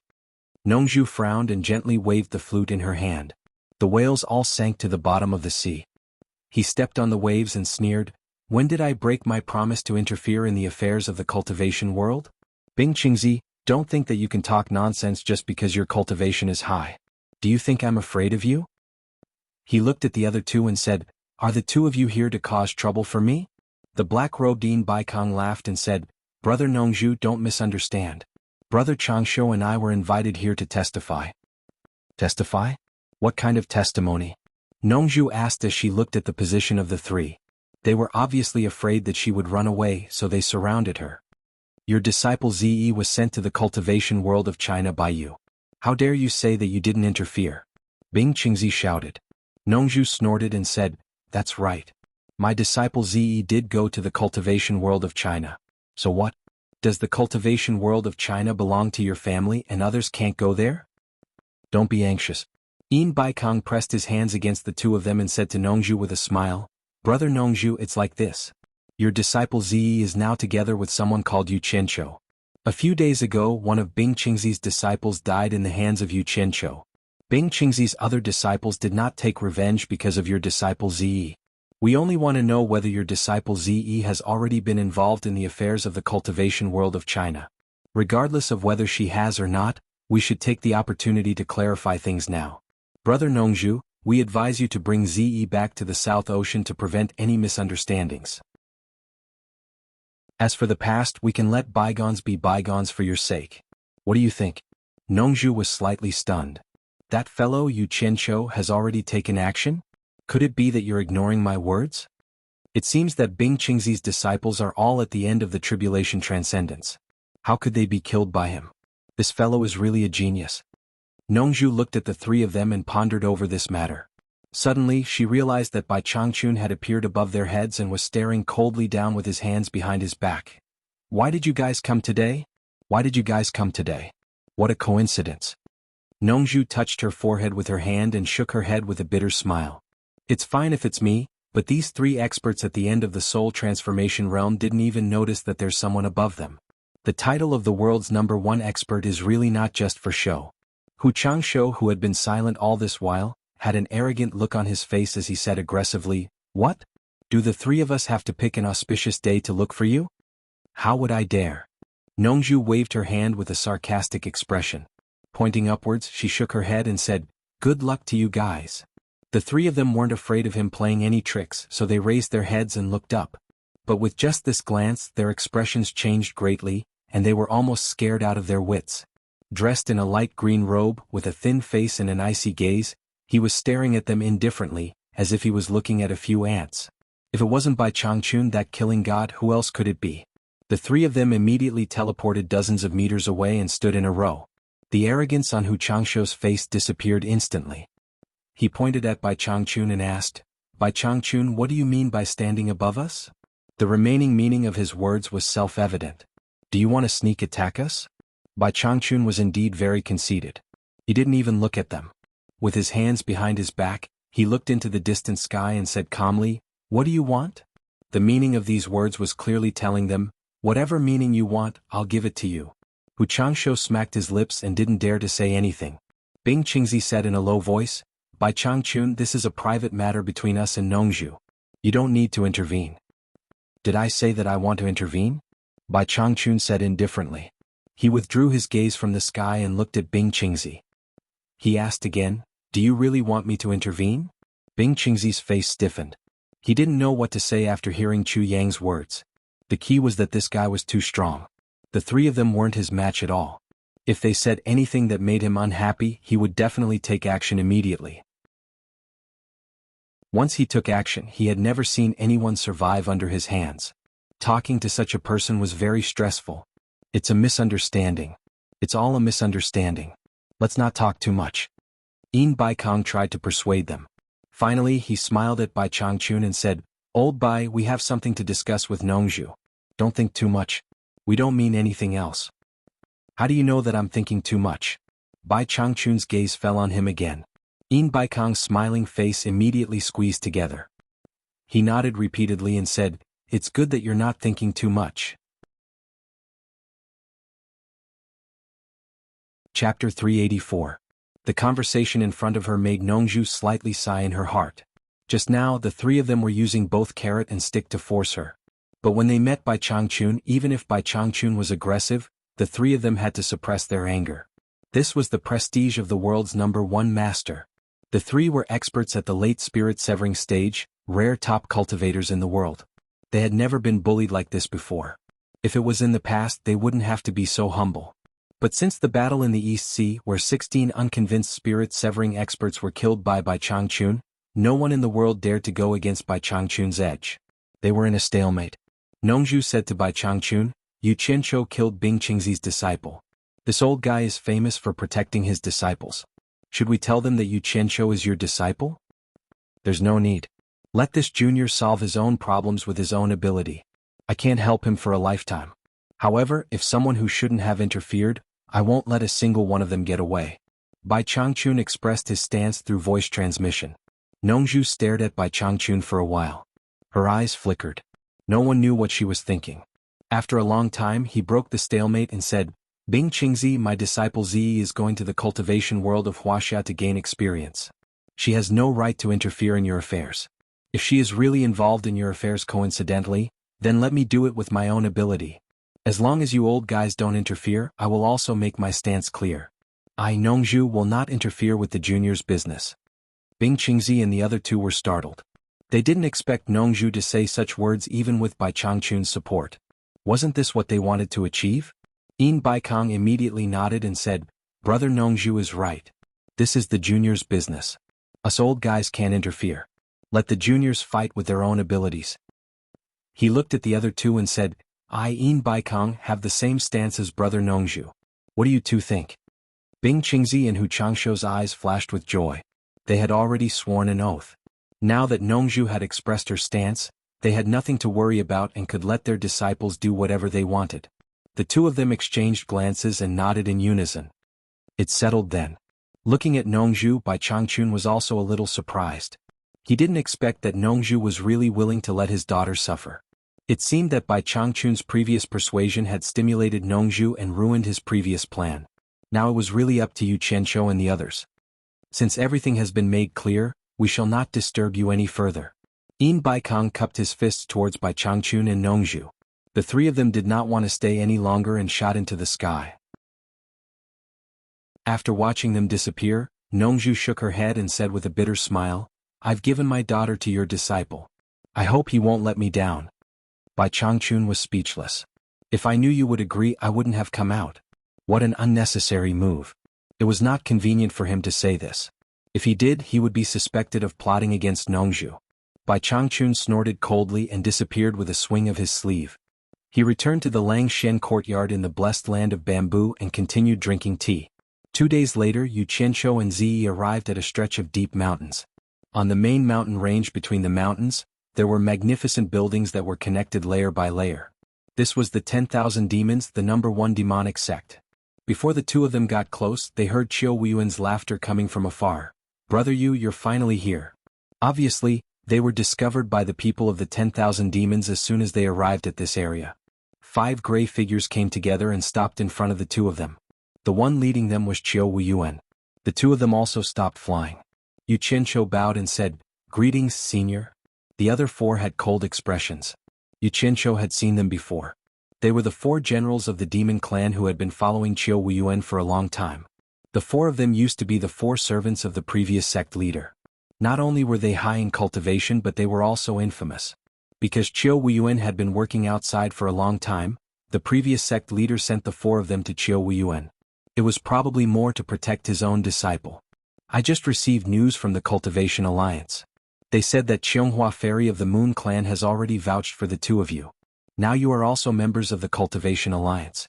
Nongzhu frowned and gently waved the flute in her hand. The whales all sank to the bottom of the sea. He stepped on the waves and sneered, "When did I break my promise to interfere in the affairs of the cultivation world? Bing Qingzi, don't think that you can talk nonsense just because your cultivation is high. Do you think I'm afraid of you?" He looked at the other 2 and said, "Are the 2 of you here to cause trouble for me?" The black-robed Yin Baikang laughed and said, "Brother Nongzhu, don't misunderstand. Brother Changshou and I were invited here to testify." "Testify? What kind of testimony?" Nongzhu asked as she looked at the position of the 3. They were obviously afraid that she would run away, so they surrounded her. "Your disciple Zi was sent to the cultivation world of China by you. How dare you say that you didn't interfere?" Bing Qingzi shouted. Nongzhu snorted and said, "That's right. My disciple Zi did go to the cultivation world of China. So what? Does the cultivation world of China belong to your family and others can't go there? Don't be anxious." Yin Baikang pressed his hands against the 2 of them and said to Nongzhu with a smile, "Brother Nongzhu, it's like this. Your disciple Zi is now together with someone called Yu Qianqiu. A few days ago, one of Bing Qingzi's disciples died in the hands of Yu Qianqiu. Bing Qingzi's other disciples did not take revenge because of your disciple Zi. We only want to know whether your disciple Zi has already been involved in the affairs of the cultivation world of China. Regardless of whether she has or not, we should take the opportunity to clarify things now. Brother Nongzhu, we advise you to bring Zi back to the South Ocean to prevent any misunderstandings. As for the past, we can let bygones be bygones for your sake. What do you think?" Nongzhu was slightly stunned. "That fellow Yu Qianqiu has already taken action? Could it be that you're ignoring my words?" It seems that Bing Qingzi's disciples are all at the end of the tribulation transcendence. How could they be killed by him? This fellow is really a genius. Nongzhu looked at the three of them and pondered over this matter. Suddenly, she realized that Bai Changchun had appeared above their heads and was staring coldly down with his hands behind his back. Why did you guys come today? Why did you guys come today? What a coincidence. Nongzhu touched her forehead with her hand and shook her head with a bitter smile. It's fine if it's me, but these three experts at the end of the soul transformation realm didn't even notice that there's someone above them. The title of the world's #1 expert is really not just for show. Hu Changshou, who had been silent all this while, had an arrogant look on his face as he said aggressively, "What? Do the three of us have to pick an auspicious day to look for you? How would I dare?" Nongzhu waved her hand with a sarcastic expression. Pointing upwards, she shook her head and said, "Good luck to you guys." The three of them weren't afraid of him playing any tricks, so they raised their heads and looked up. But with just this glance, their expressions changed greatly, and they were almost scared out of their wits. Dressed in a light green robe, with a thin face and an icy gaze, he was staring at them indifferently, as if he was looking at a few ants. If it wasn't Bai Changchun, that killing god, who else could it be? The three of them immediately teleported dozens of meters away and stood in a row. The arrogance on Hu Changshou's face disappeared instantly. He pointed at Bai Changchun and asked, "Bai Changchun, what do you mean by standing above us?" The remaining meaning of his words was self-evident. "Do you want to sneak attack us?" Bai Changchun was indeed very conceited. He didn't even look at them. With his hands behind his back, he looked into the distant sky and said calmly, "What do you want?" The meaning of these words was clearly telling them, "Whatever meaning you want, I'll give it to you." Hu Changshou smacked his lips and didn't dare to say anything. Bing Qingzi said in a low voice, "Bai Changchun, this is a private matter between us and Nongzhu. You don't need to intervene." "Did I say that I want to intervene?" Bai Changchun said indifferently. He withdrew his gaze from the sky and looked at Bing Qingzi. He asked again, "Do you really want me to intervene?" Bing Qingzi's face stiffened. He didn't know what to say after hearing Chu Yang's words. The key was that this guy was too strong. The three of them weren't his match at all. If they said anything that made him unhappy, he would definitely take action immediately. Once he took action, he had never seen anyone survive under his hands. Talking to such a person was very stressful. "It's a misunderstanding. It's all a misunderstanding. Let's not talk too much." Yin Baikong tried to persuade them. Finally, he smiled at Bai Changchun and said, "Old Bai, we have something to discuss with Nongzhu. Don't think too much. We don't mean anything else." "How do you know that I'm thinking too much?" Bai Changchun's gaze fell on him again. Yin Baikong's smiling face immediately squeezed together. He nodded repeatedly and said, "It's good that you're not thinking too much." Chapter 384. The conversation in front of her made Nongzhu slightly sigh in her heart. Just now, the three of them were using both carrot and stick to force her. But when they met Bai Changchun, even if Bai Changchun was aggressive, the three of them had to suppress their anger. This was the prestige of the world's #1 master. The three were experts at the late spirit severing stage, rare top cultivators in the world. They had never been bullied like this before. If it was in the past, they wouldn't have to be so humble. But since the battle in the East Sea, where 16 unconvinced spirit-severing experts were killed by Bai Changchun, no one in the world dared to go against Bai Changchun's edge. They were in a stalemate. Nongzhu said to Bai Changchun, "Yu Qianqiu killed Bing Qingzi's disciple. This old guy is famous for protecting his disciples. Should we tell them that Yu Qianqiu is your disciple?" "There's no need. Let this junior solve his own problems with his own ability. I can't help him for a lifetime. However, if someone who shouldn't have interfered, I won't let a single one of them get away." Bai Changchun expressed his stance through voice transmission. Nongzhu stared at Bai Changchun for a while. Her eyes flickered. No one knew what she was thinking. After a long time, he broke the stalemate and said, "Bing Qingzi, my disciple Zi is going to the cultivation world of Wuxia to gain experience. She has no right to interfere in your affairs. If she is really involved in your affairs coincidentally, then let me do it with my own ability. As long as you old guys don't interfere, I will also make my stance clear. I, Nongzhu, will not interfere with the junior's business." Bing Qingzi and the other two were startled. They didn't expect Nongzhu to say such words even with Bai Changchun's support. Wasn't this what they wanted to achieve? Yin Baikong immediately nodded and said, "Brother Nongzhu is right. This is the junior's business. Us old guys can't interfere. Let the juniors fight with their own abilities. He looked at the other two and said, I and Baikong have the same stance as brother Nongzhu. What do you two think? Bing Qingzi and Hu Changshuo's eyes flashed with joy. They had already sworn an oath. Now that Nongzhu had expressed her stance, they had nothing to worry about and could let their disciples do whatever they wanted. The two of them exchanged glances and nodded in unison. It settled then. Looking at Nongzhu, Bai Changchun was also a little surprised. He didn't expect that Nongzhu was really willing to let his daughter suffer. It seemed that Bai Changchun's previous persuasion had stimulated Nongzhu and ruined his previous plan. Now it was really up to Yu Qianqiu and the others. Since everything has been made clear, we shall not disturb you any further. Yin Baikong cupped his fists towards Bai Changchun and Nongzhu. The three of them did not want to stay any longer and shot into the sky. After watching them disappear, Nongzhu shook her head and said with a bitter smile, I've given my daughter to your disciple. I hope he won't let me down. Bai Changchun was speechless. If I knew you would agree, I wouldn't have come out. What an unnecessary move. It was not convenient for him to say this. If he did, he would be suspected of plotting against Nongzhu. Bai Changchun snorted coldly and disappeared with a swing of his sleeve. He returned to the Langshen courtyard in the blessed land of bamboo and continued drinking tea. 2 days later, Yu Qianqiu and Ziyi arrived at a stretch of deep mountains. On the main mountain range between the mountains, there were magnificent buildings that were connected layer by layer. This was the 10,000 demons, the number one demonic sect. Before the two of them got close, they heard Qiu Weiyuan's laughter coming from afar. Brother Yu, you're finally here. Obviously, they were discovered by the people of the 10,000 demons as soon as they arrived at this area. 5 gray figures came together and stopped in front of the two of them. The one leading them was Qiu Weiyuan. The two of them also stopped flying. Yu Qianqiu bowed and said, Greetings, senior. The other 4 had cold expressions. Yu Qianqiu had seen them before. They were the 4 generals of the demon clan who had been following Qiu Weiyuan for a long time. The 4 of them used to be the 4 servants of the previous sect leader. Not only were they high in cultivation, but they were also infamous. Because Qiu Weiyuan had been working outside for a long time, the previous sect leader sent the 4 of them to Qiu Weiyuan. It was probably more to protect his own disciple. I just received news from the Cultivation Alliance. They said that Qianghua Fairy of the Moon Clan has already vouched for the two of you. Now you are also members of the Cultivation Alliance.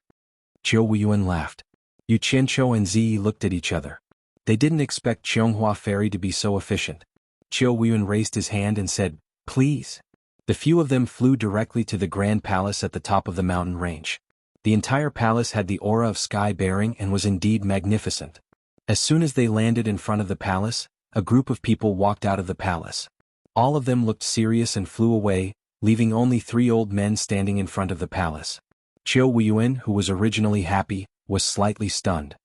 Qiu Weiyuan laughed. Yu Qianqiu and Ziyi looked at each other. They didn't expect Qianghua Fairy to be so efficient. Qiu Weiyuan raised his hand and said, Please. The few of them flew directly to the Grand Palace at the top of the mountain range. The entire palace had the aura of sky bearing and was indeed magnificent. As soon as they landed in front of the palace, a group of people walked out of the palace. All of them looked serious and flew away, leaving only 3 old men standing in front of the palace. Qiu Weiyuan, who was originally happy, was slightly stunned.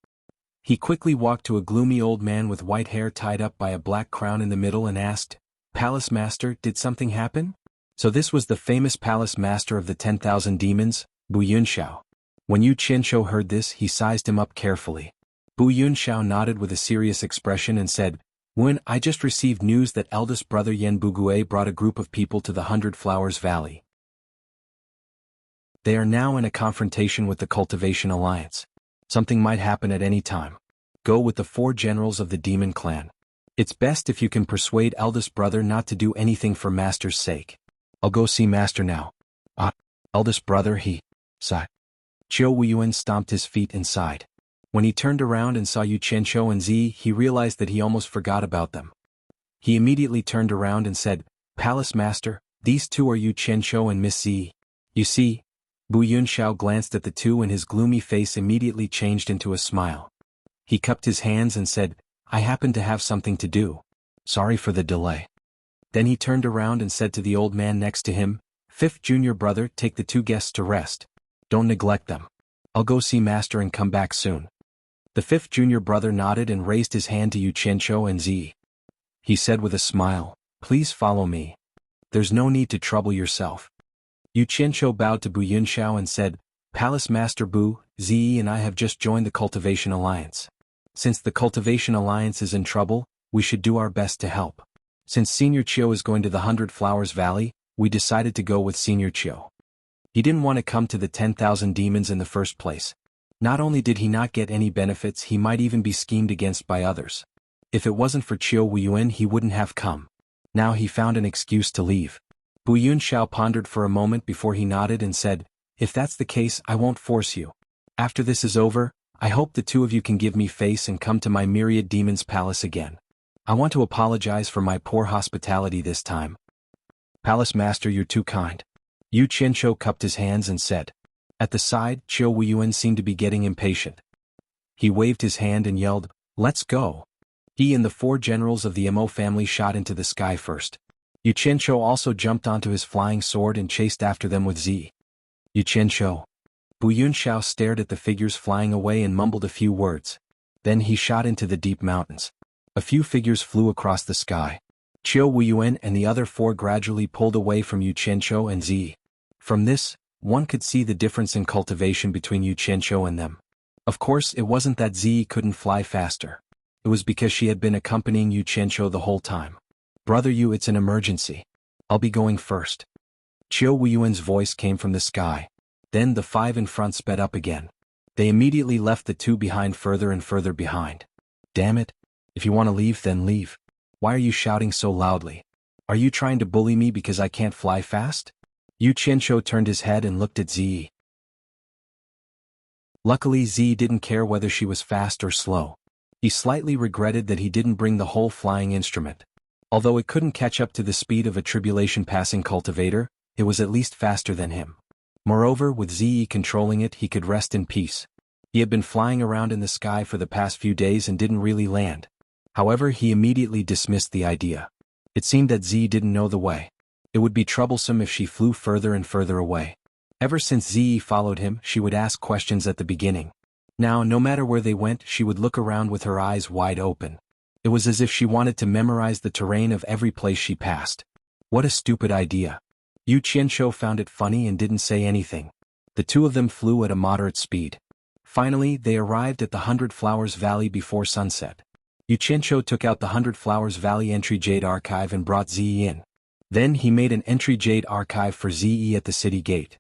He quickly walked to a gloomy old man with white hair tied up by a black crown in the middle and asked, Palace Master, did something happen? So this was the famous Palace Master of the 10,000 demons, Bu Yunxiao. When Yu Qianqiu heard this, he sized him up carefully. Bu Yunxiao nodded with a serious expression and said, Wen, I just received news that eldest brother Yan Bugue brought a group of people to the 100 Flowers Valley. They are now in a confrontation with the Cultivation Alliance. Something might happen at any time. Go with the 4 generals of the demon clan. It's best if you can persuade eldest brother not to do anything for master's sake. I'll go see master now. Eldest brother, he sighed. Qiu Weiyuan stomped his feet and sighed. When he turned around and saw Yu Qianqiu and Zi, he realized that he almost forgot about them. He immediately turned around and said, Palace Master, these 2 are Yu Qianqiu and Miss Zi. You see? Bu Yunxiao glanced at the 2 and his gloomy face immediately changed into a smile. He cupped his hands and said, I happen to have something to do. Sorry for the delay. Then he turned around and said to the old man next to him, 5th junior brother, take the 2 guests to rest. Don't neglect them. I'll go see master and come back soon. The 5th junior brother nodded and raised his hand to Yu Qianqiu and Zi. He said with a smile, Please follow me. There's no need to trouble yourself. Yu Qianqiu bowed to Bu Yunxiao and said, Palace Master Bu, Zi and I have just joined the Cultivation Alliance. Since the Cultivation Alliance is in trouble, we should do our best to help. Since Senior Qiu is going to the 100 Flowers Valley, we decided to go with Senior Qiu. He didn't want to come to the 10,000 demons in the first place. Not only did he not get any benefits, he might even be schemed against by others. If it wasn't for Qiu Weiyuan, he wouldn't have come. Now he found an excuse to leave. Bu Yunxiao pondered for a moment before he nodded and said, "If that's the case, I won't force you. After this is over, I hope the two of you can give me face and come to my myriad demons palace again. I want to apologize for my poor hospitality this time." "Palace master, you're too kind." Yu Qianqiu cupped his hands and said. At the side, Qiu Wuyuan seemed to be getting impatient. He waved his hand and yelled, "Let's go." He and the 4 generals of the Mo family shot into the sky first. Yu Qianqiu also jumped onto his flying sword and chased after them with Zi. "Yu Qianqiu." Bu Yunxiao stared at the figures flying away and mumbled a few words. Then he shot into the deep mountains. A few figures flew across the sky. Qiu Wuyuan and the other 4 gradually pulled away from Yu Qianqiu and Zi. From this, one could see the difference in cultivation between Yu Qianqiu and them. Of course, it wasn't that Zi couldn't fly faster. It was because she had been accompanying Yu Qianqiu the whole time. "Brother Yu, it's an emergency. I'll be going first." Qiu Wuyuan's voice came from the sky. Then the 5 in front sped up again. They immediately left the 2 behind further and further behind. "Damn it. If you want to leave, then leave. Why are you shouting so loudly? Are you trying to bully me because I can't fly fast?" Yu Qianqiu turned his head and looked at Zi. Luckily, Zi didn't care whether she was fast or slow. He slightly regretted that he didn't bring the whole flying instrument. Although it couldn't catch up to the speed of a tribulation-passing cultivator, it was at least faster than him. Moreover, with Zi controlling it, he could rest in peace. He had been flying around in the sky for the past few days and didn't really land. However, he immediately dismissed the idea. It seemed that Zi didn't know the way. It would be troublesome if she flew further and further away. Ever since Zi followed him, she would ask questions at the beginning. Now, no matter where they went, she would look around with her eyes wide open. It was as if she wanted to memorize the terrain of every place she passed. What a stupid idea. Yu Qianqiu found it funny and didn't say anything. The 2 of them flew at a moderate speed. Finally, they arrived at the 100 Flowers Valley before sunset. Yu Qianqiu took out the 100 Flowers Valley entry jade archive and brought Zi in. Then he made an entry jade archive for Zi at the city gate.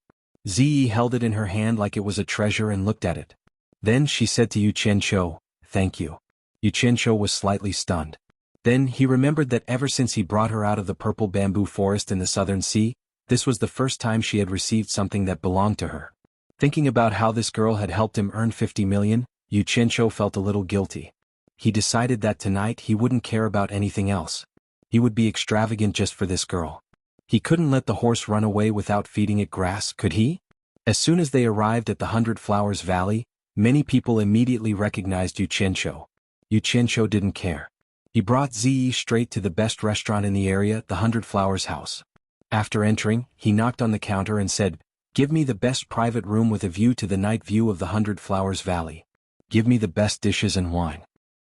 Zi held it in her hand like it was a treasure and looked at it. Then she said to Yu Qianqiu, "Thank you." Yu Qianqiu was slightly stunned. Then he remembered that ever since he brought her out of the purple bamboo forest in the southern sea, this was the first time she had received something that belonged to her. Thinking about how this girl had helped him earn 50 million, Yu Qianqiu felt a little guilty. He decided that tonight he wouldn't care about anything else. He would be extravagant just for this girl. He couldn't let the horse run away without feeding it grass, could he? As soon as they arrived at the 100 Flowers Valley, many people immediately recognized Yu Qianqiu. Yu Qianqiu didn't care. He brought Zi straight to the best restaurant in the area, the 100 Flowers House. After entering, he knocked on the counter and said, "Give me the best private room with a view to the night view of the 100 Flowers Valley. Give me the best dishes and wine."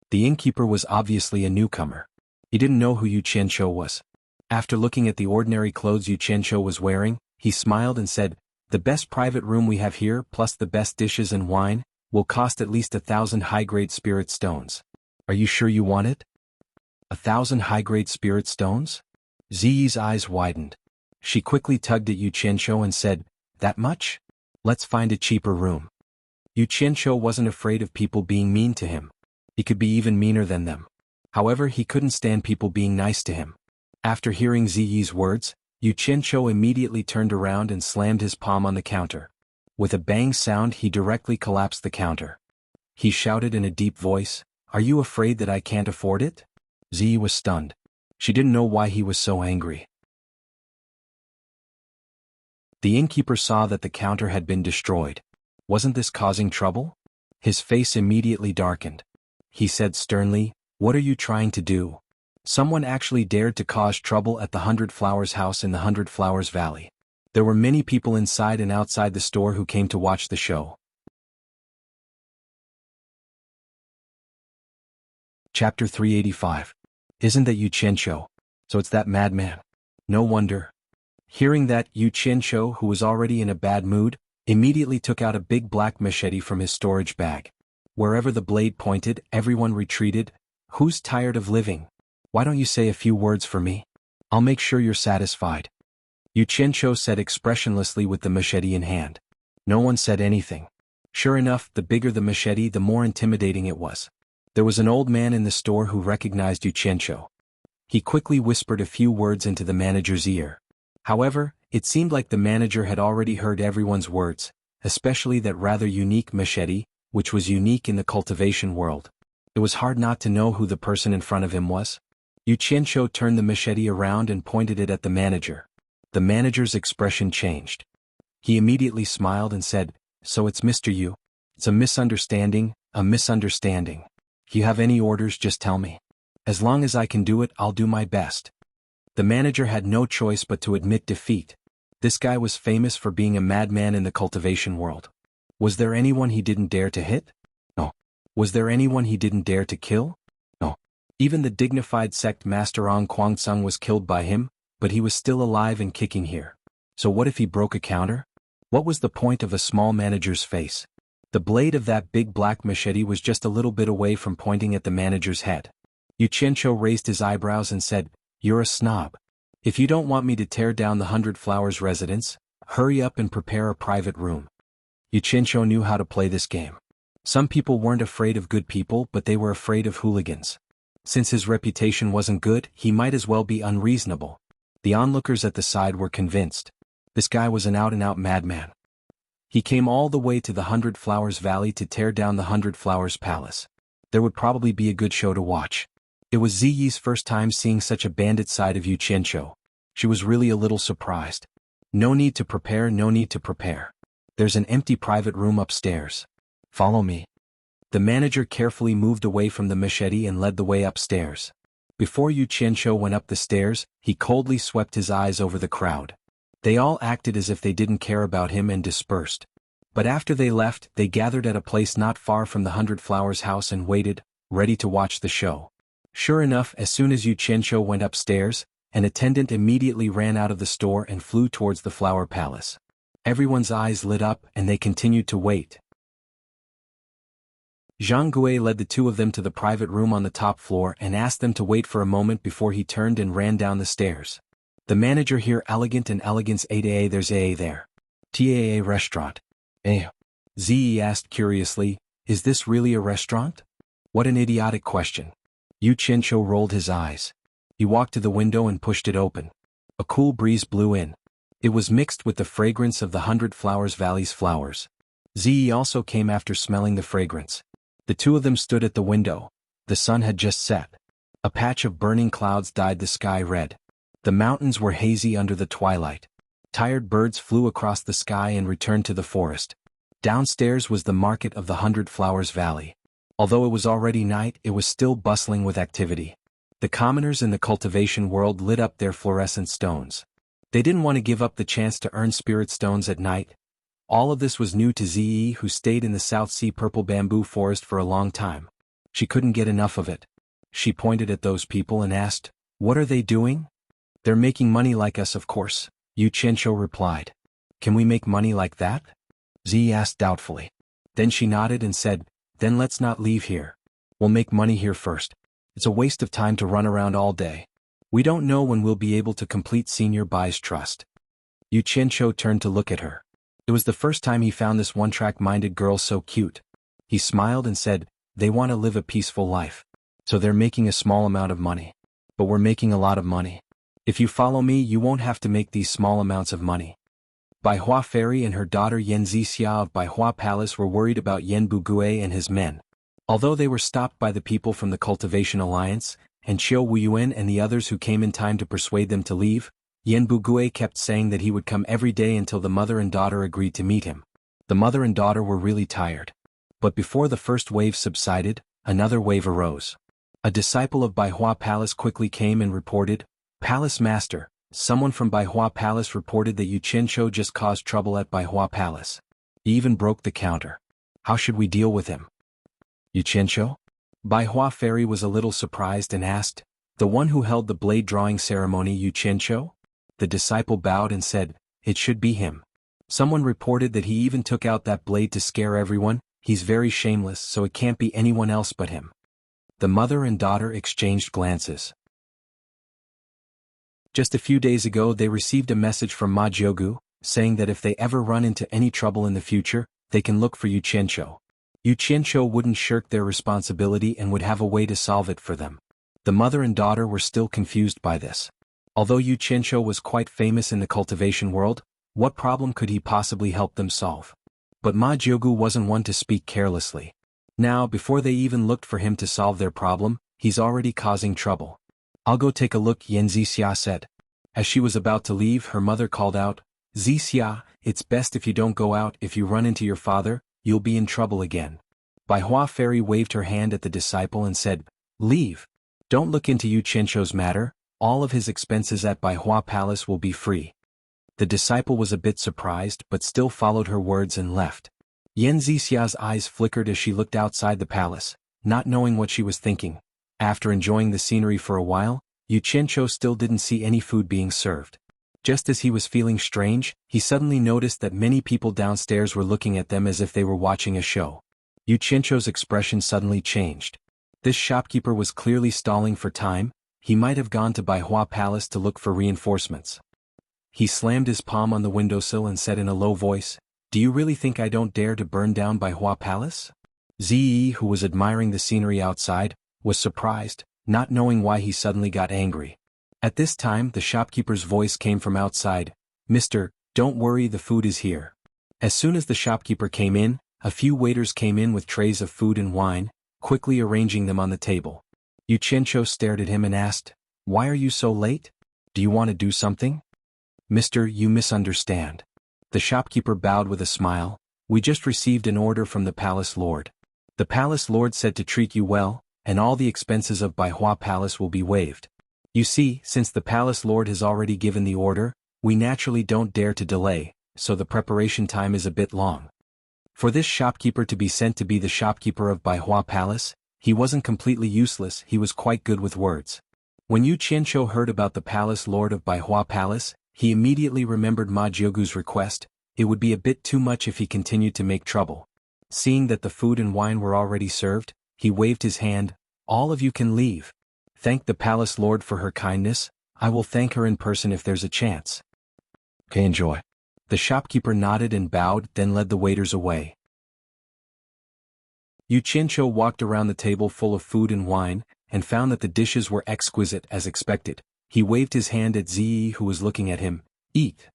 The innkeeper was obviously a newcomer. He didn't know who Yu Qianqiu was. After looking at the ordinary clothes Yu Qianqiu was wearing, he smiled and said, "The best private room we have here plus the best dishes and wine will cost at least 1,000 high-grade spirit stones. Are you sure you want it?" 1,000 high-grade spirit stones? Zi's eyes widened. She quickly tugged at Yu Qianqiu and said, "That much? Let's find a cheaper room." Yu Qianqiu wasn't afraid of people being mean to him. He could be even meaner than them. However, he couldn't stand people being nice to him. After hearing Ziyi's words, Yu Qianqiu immediately turned around and slammed his palm on the counter. With a bang sound, he directly collapsed the counter. He shouted in a deep voice, "Are you afraid that I can't afford it?" Ziyi was stunned. She didn't know why he was so angry. The innkeeper saw that the counter had been destroyed. Wasn't this causing trouble? His face immediately darkened. He said sternly, "What are you trying to do?" Someone actually dared to cause trouble at the 100 Flowers House in the 100 Flowers Valley. There were many people inside and outside the store who came to watch the show. Chapter 385. Isn't that Yu Qianqiu? So it's that madman. No wonder. Hearing that, Yu Qianqiu, who was already in a bad mood, immediately took out a big black machete from his storage bag. Wherever the blade pointed, everyone retreated. "Who's tired of living? Why don't you say a few words for me? I'll make sure you're satisfied." Yu Qianqiu said expressionlessly with the machete in hand. No one said anything. Sure enough, the bigger the machete, the more intimidating it was. There was an old man in the store who recognized Yu Qianqiu. He quickly whispered a few words into the manager's ear. However, it seemed like the manager had already heard everyone's words, especially that rather unique machete, which was unique in the cultivation world. It was hard not to know who the person in front of him was. Yu Qianqiu turned the machete around and pointed it at the manager. The manager's expression changed. He immediately smiled and said, "So it's Mr. Yu. It's a misunderstanding, a misunderstanding. If you have any orders, just tell me. As long as I can do it, I'll do my best." The manager had no choice but to admit defeat. This guy was famous for being a madman in the cultivation world. Was there anyone he didn't dare to hit? No. Was there anyone he didn't dare to kill? No. Even the dignified sect master Ong Kwangsung was killed by him, but he was still alive and kicking here. So what if he broke a counter? What was the point of a small manager's face? The blade of that big black machete was just a little bit away from pointing at the manager's head. Yu Qianqiu raised his eyebrows and said, "You're a snob. If you don't want me to tear down the 100 Flowers residence, hurry up and prepare a private room." Yu Qianqiu knew how to play this game. Some people weren't afraid of good people, but they were afraid of hooligans. Since his reputation wasn't good, he might as well be unreasonable. The onlookers at the side were convinced. This guy was an out-and-out madman. He came all the way to the 100 Flowers Valley to tear down the 100 Flowers Palace. There would probably be a good show to watch. It was Ziyi's first time seeing such a bandit side of Yu Qianqiu. She was really a little surprised. No need to prepare, no need to prepare. There's an empty private room upstairs. Follow me. The manager carefully moved away from the machete and led the way upstairs. Before Yu Qianqiu went up the stairs, he coldly swept his eyes over the crowd. They all acted as if they didn't care about him and dispersed. But after they left, they gathered at a place not far from the 100 Flowers house and waited, ready to watch the show. Sure enough, as soon as Yu Qianqiu went upstairs, an attendant immediately ran out of the store and flew towards the flower palace. Everyone's eyes lit up and they continued to wait. Zhang Gui led the two of them to the private room on the top floor and asked them to wait for a moment before he turned and ran down the stairs. "The manager here elegant and elegance AA there's AA there. TAA restaurant." Eh? Ziyi asked curiously, "Is this really a restaurant?" What an idiotic question. Yu Qianqiu rolled his eyes. He walked to the window and pushed it open. A cool breeze blew in. It was mixed with the fragrance of the 100 Flowers Valley's flowers. Ziyi also came after smelling the fragrance. The two of them stood at the window. The sun had just set. A patch of burning clouds dyed the sky red. The mountains were hazy under the twilight. Tired birds flew across the sky and returned to the forest. Downstairs was the market of the 100 Flowers Valley. Although it was already night, it was still bustling with activity. The commoners in the cultivation world lit up their fluorescent stones. They didn't want to give up the chance to earn spirit stones at night. All of this was new to Ziyi, who stayed in the South Sea purple bamboo forest for a long time. She couldn't get enough of it. She pointed at those people and asked, "What are they doing?" "They're making money like us, of course," Yu Qianqiu replied. "Can we make money like that?" Ziyi asked doubtfully. Then she nodded and said, "Then let's not leave here. We'll make money here first. It's a waste of time to run around all day. We don't know when we'll be able to complete Senior Bai's trust." Yu Qianqiu turned to look at her. It was the first time he found this one-track-minded girl so cute. He smiled and said, "They want to live a peaceful life. So they're making a small amount of money. But we're making a lot of money. If you follow me, you won't have to make these small amounts of money." Bai Hua Fairy and her daughter Yan Zixia of Bai Hua Palace were worried about Yan Bugui and his men. Although they were stopped by the people from the Cultivation Alliance, and Qiu Wuyuan and the others who came in time to persuade them to leave, Yan Bugui kept saying that he would come every day until the mother and daughter agreed to meet him. The mother and daughter were really tired. But before the first wave subsided, another wave arose. A disciple of Bai Hua Palace quickly came and reported, "Palace Master, someone from Bai Hua Palace reported that Yu Qianqiu just caused trouble at Bai Hua Palace. He even broke the counter. How should we deal with him?" "Yu Qianqiu?" Bai Hua Fairy was a little surprised and asked, "The one who held the blade drawing ceremony, Yu Qianqiu?" The disciple bowed and said, "It should be him. Someone reported that he even took out that blade to scare everyone. He's very shameless, so it can't be anyone else but him." The mother and daughter exchanged glances. Just a few days ago they received a message from Ma Jiugu, saying that if they ever run into any trouble in the future, they can look for Yu Qianqiu. Yu Qianqiu wouldn't shirk their responsibility and would have a way to solve it for them. The mother and daughter were still confused by this. Although Yu Qianqiu was quite famous in the cultivation world, what problem could he possibly help them solve? But Ma Jiugu wasn't one to speak carelessly. Now, before they even looked for him to solve their problem, he's already causing trouble. "I'll go take a look," Yan Zixia said. As she was about to leave, her mother called out, "Zixia, it's best if you don't go out. If you run into your father, you'll be in trouble again." Bai Hua Fairy waved her hand at the disciple and said, "Leave. Don't look into Yu Qianqiu's matter. All of his expenses at Bai Hua Palace will be free." The disciple was a bit surprised but still followed her words and left. Yan Zixia's eyes flickered as she looked outside the palace, not knowing what she was thinking. After enjoying the scenery for a while, Yu Qianqiu still didn't see any food being served. Just as he was feeling strange, he suddenly noticed that many people downstairs were looking at them as if they were watching a show. Yu Qianqiu's expression suddenly changed. This shopkeeper was clearly stalling for time. He might have gone to Bai Hua Palace to look for reinforcements. He slammed his palm on the windowsill and said in a low voice, "Do you really think I don't dare to burn down Bai Hua Palace?" Ziyi, who was admiring the scenery outside, was surprised, not knowing why he suddenly got angry. At this time the shopkeeper's voice came from outside, "Mister, don't worry, the food is here." As soon as the shopkeeper came in, a few waiters came in with trays of food and wine, quickly arranging them on the table. Yu Qianqiu stared at him and asked, "Why are you so late? Do you want to do something?" "Mister, you misunderstand." The shopkeeper bowed with a smile. "We just received an order from the palace lord. The palace lord said to treat you well, and all the expenses of Bai Hua Palace will be waived. You see, since the palace lord has already given the order, we naturally don't dare to delay, so the preparation time is a bit long." For this shopkeeper to be sent to be the shopkeeper of Bai Hua Palace, he wasn't completely useless, he was quite good with words. When Yu Qianqiu heard about the palace lord of Bai Hua Palace, he immediately remembered Ma Jiugu's request. It would be a bit too much if he continued to make trouble. Seeing that the food and wine were already served, he waved his hand, "All of you can leave. Thank the palace lord for her kindness. I will thank her in person if there's a chance." "Okay, enjoy." The shopkeeper nodded and bowed, then led the waiters away. Yu Qianqiu walked around the table full of food and wine, and found that the dishes were exquisite as expected. He waved his hand at Ziyi, who was looking at him. "Eat."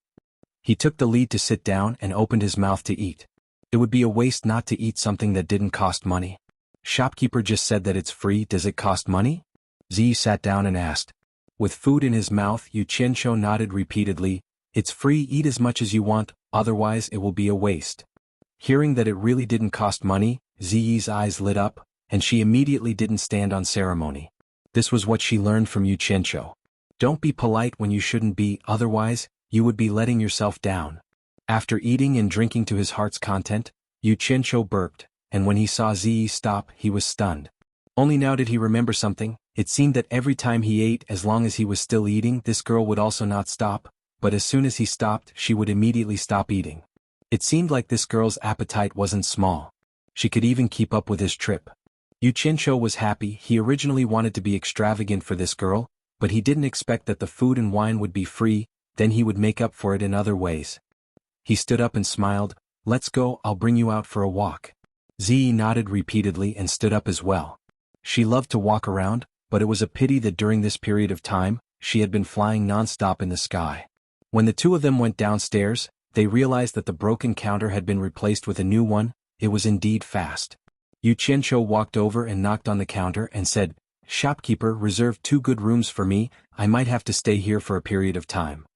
He took the lead to sit down and opened his mouth to eat. It would be a waste not to eat something that didn't cost money. "Shopkeeper just said that it's free, does it cost money?" Ziyi sat down and asked. With food in his mouth, Yu Qianqiu nodded repeatedly. "It's free, eat as much as you want, otherwise it will be a waste." Hearing that it really didn't cost money, Ziyi's eyes lit up, and she immediately didn't stand on ceremony. This was what she learned from Yu Qianqiu. Don't be polite when you shouldn't be, otherwise, you would be letting yourself down. After eating and drinking to his heart's content, Yu Qianqiu burped, and when he saw Ziyi stop, he was stunned. Only now did he remember something. It seemed that every time he ate, as long as he was still eating, this girl would also not stop, but as soon as he stopped, she would immediately stop eating. It seemed like this girl's appetite wasn't small. She could even keep up with his trip. Yu Qianqiu was happy. He originally wanted to be extravagant for this girl, but he didn't expect that the food and wine would be free, then he would make up for it in other ways. He stood up and smiled. "Let's go, I'll bring you out for a walk." Ziyi nodded repeatedly and stood up as well. She loved to walk around, but it was a pity that during this period of time, she had been flying non-stop in the sky. When the two of them went downstairs, they realized that the broken counter had been replaced with a new one. It was indeed fast. Yu Qianqiu walked over and knocked on the counter and said, "Shopkeeper, reserve 2 good rooms for me, I might have to stay here for a period of time."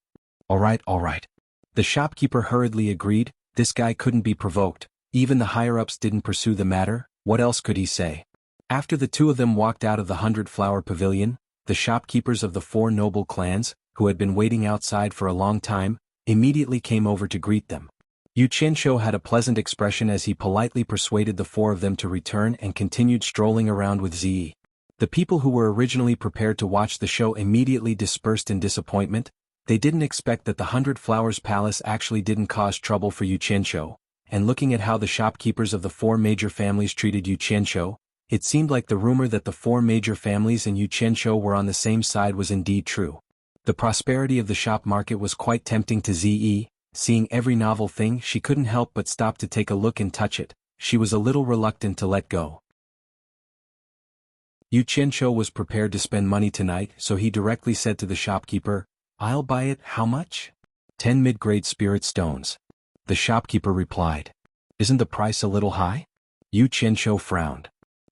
All right. The shopkeeper hurriedly agreed. This guy couldn't be provoked. Even the higher-ups didn't pursue the matter. What else could he say? After the two of them walked out of the 100-flower pavilion, the shopkeepers of the 4 noble clans, who had been waiting outside for a long time, immediately came over to greet them. Yu Qianqiu had a pleasant expression as he politely persuaded the 4 of them to return and continued strolling around with Ziyi. The people who were originally prepared to watch the show immediately dispersed in disappointment. They didn't expect that the 100 Flowers Palace actually didn't cause trouble for Yu Qianqiu, and looking at how the shopkeepers of the 4 major families treated Yu Qianqiu, it seemed like the rumor that the 4 major families and Yu Qianqiu were on the same side was indeed true. The prosperity of the shop market was quite tempting to Ziyi. Seeing every novel thing, she couldn't help but stop to take a look and touch it. She was a little reluctant to let go. Yu Qianqiu was prepared to spend money tonight, so he directly said to the shopkeeper, I'll buy it, how much? 10 mid-grade spirit stones. The shopkeeper replied. Isn't the price a little high? Yu Qianqiu frowned.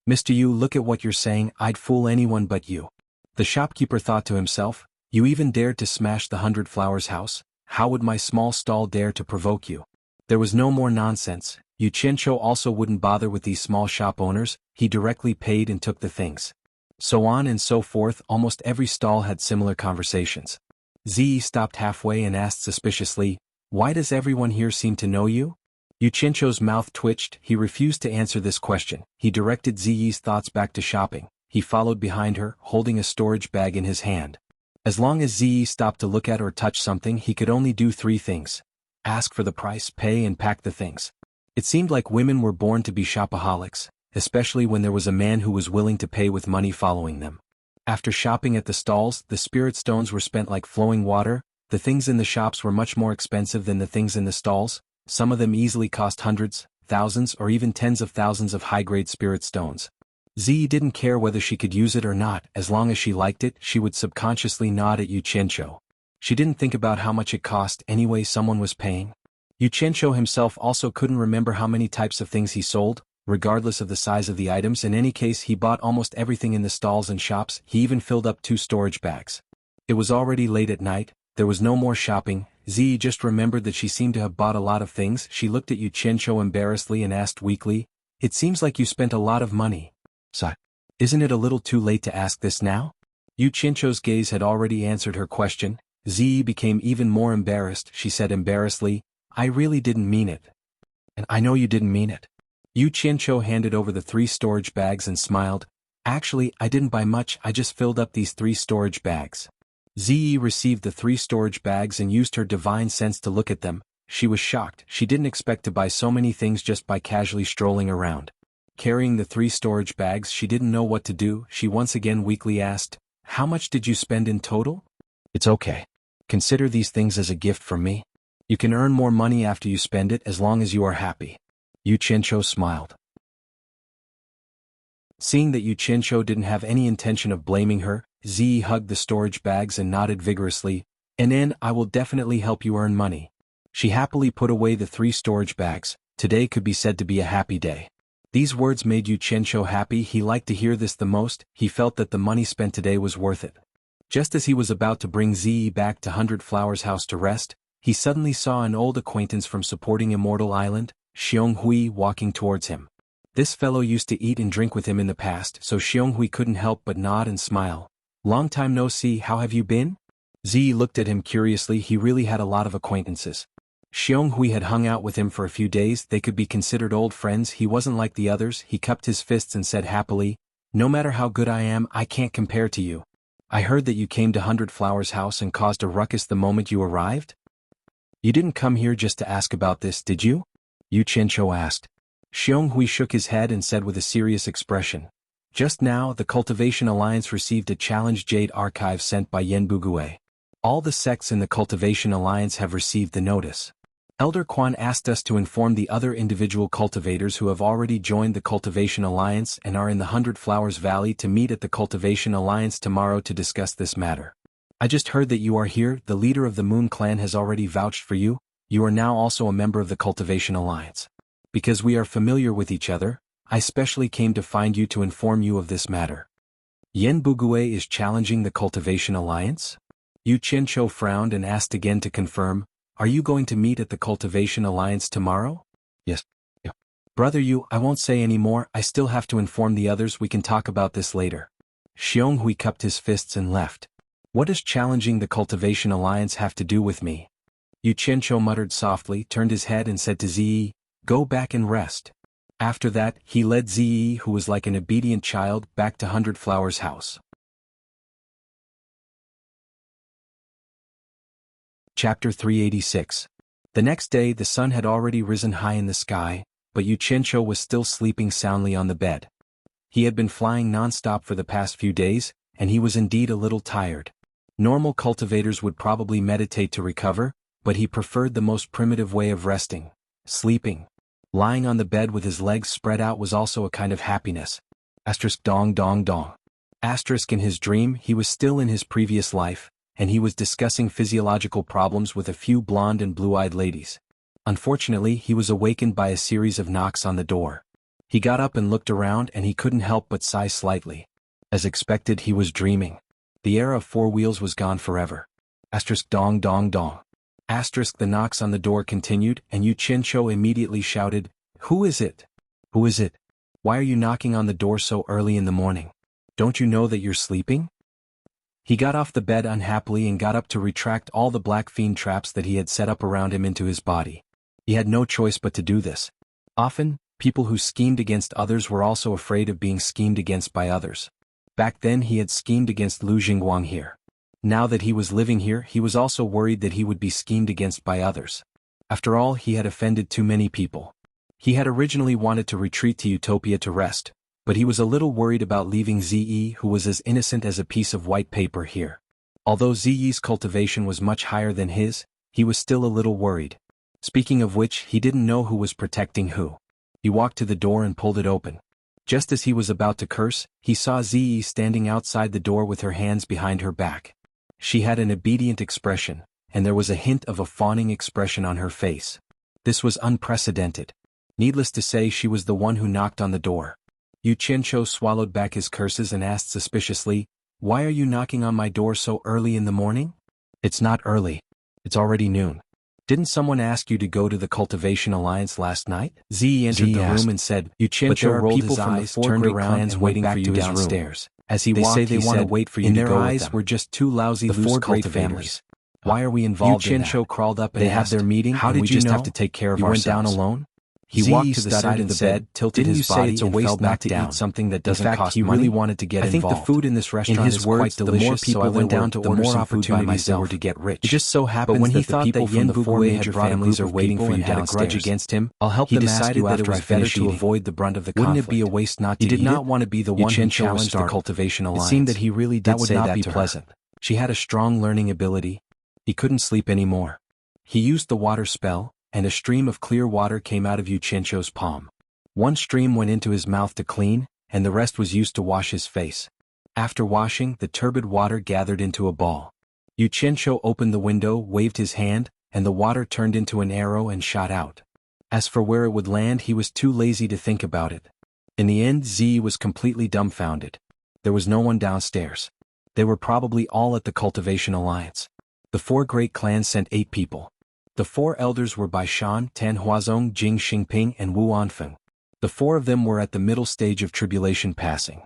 Mr. Yu, look at what you're saying, I'd fool anyone but you. The shopkeeper thought to himself, you even dared to smash the 100 Flowers house, how would my small stall dare to provoke you? There was no more nonsense. Yu Qianqiu also wouldn't bother with these small shop owners, he directly paid and took the things. So on and so forth, almost every stall had similar conversations. Ziyi stopped halfway and asked suspiciously, why does everyone here seem to know you? Yu Qianqiu's mouth twitched, he refused to answer this question. He directed Ziyi's thoughts back to shopping. He followed behind her, holding a storage bag in his hand. As long as Ziyi stopped to look at or touch something, he could only do 3 things. Ask for the price, pay and pack the things. It seemed like women were born to be shopaholics, especially when there was a man who was willing to pay with money following them. After shopping at the stalls, the spirit stones were spent like flowing water. The things in the shops were much more expensive than the things in the stalls. Some of them easily cost hundreds, thousands or even tens of thousands of high-grade spirit stones. Ziyi didn't care whether she could use it or not, as long as she liked it, she would subconsciously nod at Yu Qianqiu. She didn't think about how much it cost, anyway someone was paying. Yu Qianqiu himself also couldn't remember how many types of things he sold, regardless of the size of the items. In any case, he bought almost everything in the stalls and shops. He even filled up 2 storage bags. It was already late at night, there was no more shopping. Ziyi just remembered that she seemed to have bought a lot of things. She looked at Yu Qianqiu embarrassedly and asked weakly, it seems like you spent a lot of money. So, isn't it a little too late to ask this now? Yu Qianqiu's gaze had already answered her question. Ziyi became even more embarrassed. She said embarrassedly, I really didn't mean it. And I know you didn't mean it. Yu Qianqiu handed over the 3 storage bags and smiled. Actually, I didn't buy much, I just filled up these 3 storage bags. Ziyi received the 3 storage bags and used her divine sense to look at them. She was shocked. She didn't expect to buy so many things just by casually strolling around. Carrying the 3 storage bags, she didn't know what to do. She once again weakly asked, how much did you spend in total? It's okay. Consider these things as a gift from me. You can earn more money after you spend it as long as you are happy. Yu Qianqiu smiled. Seeing that Yu Qianqiu didn't have any intention of blaming her, Ziyi hugged the storage bags and nodded vigorously, and then I will definitely help you earn money. She happily put away the 3 storage bags. Today could be said to be a happy day. These words made Yu Qianqiu happy. He liked to hear this the most. He felt that the money spent today was worth it. Just as he was about to bring Ziyi back to 100 Flowers house to rest, he suddenly saw an old acquaintance from supporting Immortal Island, Xionghui, walking towards him. This fellow used to eat and drink with him in the past, so Xionghui couldn't help but nod and smile. Long time no see, how have you been? Ziyi looked at him curiously. He really had a lot of acquaintances. Xionghui had hung out with him for a few days. They could be considered old friends. He wasn't like the others. He cupped his fists and said happily, no matter how good I am, I can't compare to you. I heard that you came to 100 Flowers house and caused a ruckus the moment you arrived? You didn't come here just to ask about this, did you? Yu Qianqiu asked. Xionghui shook his head and said with a serious expression, just now the Cultivation Alliance received a challenge jade archive sent by Yanbugue. All the sects in the Cultivation Alliance have received the notice. Elder Quan asked us to inform the other individual cultivators who have already joined the Cultivation Alliance and are in the 100 Flowers Valley to meet at the Cultivation Alliance tomorrow to discuss this matter. I just heard that you are here. The leader of the Moon Clan has already vouched for you. You are now also a member of the Cultivation Alliance. Because we are familiar with each other, I specially came to find you to inform you of this matter. Yanbugue is challenging the Cultivation Alliance? Yu Qianqiu frowned and asked again to confirm, are you going to meet at the Cultivation Alliance tomorrow? Yes. Yeah. Brother Yu, I won't say any more. I still have to inform the others. We can talk about this later. Xionghui cupped his fists and left. What does challenging the Cultivation Alliance have to do with me? Yu Qianqiu muttered softly, turned his head and said to Ziyi, go back and rest. After that, he led Ziyi, who was like an obedient child, back to 100 Flowers house. Chapter 386. The next day the sun had already risen high in the sky, but Yu Qianqiu was still sleeping soundly on the bed. He had been flying non-stop for the past few days, and he was indeed a little tired. Normal cultivators would probably meditate to recover, but he preferred the most primitive way of resting, sleeping. Lying on the bed with his legs spread out was also a kind of happiness. Asterisk dong dong dong. Asterisk in his dream he was still in his previous life, and he was discussing physiological problems with a few blonde and blue-eyed ladies. Unfortunately, he was awakened by a series of knocks on the door. He got up and looked around, and he couldn't help but sigh slightly. As expected, he was dreaming. The era of four wheels was gone forever. Asterisk dong dong dong. Asterisk the knocks on the door continued, and Yu Qianqiu immediately shouted, "Who is it? Who is it? Why are you knocking on the door so early in the morning? Don't you know that you're sleeping?" He got off the bed unhappily and got up to retract all the black fiend traps that he had set up around him into his body. He had no choice but to do this. Often, people who schemed against others were also afraid of being schemed against by others. Back then he had schemed against Lu Jingguang here. Now that he was living here, he was also worried that he would be schemed against by others. After all, he had offended too many people. He had originally wanted to retreat to Utopia to rest, but he was a little worried about leaving Ziyi, who was as innocent as a piece of white paper, here. Although Ziyi's cultivation was much higher than his, he was still a little worried. Speaking of which, he didn't know who was protecting who. He walked to the door and pulled it open. Just as he was about to curse, he saw Ziyi standing outside the door with her hands behind her back. She had an obedient expression, and there was a hint of a fawning expression on her face. This was unprecedented. Needless to say, she was the one who knocked on the door. Yu Qianqiu swallowed back his curses and asked suspiciously, "Why are you knocking on my door so early in the morning?" "It's not early. It's already noon. Didn't someone ask you to go to the Cultivation Alliance last night?" Ziyi entered the room and said, "Yu Qianqiu rolled his eyes, turned around and waiting for you downstairs. As he walked, they want to wait for you to go with them. In their eyes were just two lousy loose cultivators. Why are we involved in that? Yu Qianqiu crawled up and asked, "They have their meeting, how did you know? Have to take care of ourselves. You went down alone?" He walked to the side of the bed, tilted his body, and fell back down. Eat something that doesn't cost money. He really wanted to get involved. I think the food in this restaurant is quite delicious, so I went down to order some food by myself. To get rich. It just so happens that the people from the four major families are waiting for you downstairs. Had a grudge against him. I'll help them ask you after I finish to avoid the brunt of the conflict. Wouldn't it be a waste not to eat it? He did not want to be the one who challenged the Cultivation Alliance. It seemed that he really did say that to her. She had a strong learning ability. He couldn't sleep anymore. He used the water spell, and a stream of clear water came out of Yu Qianqiu's palm. One stream went into his mouth to clean, and the rest was used to wash his face. After washing, the turbid water gathered into a ball. Yu Qianqiu opened the window, waved his hand, and the water turned into an arrow and shot out. As for where it would land, he was too lazy to think about it. In the end, Ziyi was completely dumbfounded. There was no one downstairs. They were probably all at the Cultivation Alliance. The four great clans sent 8 people. The 4 elders were Bai Shan, Tan Huazong, Jing Xingping, and Wu Anfeng. The 4 of them were at the middle stage of tribulation passing.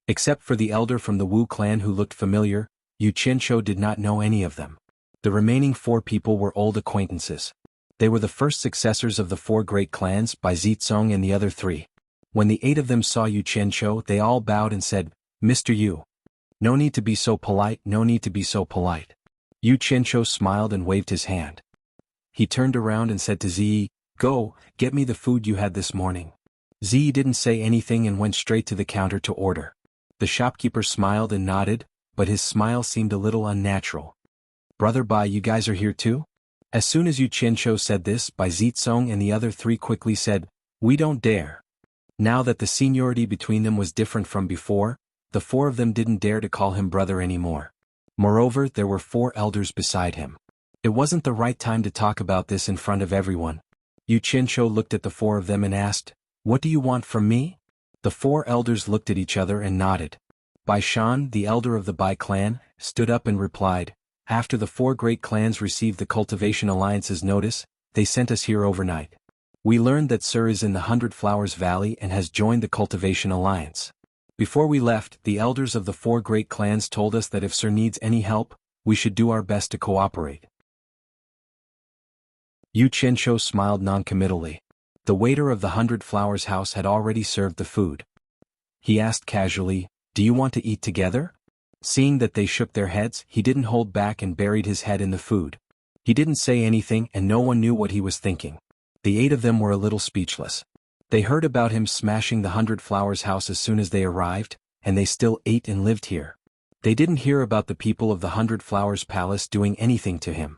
Except for the elder from the Wu clan who looked familiar, Yu Qianqiu did not know any of them. The remaining 4 people were old acquaintances. They were the first successors of the 4 great clans, Bai Zizong and the other 3. When the 8 of them saw Yu Qianqiu, they all bowed and said, "Mr. Yu. No need to be so polite, no need to be so polite." Yu Qianqiu smiled and waved his hand. He turned around and said to Ziyi, "Go, get me the food you had this morning." Ziyi didn't say anything and went straight to the counter to order. The shopkeeper smiled and nodded, but his smile seemed a little unnatural. "Brother Bai, you guys are here too?" As soon as Yu Qianqiu said this, Bai Zizong and the other 3 quickly said, "We don't dare." Now that the seniority between them was different from before, the 4 of them didn't dare to call him brother anymore. Moreover, there were 4 elders beside him. It wasn't the right time to talk about this in front of everyone. Yu Qianqiu looked at the 4 of them and asked, "What do you want from me?" The 4 elders looked at each other and nodded. Bai Shan, the elder of the Bai clan, stood up and replied, "After the 4 great clans received the Cultivation Alliance's notice, they sent us here overnight. We learned that Sir is in the 100 Flowers Valley and has joined the Cultivation Alliance. Before we left, the elders of the 4 great clans told us that if Sir needs any help, we should do our best to cooperate." Yu Qianqiu smiled noncommittally. The waiter of the 100 Flowers house had already served the food. He asked casually, "Do you want to eat together?" Seeing that they shook their heads, he didn't hold back and buried his head in the food. He didn't say anything and no one knew what he was thinking. The 8 of them were a little speechless. They heard about him smashing the 100 Flowers house as soon as they arrived, and they still ate and lived here. They didn't hear about the people of the 100 Flowers palace doing anything to him.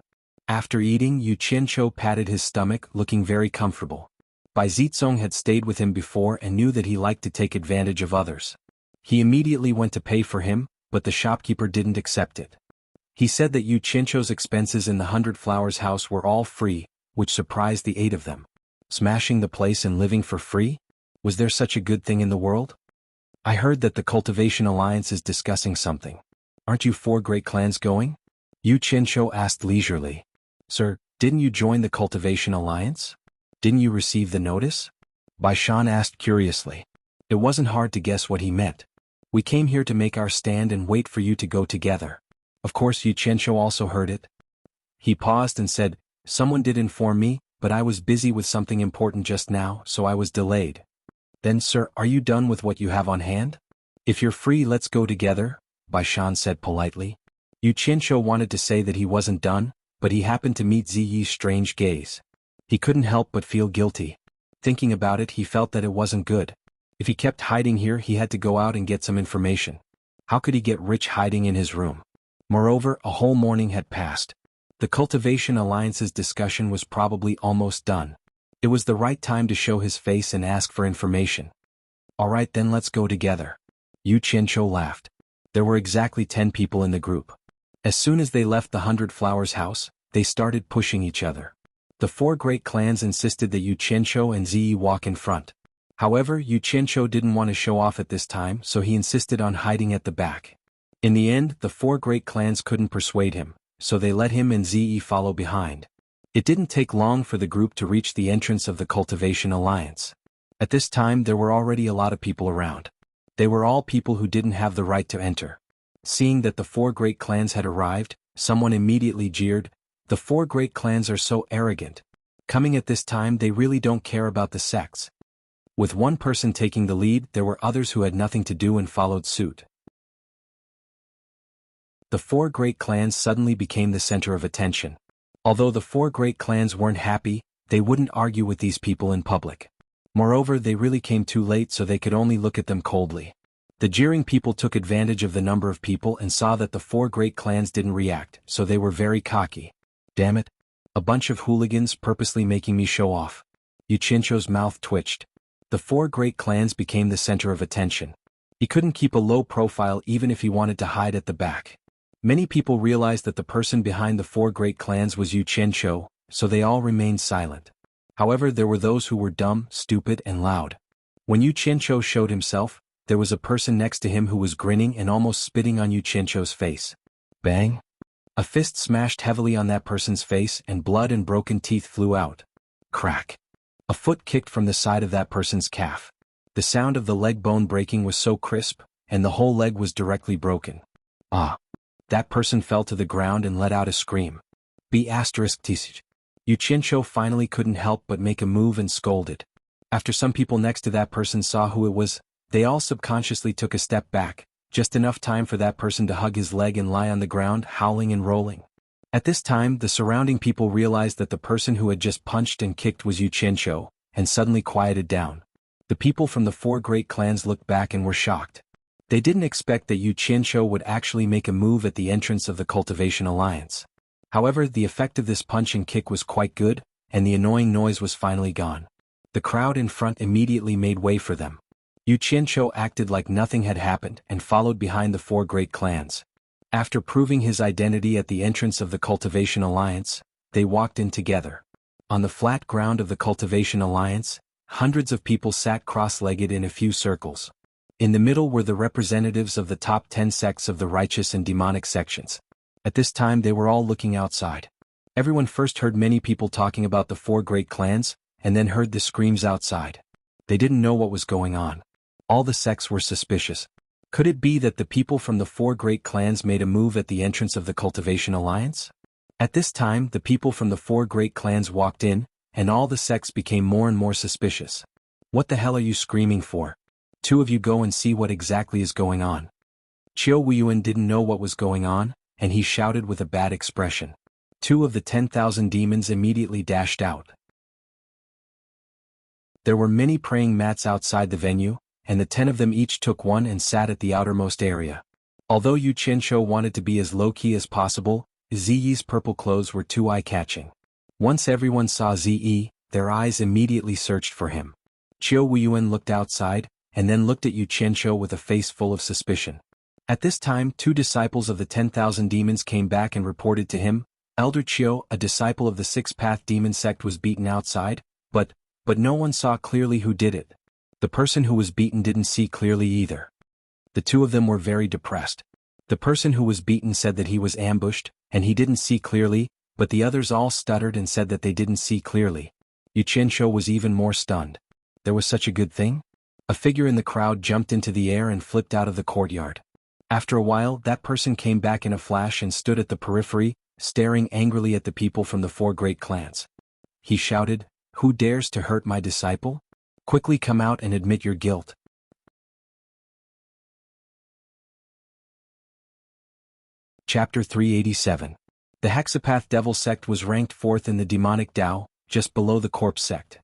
After eating, Yu Qianqiu patted his stomach, looking very comfortable. Bai Zizong had stayed with him before and knew that he liked to take advantage of others. He immediately went to pay for him, but the shopkeeper didn't accept it. He said that Yu Qianzhou's expenses in the 100 Flowers house were all free, which surprised the 8 of them. Smashing the place and living for free? Was there such a good thing in the world? I heard that the Cultivation Alliance is discussing something. Aren't you 4 great clans going? Yu Qianzhou asked leisurely. Sir, didn't you join the Cultivation Alliance? Didn't you receive the notice? Bai Shan asked curiously. It wasn't hard to guess what he meant. We came here to make our stand and wait for you to go together. Of course Yu Qianzhou also heard it. He paused and said, someone did inform me, but I was busy with something important just now, so I was delayed. Then sir, are you done with what you have on hand? If you're free, let's go together, Bai Shan said politely. Yu Qianzhou wanted to say that he wasn't done, but he happened to meet Ziyi's strange gaze. He couldn't help but feel guilty. Thinking about it, he felt that it wasn't good. If he kept hiding here, he had to go out and get some information. How could he get rich hiding in his room? Moreover, a whole morning had passed. The Cultivation Alliance's discussion was probably almost done. It was the right time to show his face and ask for information. All right, then let's go together. Yu Qianzhou laughed. There were exactly 10 people in the group. As soon as they left the 100 Flowers house, they started pushing each other. The 4 great clans insisted that Yu Qianzhou and Ziyi walk in front. However, Yu Qianzhou didn't want to show off at this time, so he insisted on hiding at the back. In the end, the 4 great clans couldn't persuade him, so they let him and Ziyi follow behind. It didn't take long for the group to reach the entrance of the Cultivation Alliance. At this time there were already a lot of people around. They were all people who didn't have the right to enter. Seeing that the 4 great clans had arrived, someone immediately jeered, "The 4 great clans are so arrogant. Coming at this time, they really don't care about the sects." With one person taking the lead, there were others who had nothing to do and followed suit. The 4 great clans suddenly became the center of attention. Although the 4 great clans weren't happy, they wouldn't argue with these people in public. Moreover, they really came too late, so they could only look at them coldly. The jeering people took advantage of the number of people and saw that the 4 great clans didn't react, so they were very cocky. Damn it. A bunch of hooligans purposely making me show off. Yu Qianzhou's mouth twitched. The 4 great clans became the center of attention. He couldn't keep a low profile even if he wanted to hide at the back. Many people realized that the person behind the 4 great clans was Yu Qianzhou, so they all remained silent. However, there were those who were dumb, stupid, and loud. When Yu Qianzhou showed himself, there was a person next to him who was grinning and almost spitting on Yu Qianzhou's face. Bang! A fist smashed heavily on that person's face and blood and broken teeth flew out. Crack! A foot kicked from the side of that person's calf. The sound of the leg bone breaking was so crisp, and the whole leg was directly broken. Ah! That person fell to the ground and let out a scream. B*****. Yu Qianzhou finally couldn't help but make a move and scolded. After some people next to that person saw who it was, they all subconsciously took a step back, just enough time for that person to hug his leg and lie on the ground howling and rolling. At this time, the surrounding people realized that the person who had just punched and kicked was Yu Qianzhou, and suddenly quieted down. The people from the 4 great clans looked back and were shocked. They didn't expect that Yu Qianzhou would actually make a move at the entrance of the Cultivation Alliance. However, the effect of this punch and kick was quite good, and the annoying noise was finally gone. The crowd in front immediately made way for them. Yu Qianzhou acted like nothing had happened and followed behind the 4 great clans. After proving his identity at the entrance of the Cultivation Alliance, they walked in together. On the flat ground of the Cultivation Alliance, hundreds of people sat cross-legged in a few circles. In the middle were the representatives of the top 10 sects of the righteous and demonic sections. At this time they were all looking outside. Everyone first heard many people talking about the 4 great clans, and then heard the screams outside. They didn't know what was going on. All the sects were suspicious. Could it be that the people from the 4 great clans made a move at the entrance of the Cultivation Alliance? At this time the people from the 4 great clans walked in, and all the sects became more and more suspicious. What the hell are you screaming for? 2 of you go and see what exactly is going on. Qiu Weiyuan didn't know what was going on, and he shouted with a bad expression. 2 of the 10,000 demons immediately dashed out. There were many praying mats outside the venue, and the 10 of them each took one and sat at the outermost area. Although Yu Qianzhou wanted to be as low-key as possible, Ziyi's purple clothes were too eye-catching. Once everyone saw Ziyi, their eyes immediately searched for him. Qiu Weiyuan looked outside, and then looked at Yu Qianzhou with a face full of suspicion. At this time 2 disciples of the 10,000 demons came back and reported to him, Elder Chiu, a disciple of the Six-Path Demon sect, was beaten outside, but no one saw clearly who did it. The person who was beaten didn't see clearly either. The 2 of them were very depressed. The person who was beaten said that he was ambushed, and he didn't see clearly, but the others all stuttered and said that they didn't see clearly. Yu Qianqiu was even more stunned. There was such a good thing? A figure in the crowd jumped into the air and flipped out of the courtyard. After a while, that person came back in a flash and stood at the periphery, staring angrily at the people from the 4 great clans. He shouted, "Who dares to hurt my disciple? Quickly come out and admit your guilt." Chapter 387. The Hexapath Devil sect was ranked 4th in the demonic Tao, just below the Corpse sect.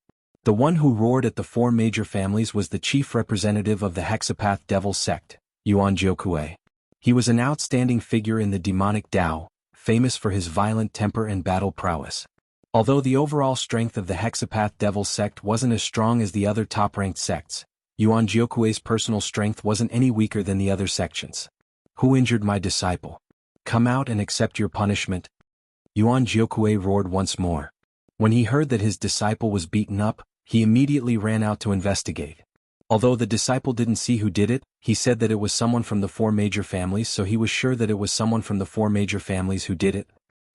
The one who roared at the 4 major families was the chief representative of the Hexapath Devil sect, Yuan Jiukui. He was an outstanding figure in the demonic Tao, famous for his violent temper and battle prowess. Although the overall strength of the Hexapath Devil sect wasn't as strong as the other top-ranked sects, Yuan Jiukui's personal strength wasn't any weaker than the other sections. "Who injured my disciple? Come out and accept your punishment." Yuan Jiukui roared once more. When he heard that his disciple was beaten up, he immediately ran out to investigate. Although the disciple didn't see who did it, he said that it was someone from the 4 major families, so he was sure that it was someone from the 4 major families who did it.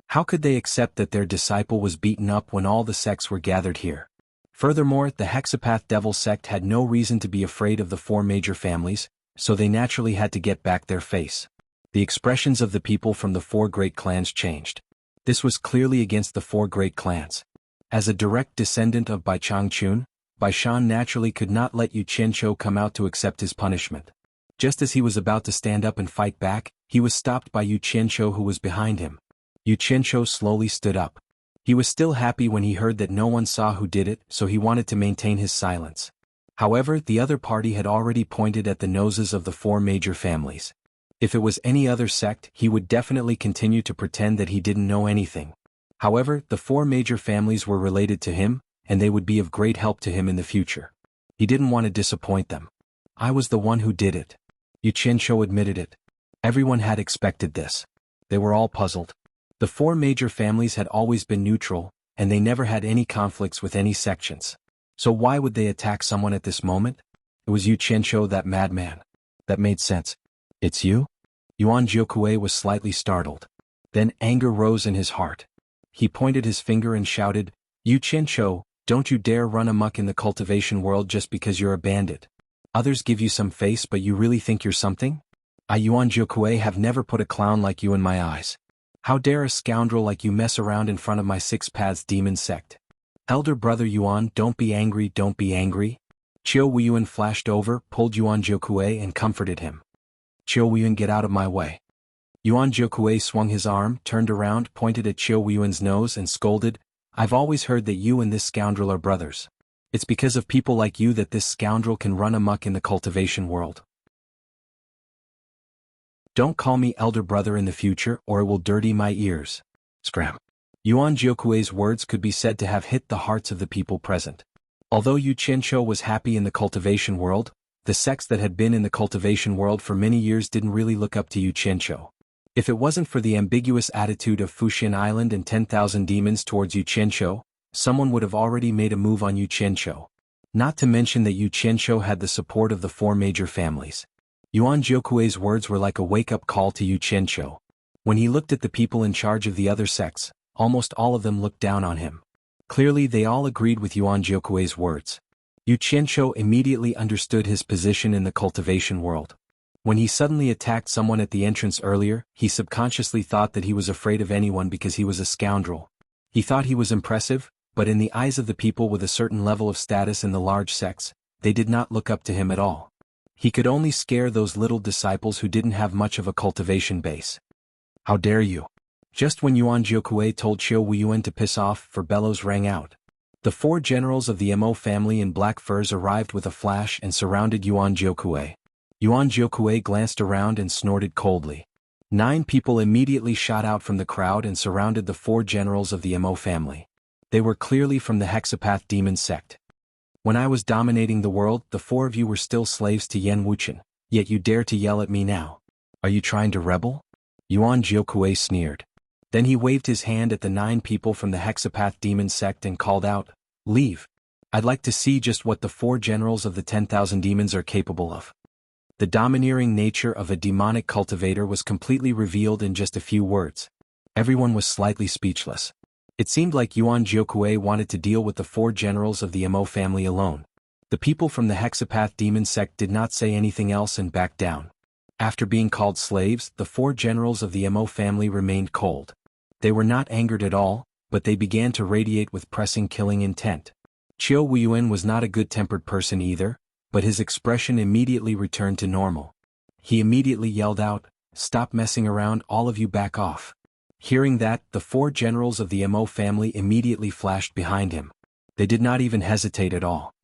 How could they accept that their disciple was beaten up when all the sects were gathered here? Furthermore, the Hexapath Devil sect had no reason to be afraid of the 4 major families, so they naturally had to get back their face. The expressions of the people from the 4 great clans changed. This was clearly against the 4 great clans. As a direct descendant of Bai Changchun, Bai Shan naturally could not let Yu Qianqiu come out to accept his punishment. Just as he was about to stand up and fight back, he was stopped by Yu Qianqiu, who was behind him. Yu Qianqiu slowly stood up. He was still happy when he heard that no one saw who did it, so he wanted to maintain his silence. However, the other party had already pointed at the noses of the 4 major families. If it was any other sect, he would definitely continue to pretend that he didn't know anything. However, the 4 major families were related to him, and they would be of great help to him in the future. He didn't want to disappoint them. "I was the one who did it." Yu Qianqiu admitted it. Everyone had expected this. They were all puzzled. The 4 major families had always been neutral, and they never had any conflicts with any sections. So why would they attack someone at this moment? It was Yu Qianqiu, that madman. That made sense. "It's you?" Yuan Jiukui was slightly startled. Then anger rose in his heart. He pointed his finger and shouted, "Yu Qianqiu, don't you dare run amok in the cultivation world just because you're a bandit. Others give you some face, but you really think you're something? I, Yuan Jiukui, have never put a clown like you in my eyes. How dare a scoundrel like you mess around in front of my Six Paths Demon sect? Elder brother Yuan, don't be angry, don't be angry." Chiu Weiyuan flashed over, pulled Yuan Jiukui and comforted him. "Chiu Weiyuan, get out of my way." Yuan Jiukui swung his arm, turned around, pointed at Chiu Weiyuan's nose and scolded, "I've always heard that you and this scoundrel are brothers. It's because of people like you that this scoundrel can run amok in the cultivation world. Don't call me elder brother in the future, or it will dirty my ears." Scram. Yuan Jiukui's words could be said to have hit the hearts of the people present. Although Yu Qianqiu was happy in the cultivation world, the sects that had been in the cultivation world for many years didn't really look up to Yu Qianqiu. If it wasn't for the ambiguous attitude of Fuxian Island and 10,000 demons towards Yu Qianqiu, someone would have already made a move on Yu Qianqiu. Not to mention that Yu Qianqiu had the support of the 4 major families. Yuan Jiukui's words were like a wake-up call to Yu Qianqiu. When he looked at the people in charge of the other sects, almost all of them looked down on him. Clearly they all agreed with Yuan Jiukui's words. Yu Qianqiu immediately understood his position in the cultivation world. When he suddenly attacked someone at the entrance earlier, he subconsciously thought that he was afraid of anyone because he was a scoundrel. He thought he was impressive, but in the eyes of the people with a certain level of status in the large sects, they did not look up to him at all. He could only scare those little disciples who didn't have much of a cultivation base. "How dare you!" Just when Yuan Jiukui told Chiu Weiyuan to piss off, for bellows rang out. The 4 generals of the Mo family in black furs arrived with a flash and surrounded Yuan Jiukui. Yuan Jiukui glanced around and snorted coldly. 9 people immediately shot out from the crowd and surrounded the 4 generals of the Mo family. They were clearly from the Hexapath Demon sect. "When I was dominating the world, the 4 of you were still slaves to Yan Wuchen, yet you dare to yell at me now. Are you trying to rebel? Yuan Jiokui sneered. Then he waved his hand at the 9 people from the Hexapath demon sect and called out, "Leave. I'd like to see just what the 4 generals of the 10,000 demons are capable of." The domineering nature of a demonic cultivator was completely revealed in just a few words. Everyone was slightly speechless. It seemed like Yuan Jiokui wanted to deal with the 4 generals of the Mo family alone. The people from the Hexapath demon sect did not say anything else and backed down. After being called slaves, the 4 generals of the Mo family remained cold. They were not angered at all, but they began to radiate with pressing killing intent. Qiu Wuyuan was not a good-tempered person either, but his expression immediately returned to normal. He immediately yelled out, "Stop messing around, all of you, back off." Hearing that, the 4 generals of the Mo family immediately flashed behind him. They did not even hesitate at all.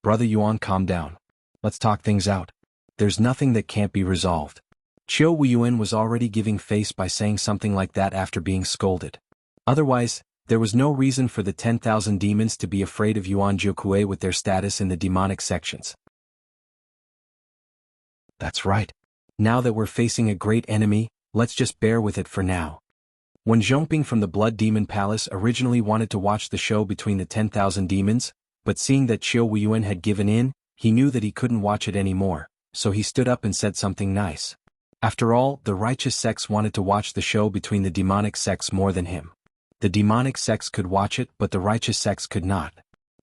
"Brother Yuan, calm down. Let's talk things out. There's nothing that can't be resolved." Qiu Wuyuan was already giving face by saying something like that after being scolded. Otherwise, there was no reason for the 10,000 demons to be afraid of Yuan Jiokui with their status in the demonic sections. That's right. Now that we're facing a great enemy, let's just bear with it for now. When Zhongping from the Blood Demon Palace originally wanted to watch the show between the 10,000 demons, but seeing that Qiu Wuyuan had given in, he knew that he couldn't watch it anymore, so he stood up and said something nice. After all, the righteous sects wanted to watch the show between the demonic sects more than him. The demonic sects could watch it, but the righteous sects could not.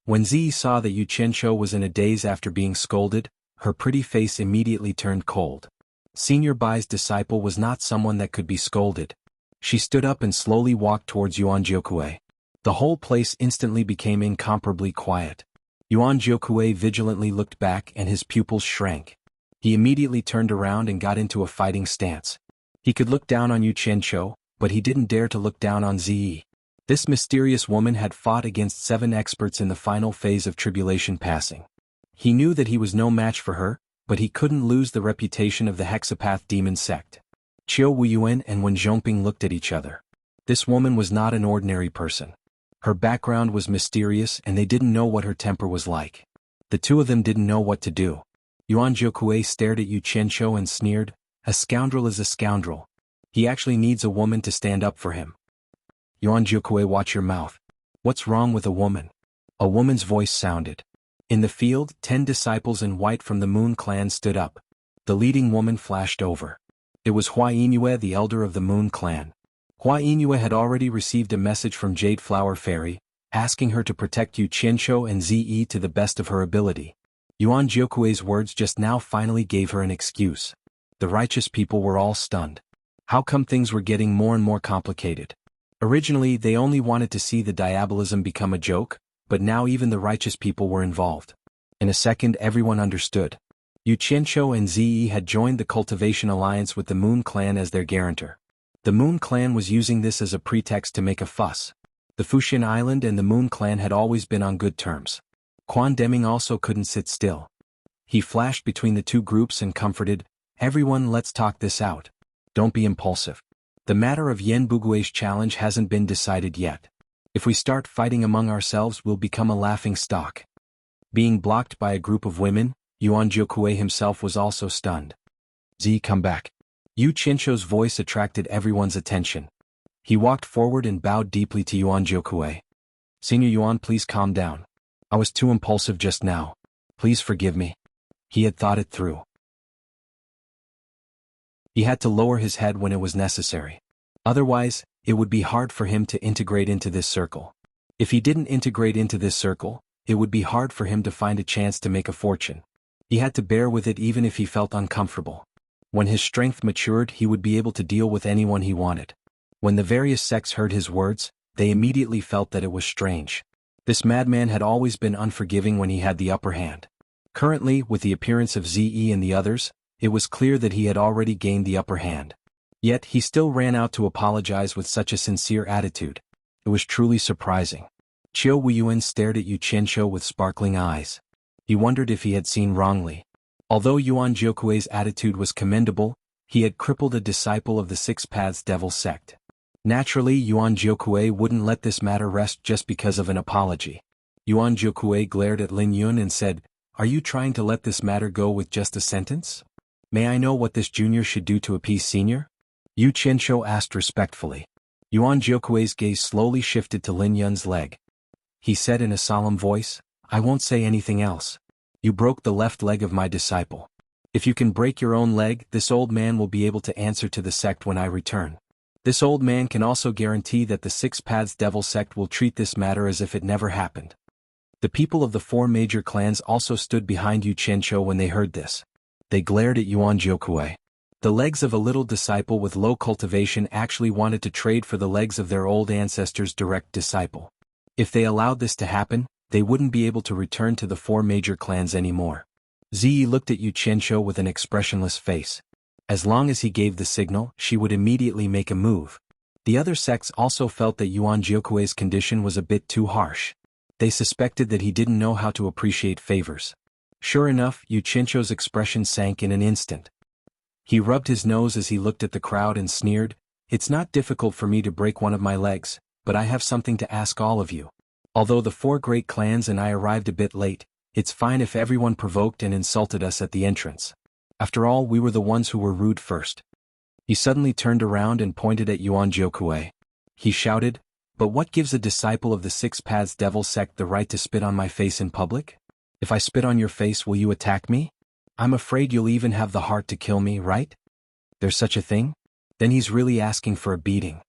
When Ziyi saw that Yu Qianshou was in a daze after being scolded, her pretty face immediately turned cold. Senior Bai's disciple was not someone that could be scolded. She stood up and slowly walked towards Yuan Jiokui. The whole place instantly became incomparably quiet. Yuan Jiokui vigilantly looked back and his pupils shrank. He immediately turned around and got into a fighting stance. He could look down on Yu Qianshou, but he didn't dare to look down on Ziyi. This mysterious woman had fought against 7 experts in the final phase of tribulation passing. He knew that he was no match for her, but he couldn't lose the reputation of the Hexapath demon sect. Qiu Wuyuan and Wen Zhongping looked at each other. This woman was not an ordinary person. Her background was mysterious and they didn't know what her temper was like. The two of them didn't know what to do. Yuan Jiokui stared at Yu Qianshou and sneered, "A scoundrel is a scoundrel. He actually needs a woman to stand up for him." "Yuan Jiokui, watch your mouth. What's wrong with a woman?" A woman's voice sounded. In the field, 10 disciples in white from the Moon Clan stood up. The leading woman flashed over. It was Hua Yingyue, the elder of the Moon Clan. Hua Yingyue had already received a message from Jade Flower Fairy, asking her to protect Yu Qianshou and Ziyi to the best of her ability. Yuan Jiokui's words just now finally gave her an excuse. The righteous people were all stunned. How come things were getting more and more complicated? Originally, they only wanted to see the diabolism become a joke, but now even the righteous people were involved. In a second, everyone understood. Yu Qianshou and Ziyi had joined the Cultivation Alliance with the Moon Clan as their guarantor. The Moon Clan was using this as a pretext to make a fuss. The Fuxian Island and the Moon Clan had always been on good terms. Quan Deming also couldn't sit still. He flashed between the two groups and comforted, "Everyone, let's talk this out. Don't be impulsive. The matter of Yen Bugui's challenge hasn't been decided yet. If we start fighting among ourselves, we'll become a laughing stock." Being blocked by a group of women, Yuan Jiokui himself was also stunned. "Z, come back." Yu Qianshou's voice attracted everyone's attention. He walked forward and bowed deeply to Yuan Jiokui. "Senior Yuan, please calm down. I was too impulsive just now. Please forgive me." He had thought it through. He had to lower his head when it was necessary. Otherwise, it would be hard for him to integrate into this circle. If he didn't integrate into this circle, it would be hard for him to find a chance to make a fortune. He had to bear with it even if he felt uncomfortable. When his strength matured, he would be able to deal with anyone he wanted. When the various sects heard his words, they immediately felt that it was strange. This madman had always been unforgiving when he had the upper hand. Currently, with the appearance of Ze and the others, it was clear that he had already gained the upper hand. Yet, he still ran out to apologize with such a sincere attitude. It was truly surprising. Qiu Wuyuan stared at Yu Qianshou with sparkling eyes. He wondered if he had seen wrongly. Although Yuan Jiokui's attitude was commendable, he had crippled a disciple of the Six Paths Devil sect. Naturally, Yuan Jiokui wouldn't let this matter rest just because of an apology. Yuan Jiokui glared at Lin Yun and said, "Are you trying to let this matter go with just a sentence? May I know what this junior should do to appease senior? Yu Qianqiu asked respectfully. Yuan Jiukui's gaze slowly shifted to Lin Yun's leg. He said in a solemn voice, I won't say anything else. You broke the left leg of my disciple. If you can break your own leg, this old man will be able to answer to the sect when I return. This old man can also guarantee that the Six Paths Devil sect will treat this matter as if it never happened. The people of the four major clans also stood behind Yu Qianqiu when they heard this. They glared at Yuan Jiukui. The legs of a little disciple with low cultivation actually wanted to trade for the legs of their old ancestor's direct disciple. If they allowed this to happen, they wouldn't be able to return to the four major clans anymore. Ziyi looked at Yu Qianqiu with an expressionless face. As long as he gave the signal, she would immediately make a move. The other sects also felt that Yuan Jiukui's condition was a bit too harsh. They suspected that he didn't know how to appreciate favors. Sure enough, Yu Qianqiu's expression sank in an instant. He rubbed his nose as he looked at the crowd and sneered, It's not difficult for me to break one of my legs, but I have something to ask all of you. Although the four great clans and I arrived a bit late, it's fine if everyone provoked and insulted us at the entrance. After all, we were the ones who were rude first. He suddenly turned around and pointed at Yuan Jiukui. He shouted, But what gives a disciple of the Six Paths Devil sect the right to spit on my face in public? If I spit on your face, will you attack me? I'm afraid you'll even have the heart to kill me, right? There's such a thing? Then he's really asking for a beating.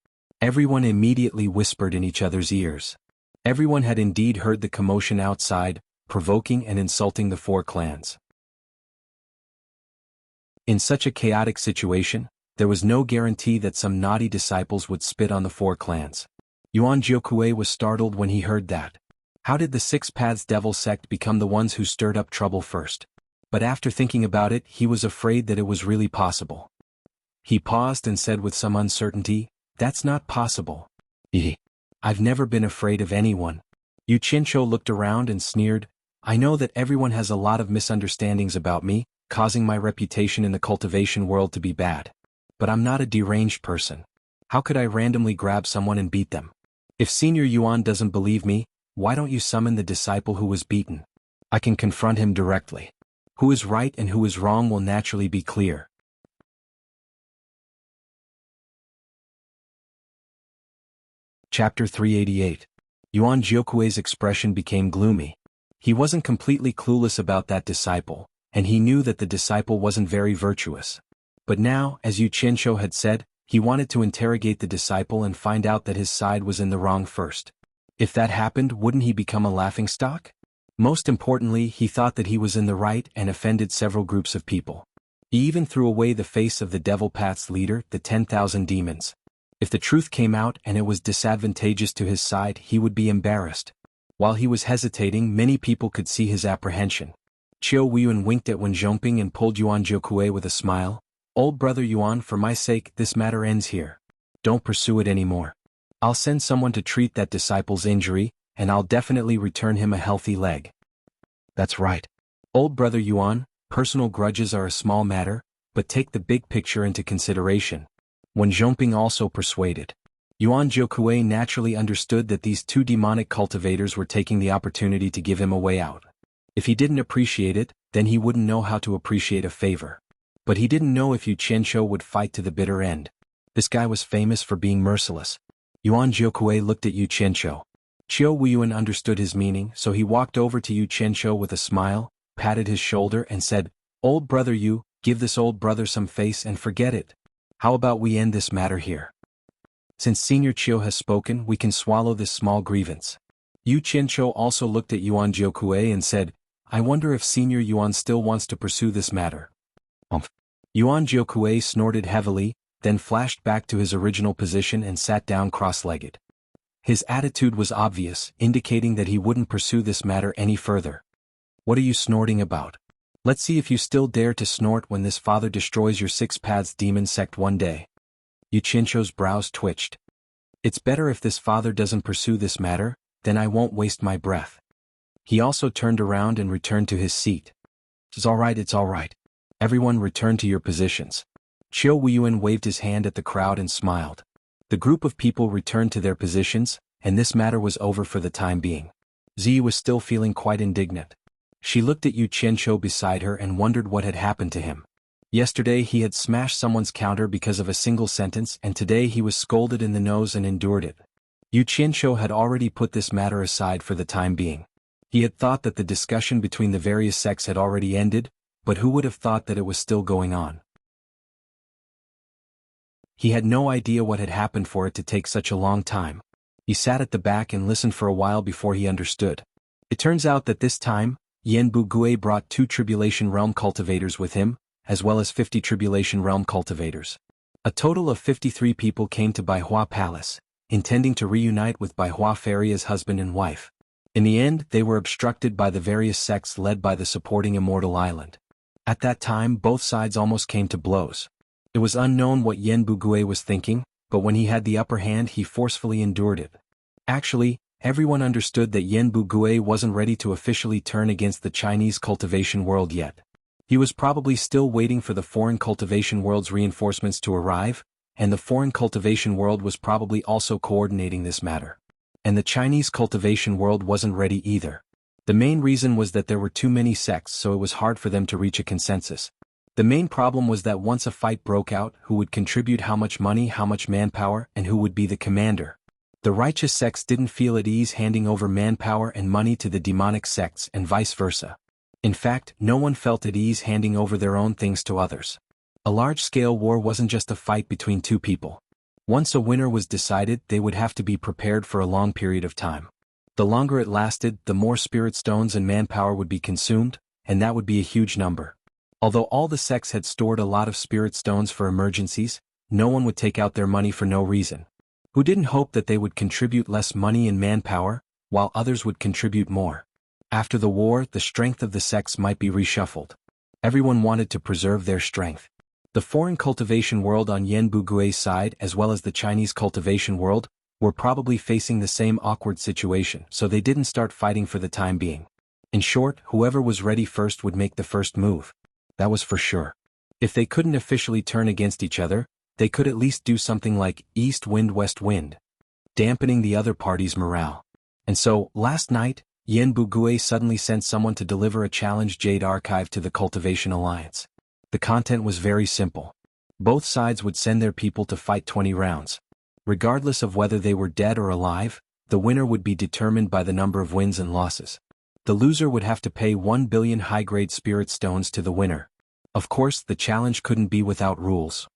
Everyone immediately whispered in each other's ears. Everyone had indeed heard the commotion outside, provoking and insulting the four clans. In such a chaotic situation, there was no guarantee that some naughty disciples would spit on the four clans. Yuan Jiukui was startled when he heard that. How did the Six Paths Devil sect become the ones who stirred up trouble first? But after thinking about it, he was afraid that it was really possible. He paused and said with some uncertainty, That's not possible. I've never been afraid of anyone. Yu Qianqiu looked around and sneered, I know that everyone has a lot of misunderstandings about me, causing my reputation in the cultivation world to be bad. But I'm not a deranged person. How could I randomly grab someone and beat them? If Senior Yuan doesn't believe me, why don't you summon the disciple who was beaten? I can confront him directly. Who is right and who is wrong will naturally be clear. Chapter 388. Yuan Jiukui's expression became gloomy. He wasn't completely clueless about that disciple, and he knew that the disciple wasn't very virtuous. But now, as Yu Qianqiu had said, he wanted to interrogate the disciple and find out that his side was in the wrong first. If that happened, wouldn't he become a laughingstock? Most importantly, he thought that he was in the right and offended several groups of people. He even threw away the face of the Devil Path's leader, the 10,000 demons. If the truth came out and it was disadvantageous to his side, he would be embarrassed. While he was hesitating, many people could see his apprehension. Qiu Weiyuan winked at Wen Zhongping and pulled Yuan Jiukui with a smile. Old brother Yuan, for my sake, this matter ends here. Don't pursue it anymore. I'll send someone to treat that disciple's injury, and I'll definitely return him a healthy leg. That's right. Old brother Yuan, personal grudges are a small matter, but take the big picture into consideration. Wen Zhongping also persuaded. Yuan Jiukui naturally understood that these two demonic cultivators were taking the opportunity to give him a way out. If he didn't appreciate it, then he wouldn't know how to appreciate a favor. But he didn't know if Yu Qianqiu would fight to the bitter end. This guy was famous for being merciless. Yuan Jiukui looked at Yu Qianqiu. Qiu Weiyuan understood his meaning, so he walked over to Yu Qianqiu with a smile, patted his shoulder and said, Old brother Yu, give this old brother some face and forget it. How about we end this matter here? Since Senior Qiu has spoken, we can swallow this small grievance. Yu Qianqiu also looked at Yuan Jiukui and said, I wonder if Senior Yuan still wants to pursue this matter. Yuan Jiukui snorted heavily, then flashed back to his original position and sat down cross-legged. His attitude was obvious, indicating that he wouldn't pursue this matter any further. What are you snorting about? Let's see if you still dare to snort when this father destroys your Six Paths demon sect one day. Yu Qianqiu's brows twitched. It's better if this father doesn't pursue this matter, then I won't waste my breath. He also turned around and returned to his seat. It's all right. Everyone return to your positions. Qiu Weiyuan waved his hand at the crowd and smiled. The group of people returned to their positions, and this matter was over for the time being. Ziyi was still feeling quite indignant. She looked at Yu Qianqiu beside her and wondered what had happened to him. Yesterday he had smashed someone's counter because of a single sentence, and today he was scolded in the nose and endured it. Yu Qianqiu had already put this matter aside for the time being. He had thought that the discussion between the various sects had already ended, but who would have thought that it was still going on? He had no idea what had happened for it to take such a long time. He sat at the back and listened for a while before he understood. It turns out that this time, Yan Bugui brought 2 Tribulation Realm cultivators with him, as well as 50 Tribulation Realm cultivators. A total of 53 people came to Baihua Palace, intending to reunite with Baihua Fairy as husband and wife. In the end, they were obstructed by the various sects led by the supporting Immortal Island. At that time, both sides almost came to blows. It was unknown what Yan Bugui was thinking, but when he had the upper hand he forcefully endured it. Actually, everyone understood that Yan Bugui wasn't ready to officially turn against the Chinese cultivation world yet. He was probably still waiting for the foreign cultivation world's reinforcements to arrive, and the foreign cultivation world was probably also coordinating this matter. And the Chinese cultivation world wasn't ready either. The main reason was that there were too many sects, so it was hard for them to reach a consensus. The main problem was that once a fight broke out, who would contribute how much money, how much manpower, and who would be the commander? The righteous sects didn't feel at ease handing over manpower and money to the demonic sects and vice versa. In fact, no one felt at ease handing over their own things to others. A large-scale war wasn't just a fight between two people. Once a winner was decided, they would have to be prepared for a long period of time. The longer it lasted, the more spirit stones and manpower would be consumed, and that would be a huge number. Although all the sects had stored a lot of spirit stones for emergencies, no one would take out their money for no reason. Who didn't hope that they would contribute less money and manpower, while others would contribute more? After the war, the strength of the sects might be reshuffled. Everyone wanted to preserve their strength. The foreign cultivation world on Yan Bugui's side as well as the Chinese cultivation world were probably facing the same awkward situation, so they didn't start fighting for the time being. In short, whoever was ready first would make the first move. That was for sure. If they couldn't officially turn against each other, they could at least do something like east wind west wind, dampening the other party's morale. And so, last night, Yan Bugui suddenly sent someone to deliver a challenge Jade Archive to the Cultivation Alliance. The content was very simple. Both sides would send their people to fight 20 rounds. Regardless of whether they were dead or alive, the winner would be determined by the number of wins and losses. The loser would have to pay 1 billion high-grade spirit stones to the winner. Of course, the challenge couldn't be without rules.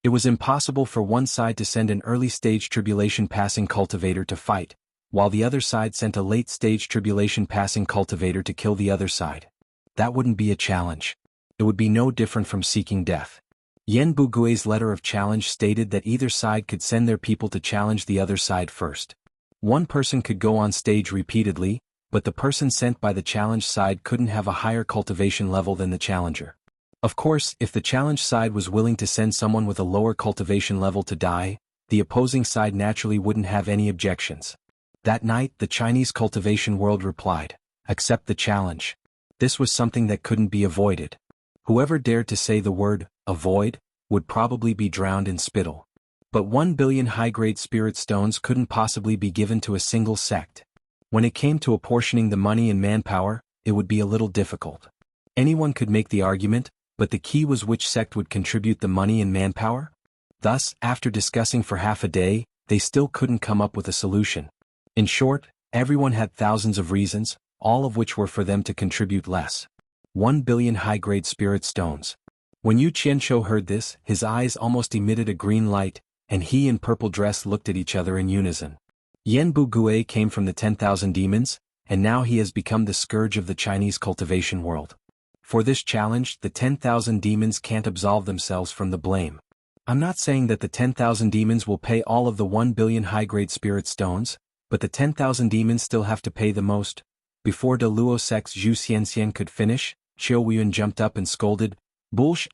It was impossible for one side to send an early-stage tribulation-passing cultivator to fight, while the other side sent a late-stage tribulation-passing cultivator to kill the other side. That wouldn't be a challenge. It would be no different from seeking death. Yan Bugui's letter of challenge stated that either side could send their people to challenge the other side first. One person could go on stage repeatedly, but the person sent by the challenge side couldn't have a higher cultivation level than the challenger. Of course, if the challenge side was willing to send someone with a lower cultivation level to die, the opposing side naturally wouldn't have any objections. That night, the Chinese cultivation world replied, "Accept the challenge." This was something that couldn't be avoided. Whoever dared to say the word, avoid, would probably be drowned in spittle. But 1 billion high-grade spirit stones couldn't possibly be given to a single sect. When it came to apportioning the money and manpower, it would be a little difficult. Anyone could make the argument, but the key was which sect would contribute the money and manpower. Thus, after discussing for half a day, they still couldn't come up with a solution. In short, everyone had thousands of reasons, all of which were for them to contribute less. 1 billion high-grade spirit stones. When Yu Qianqiu heard this, his eyes almost emitted a green light, and he and Purple Dress looked at each other in unison. Yan Bugui came from the 10,000 demons, and now he has become the scourge of the Chinese cultivation world. For this challenge, the 10,000 demons can't absolve themselves from the blame. I'm not saying that the 10,000 demons will pay all of the 1 billion high-grade spirit stones, but the 10,000 demons still have to pay the most. Before De Luo Sec's Zhu Xianxian could finish, Qiu Weiyuan jumped up and scolded, "Bullsh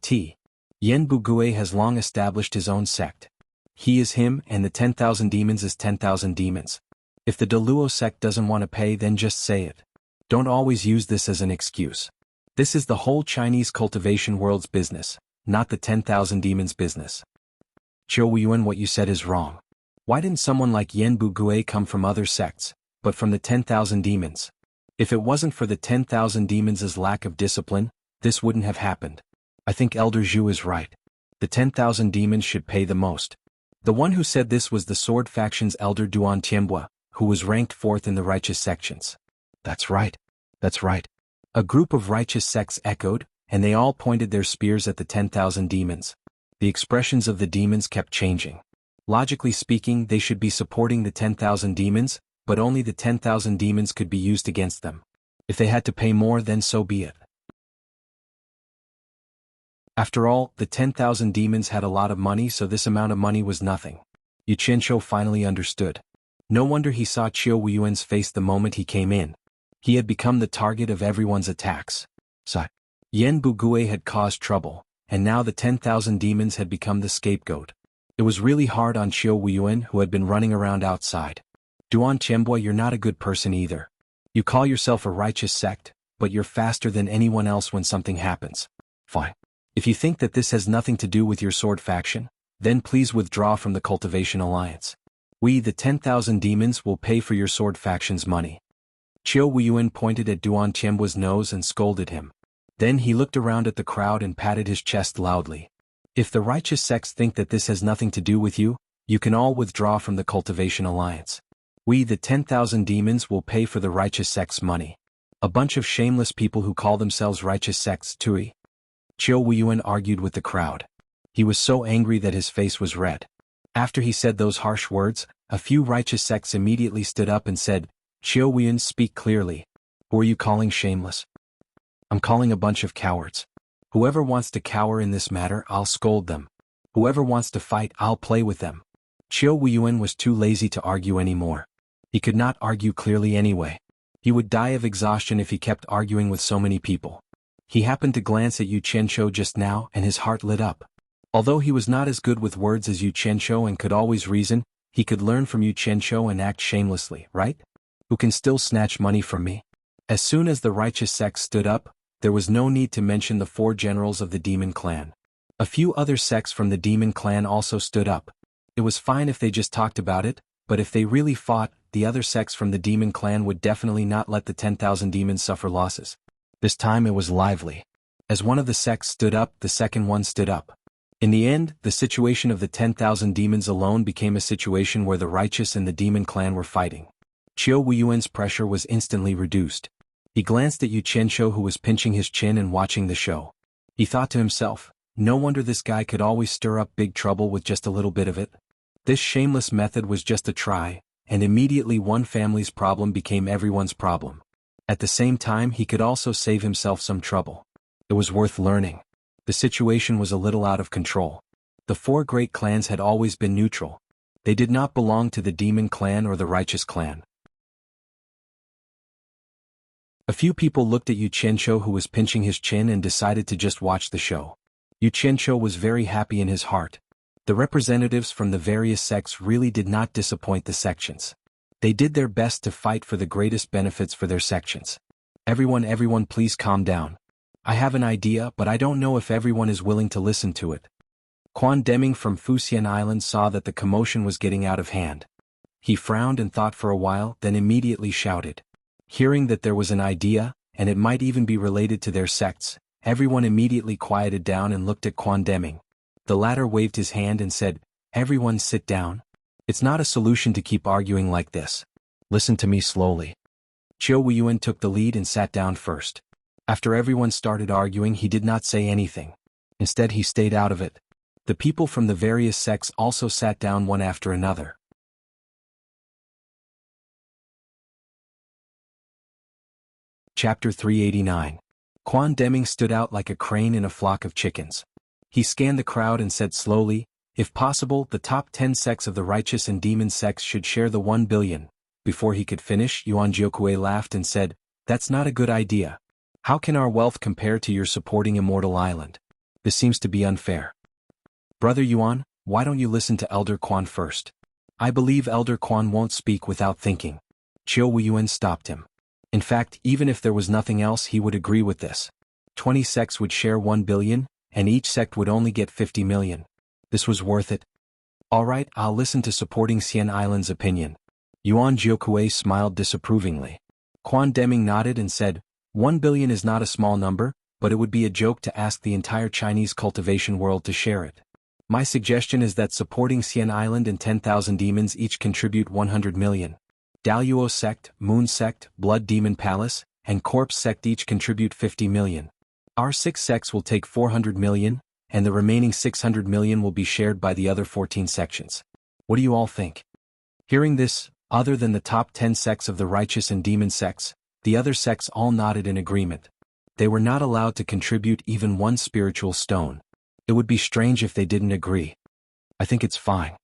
*T. Yan Bugui has long established his own sect. He is him and the 10,000 demons is 10,000 demons. If the De Luo sect doesn't want to pay, then just say it. Don't always use this as an excuse. This is the whole Chinese cultivation world's business, not the 10,000 demons' business." "Qiu Weiyuan, what you said is wrong. Why didn't someone like Yan Bugui come from other sects, but from the 10,000 demons? If it wasn't for the 10,000 demons' lack of discipline, this wouldn't have happened. I think Elder Zhu is right. The 10,000 demons should pay the most. The one who said this was the Sword Faction's Elder Duan Tianbua, who was ranked 4th in the righteous sections. That's right. That's right. A group of righteous sects echoed, and they all pointed their spears at the 10,000 demons. The expressions of the demons kept changing. Logically speaking, they should be supporting the 10,000 demons, but only the 10,000 demons could be used against them. If they had to pay more, then so be it. After all, the 10,000 demons had a lot of money, so this amount of money was nothing. Yu Qianqiu finally understood. No wonder he saw Qiu Weiyuan's face the moment he came in. He had become the target of everyone's attacks. Yan Bugui had caused trouble, and now the 10,000 demons had become the scapegoat. It was really hard on Qiu Weiyuan, who had been running around outside. Duan Tianbua, you're not a good person either. You call yourself a righteous sect, but you're faster than anyone else when something happens. Fine. If you think that this has nothing to do with your sword faction, then please withdraw from the Cultivation Alliance. We, the 10,000 demons, will pay for your sword faction's money. Qiu Weiyuan pointed at Duan Tianbua's nose and scolded him. Then he looked around at the crowd and patted his chest loudly. If the righteous sects think that this has nothing to do with you, you can all withdraw from the Cultivation Alliance. We, the 10,000 demons, will pay for the righteous sects' money. A bunch of shameless people who call themselves righteous sects, tui. Qiu Weiyuan argued with the crowd. He was so angry that his face was red. After he said those harsh words, a few righteous sects immediately stood up and said, Qiu Weiyuan, speak clearly. Who are you calling shameless? I'm calling a bunch of cowards. Whoever wants to cower in this matter, I'll scold them. Whoever wants to fight, I'll play with them. Qiu Weiyuan was too lazy to argue anymore. He could not argue clearly anyway. He would die of exhaustion if he kept arguing with so many people. He happened to glance at Yu Qianqiu just now, and his heart lit up. Although he was not as good with words as Yu Qianqiu and could always reason, he could learn from Yu Qianqiu and act shamelessly, right? Who can still snatch money from me? As soon as the righteous sects stood up, there was no need to mention the 4 generals of the demon clan. A few other sects from the demon clan also stood up. It was fine if they just talked about it, but if they really fought, the other sects from the demon clan would definitely not let the 10,000 demons suffer losses. This time it was lively. As one of the sects stood up, the second one stood up. In the end, the situation of the 10,000 demons alone became a situation where the righteous and the demon clan were fighting. Qiu Weiyuan's pressure was instantly reduced. He glanced at Yu Qianqiu, who was pinching his chin and watching the show. He thought to himself, no wonder this guy could always stir up big trouble with just a little bit of it. This shameless method was just a try, and immediately one family's problem became everyone's problem. At the same time, he could also save himself some trouble. It was worth learning. The situation was a little out of control. The 4 great clans had always been neutral. They did not belong to the demon clan or the righteous clan. A few people looked at Yu Qianqiu, who was pinching his chin, and decided to just watch the show. Yu Qianqiu was very happy in his heart. The representatives from the various sects really did not disappoint the sections. They did their best to fight for the greatest benefits for their sections. Everyone please calm down. I have an idea, but I don't know if everyone is willing to listen to it. Quan Deming from Fuxian Island saw that the commotion was getting out of hand. He frowned and thought for a while, then immediately shouted. Hearing that there was an idea, and it might even be related to their sects, everyone immediately quieted down and looked at Quan Deming. The latter waved his hand and said, Everyone sit down. It's not a solution to keep arguing like this. Listen to me slowly. Qiu Weiyuan took the lead and sat down first. After everyone started arguing, he did not say anything. Instead, he stayed out of it. The people from the various sects also sat down one after another. Chapter 389. Quan Deming stood out like a crane in a flock of chickens. He scanned the crowd and said slowly, if possible, the top 10 sects of the righteous and demon sects should share the 1 billion. Before he could finish, Yuan Jiokui laughed and said, that's not a good idea. How can our wealth compare to your supporting Immortal Island? This seems to be unfair. Brother Yuan, why don't you listen to Elder Quan first? I believe Elder Quan won't speak without thinking. Qiu Weiyuan stopped him. In fact, even if there was nothing else, he would agree with this. 20 sects would share 1 billion, and each sect would only get 50 million. This was worth it. All right, I'll listen to supporting Xian Island's opinion. Yuan Jiokui smiled disapprovingly. Quan Deming nodded and said, 1 billion is not a small number, but it would be a joke to ask the entire Chinese cultivation world to share it. My suggestion is that supporting Xian Island and 10,000 demons each contribute 100 million. Daluo sect, Moon sect, Blood Demon Palace, and Corpse sect each contribute 50 million. Our 6 sects will take 400 million, and the remaining 600 million will be shared by the other 14 sections. What do you all think? Hearing this, other than the top 10 sects of the righteous and demon sects, the other sects all nodded in agreement. They were not allowed to contribute even one spiritual stone. It would be strange if they didn't agree. I think it's fine.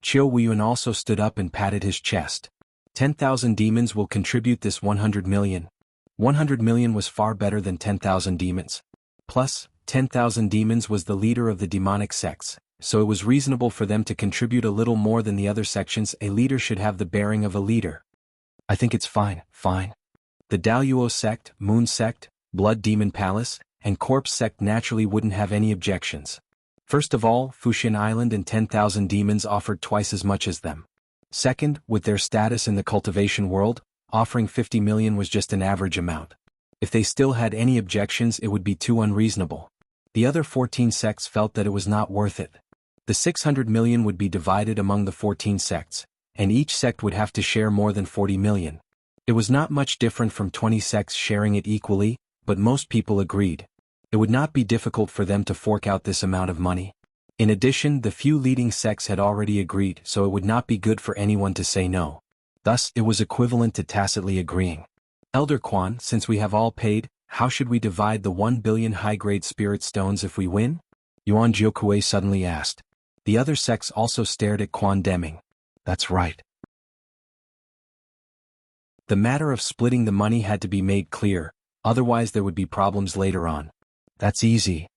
Qiu Weiyuan also stood up and patted his chest. 10,000 demons will contribute this 100 million. 100 million was far better than 10,000 demons. Plus, 10,000 demons was the leader of the demonic sects, so it was reasonable for them to contribute a little more than the other sections. A leader should have the bearing of a leader. I think it's fine. The Daluo sect, Moon sect, Blood Demon Palace, and Corpse sect naturally wouldn't have any objections. First of all, Fuxian Island and 10,000 demons offered twice as much as them. Second, with their status in the cultivation world, offering 50 million was just an average amount. If they still had any objections, it would be too unreasonable. The other 14 sects felt that it was not worth it. The 600 million would be divided among the 14 sects, and each sect would have to share more than 40 million. It was not much different from 20 sects sharing it equally, but most people agreed. It would not be difficult for them to fork out this amount of money. In addition, the few leading sects had already agreed, so it would not be good for anyone to say no. Thus, it was equivalent to tacitly agreeing. Elder Quan, since we have all paid, how should we divide the 1 billion high-grade spirit stones if we win? Yuan Jiukuei suddenly asked. The other sects also stared at Quan Deming. That's right. The matter of splitting the money had to be made clear, otherwise there would be problems later on. That's easy.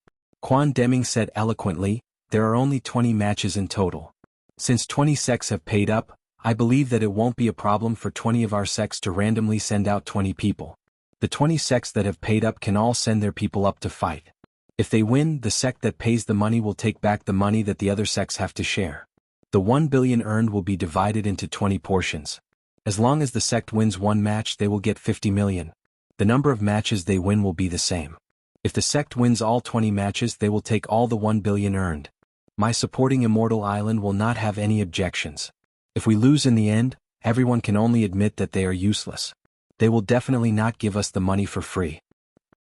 Quan Deming said eloquently, there are only 20 matches in total. Since 20 sects have paid up, I believe that it won't be a problem for 20 of our sects to randomly send out 20 people. The 20 sects that have paid up can all send their people up to fight. If they win, the sect that pays the money will take back the money that the other sects have to share. The 1 billion earned will be divided into 20 portions. As long as the sect wins one match, they will get 50 million. The number of matches they win will be the same. If the sect wins all 20 matches, they will take all the 1 billion earned. My supporting Immortal Island will not have any objections. If we lose in the end, everyone can only admit that they are useless. They will definitely not give us the money for free.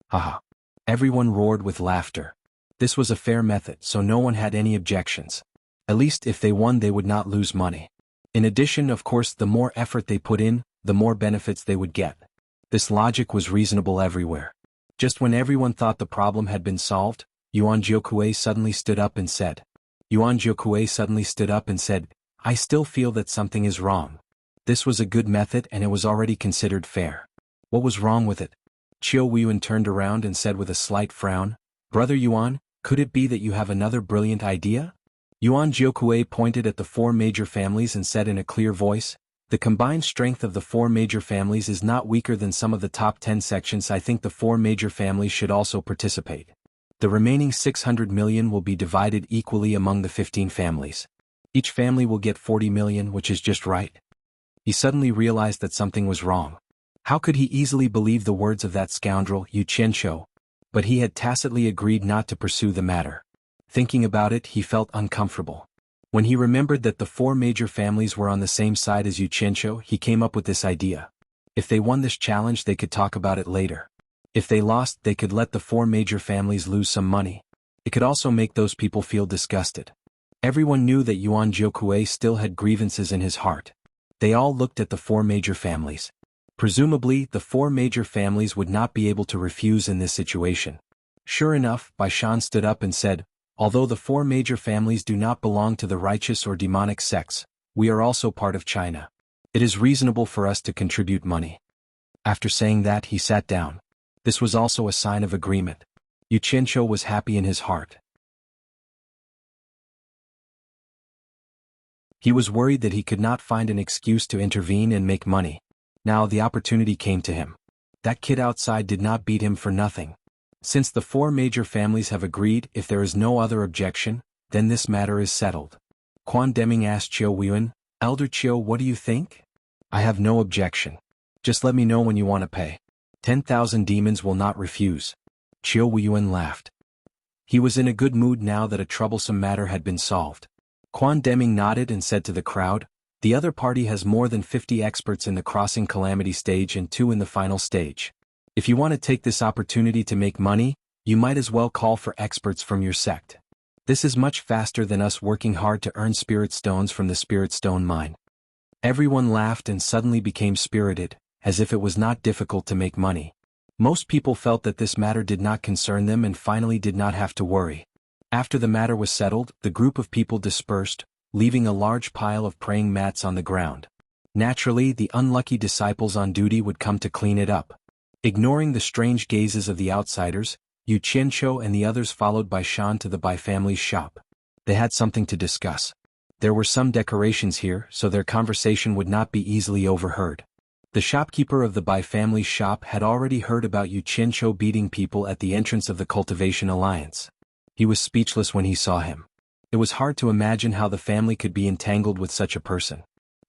Haha. Everyone roared with laughter. This was a fair method, so no one had any objections. At least if they won, they would not lose money. In addition, of course, the more effort they put in, the more benefits they would get. This logic was reasonable everywhere. Just when everyone thought the problem had been solved, Yuan Jiukuei suddenly stood up and said, I still feel that something is wrong. This was a good method and it was already considered fair. What was wrong with it? Qiu Weiyuan turned around and said with a slight frown, Brother Yuan, could it be that you have another brilliant idea? Yuan Jiukuei pointed at the 4 major families and said in a clear voice, the combined strength of the 4 major families is not weaker than some of the top 10 sections. I think the 4 major families should also participate. The remaining 600 million will be divided equally among the 15 families. Each family will get 40 million, which is just right. He suddenly realized that something was wrong. How could he easily believe the words of that scoundrel, Yu Qianqiu? But he had tacitly agreed not to pursue the matter. Thinking about it, he felt uncomfortable. When he remembered that the 4 major families were on the same side as Yu Qianqiu, he came up with this idea. If they won this challenge, they could talk about it later. If they lost, they could let the 4 major families lose some money. It could also make those people feel disgusted. Everyone knew that Yuan Jiukuei still had grievances in his heart. They all looked at the 4 major families. Presumably, the 4 major families would not be able to refuse in this situation. Sure enough, Baishan stood up and said, although the 4 major families do not belong to the righteous or demonic sects, we are also part of China. It is reasonable for us to contribute money. After saying that, he sat down. This was also a sign of agreement. Yu Qianqiu was happy in his heart. He was worried that he could not find an excuse to intervene and make money. Now the opportunity came to him. That kid outside did not beat him for nothing. Since the 4 major families have agreed, if there is no other objection, then this matter is settled. Quan Deming asked Qiu Weiyuan, Elder Qiu, what do you think? I have no objection. Just let me know when you want to pay. 10,000 demons will not refuse. Chiu Wuyuan laughed. He was in a good mood now that a troublesome matter had been solved. Quan Deming nodded and said to the crowd, "The other party has more than 50 experts in the crossing calamity stage and 2 in the final stage. If you want to take this opportunity to make money, you might as well call for experts from your sect. This is much faster than us working hard to earn spirit stones from the spirit stone mine." Everyone laughed and suddenly became spirited, as if it was not difficult to make money. Most people felt that this matter did not concern them and finally did not have to worry. After the matter was settled, the group of people dispersed, leaving a large pile of praying mats on the ground. Naturally, the unlucky disciples on duty would come to clean it up. Ignoring the strange gazes of the outsiders, Yu Qianqiu and the others followed Bai Shan to the Bai family's shop. They had something to discuss. There were some decorations here, so their conversation would not be easily overheard. The shopkeeper of the Bai family's shop had already heard about Yu Qianqiu beating people at the entrance of the Cultivation Alliance. He was speechless when he saw him. It was hard to imagine how the family could be entangled with such a person.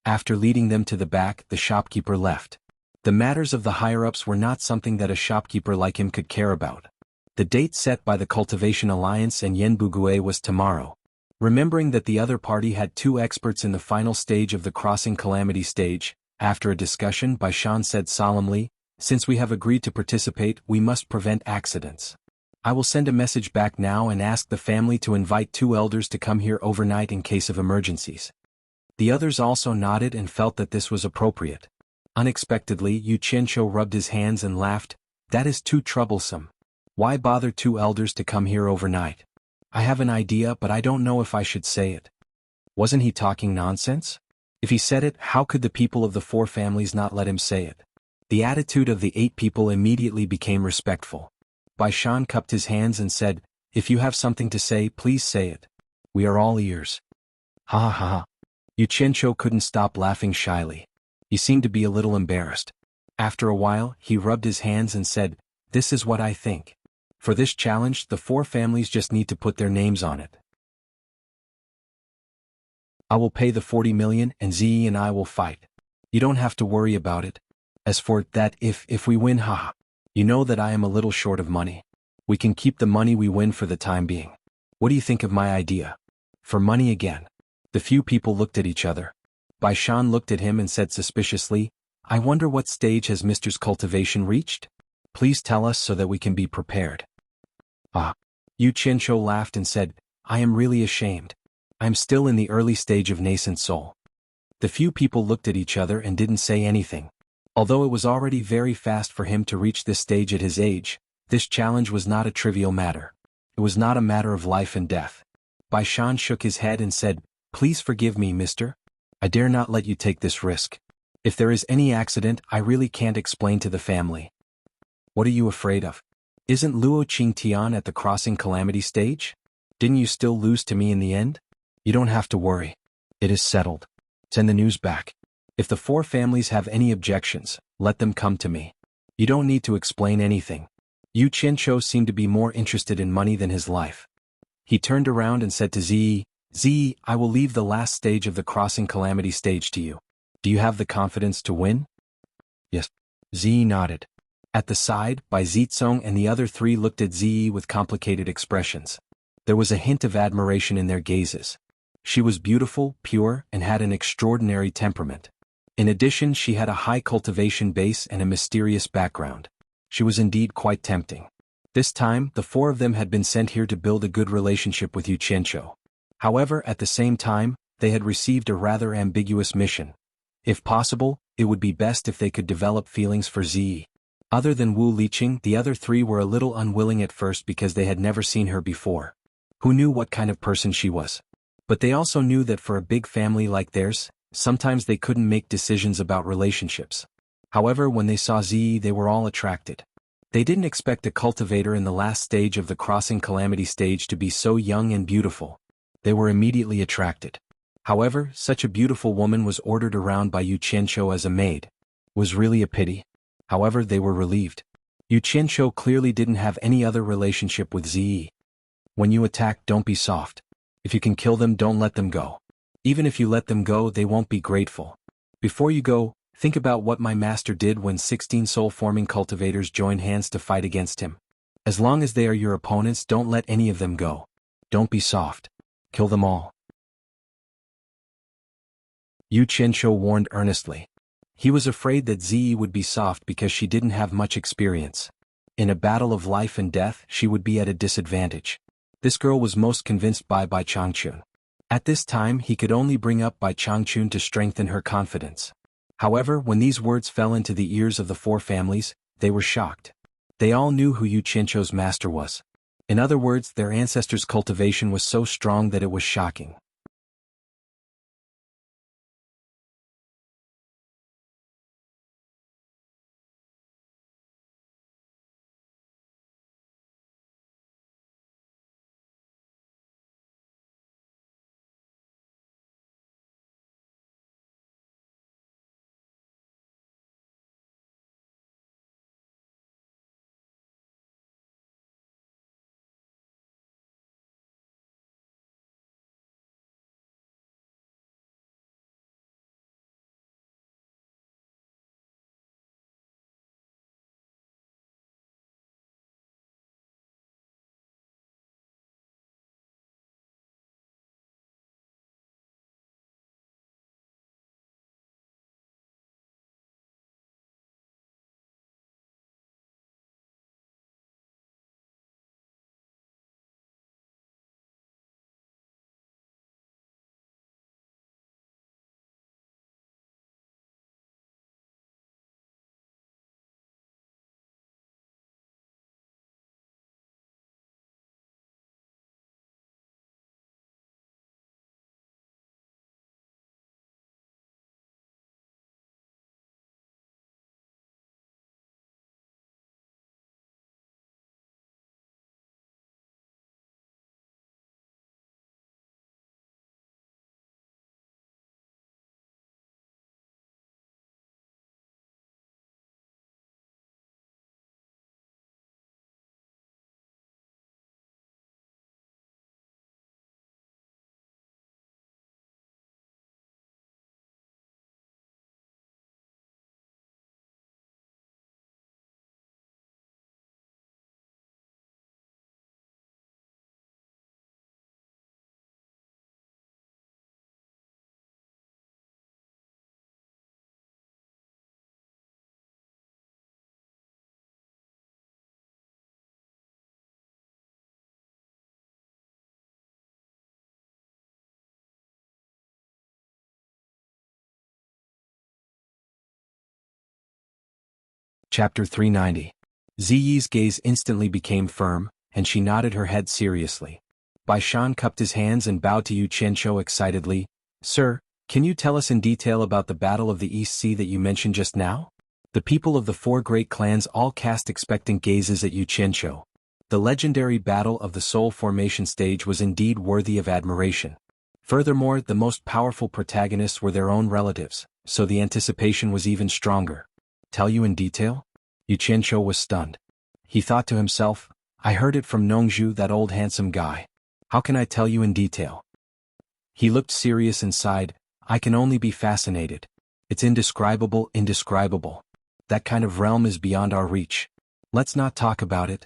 After leading them to the back, the shopkeeper left. The matters of the higher-ups were not something that a shopkeeper like him could care about. The date set by the Cultivation Alliance and Yen Bugue was tomorrow. Remembering that the other party had 2 experts in the final stage of the crossing calamity stage, after a discussion, Bai Shan said solemnly, "Since we have agreed to participate, we must prevent accidents. I will send a message back now and ask the family to invite 2 elders to come here overnight in case of emergencies." The others also nodded and felt that this was appropriate. Unexpectedly, Yu Qianqiu rubbed his hands and laughed, "That is too troublesome. Why bother 2 elders to come here overnight? I have an idea, but I don't know if I should say it." Wasn't he talking nonsense? If he said it, how could the people of the 4 families not let him say it? The attitude of the 8 people immediately became respectful. Bai Shan cupped his hands and said, "If you have something to say, please say it. We are all ears." Ha ha ha ha. Yu Qianqiu couldn't stop laughing shyly. He seemed to be a little embarrassed. After a while, he rubbed his hands and said, "This is what I think. For this challenge, the 4 families just need to put their names on it. I will pay the 40 million and Zi and I will fight. You don't have to worry about it. As for that, if we win, haha. You know that I am a little short of money. We can keep the money we win for the time being. What do you think of my idea?" For money again. The few people looked at each other. Bai Shan looked at him and said suspiciously, "I wonder what stage has Mr.'s cultivation reached? Please tell us so that we can be prepared." Yu Qianqiu laughed and said, "I am really ashamed. I am still in the early stage of nascent soul." The few people looked at each other and didn't say anything. Although it was already very fast for him to reach this stage at his age, this challenge was not a trivial matter. It was not a matter of life and death. Bai Shan shook his head and said, "Please forgive me, mister. I dare not let you take this risk. If there is any accident, I really can't explain to the family." "What are you afraid of? Isn't Luo Qingtian at the crossing calamity stage? Didn't you still lose to me in the end? You don't have to worry. It is settled. Send the news back. If the 4 families have any objections, let them come to me. You don't need to explain anything." Yu Qianqiu seemed to be more interested in money than his life. He turned around and said to Zi, "Zi, I will leave the last stage of the crossing calamity stage to you. Do you have the confidence to win?" "Yes." Zi nodded. At the side, Bai Zizong and the other 3 looked at Zi with complicated expressions. There was a hint of admiration in their gazes. She was beautiful, pure, and had an extraordinary temperament. In addition, she had a high cultivation base and a mysterious background. She was indeed quite tempting. This time, the 4 of them had been sent here to build a good relationship with Yu Qianqiu. However, at the same time, they had received a rather ambiguous mission. If possible, it would be best if they could develop feelings for Zi. Other than Wu Liqing, the other 3 were a little unwilling at first because they had never seen her before. Who knew what kind of person she was? But they also knew that for a big family like theirs, sometimes they couldn't make decisions about relationships. However, when they saw Zi, they were all attracted. They didn't expect a cultivator in the last stage of the crossing calamity stage to be so young and beautiful. They were immediately attracted. However, such a beautiful woman was ordered around by Yu Qianqiu as a maid. It was really a pity. However, they were relieved. Yu Qianqiu clearly didn't have any other relationship with Zi. When you attack, don't be soft. If you can kill them, don't let them go. Even if you let them go, they won't be grateful. Before you go, think about what my master did when 16 soul-forming cultivators joined hands to fight against him. As long as they are your opponents, don't let any of them go. Don't be soft. Kill them all. Yu Qianqiu warned earnestly. He was afraid that Ziyi would be soft because she didn't have much experience. In a battle of life and death, she would be at a disadvantage. This girl was most convinced by Bai Changchun. At this time, he could only bring up Bai Changchun to strengthen her confidence. However, when these words fell into the ears of the four families, they were shocked. They all knew who Yu Qianqiu's master was. In other words, their ancestors' cultivation was so strong that it was shocking. Chapter 390. Ziyi's gaze instantly became firm, and she nodded her head seriously. Bai Shan cupped his hands and bowed to Yu Qianqiu excitedly. Sir, can you tell us in detail about the Battle of the East Sea that you mentioned just now? The people of the four great clans all cast expectant gazes at Yu Qianqiu. The legendary Battle of the Soul Formation stage was indeed worthy of admiration. Furthermore, the most powerful protagonists were their own relatives, so the anticipation was even stronger. Tell you in detail? Yu Qianqiu was stunned. He thought to himself, I heard it from Nongzhu, that old handsome guy. How can I tell you in detail? He looked serious and sighed, I can only be fascinated. It's indescribable, indescribable. That kind of realm is beyond our reach. Let's not talk about it.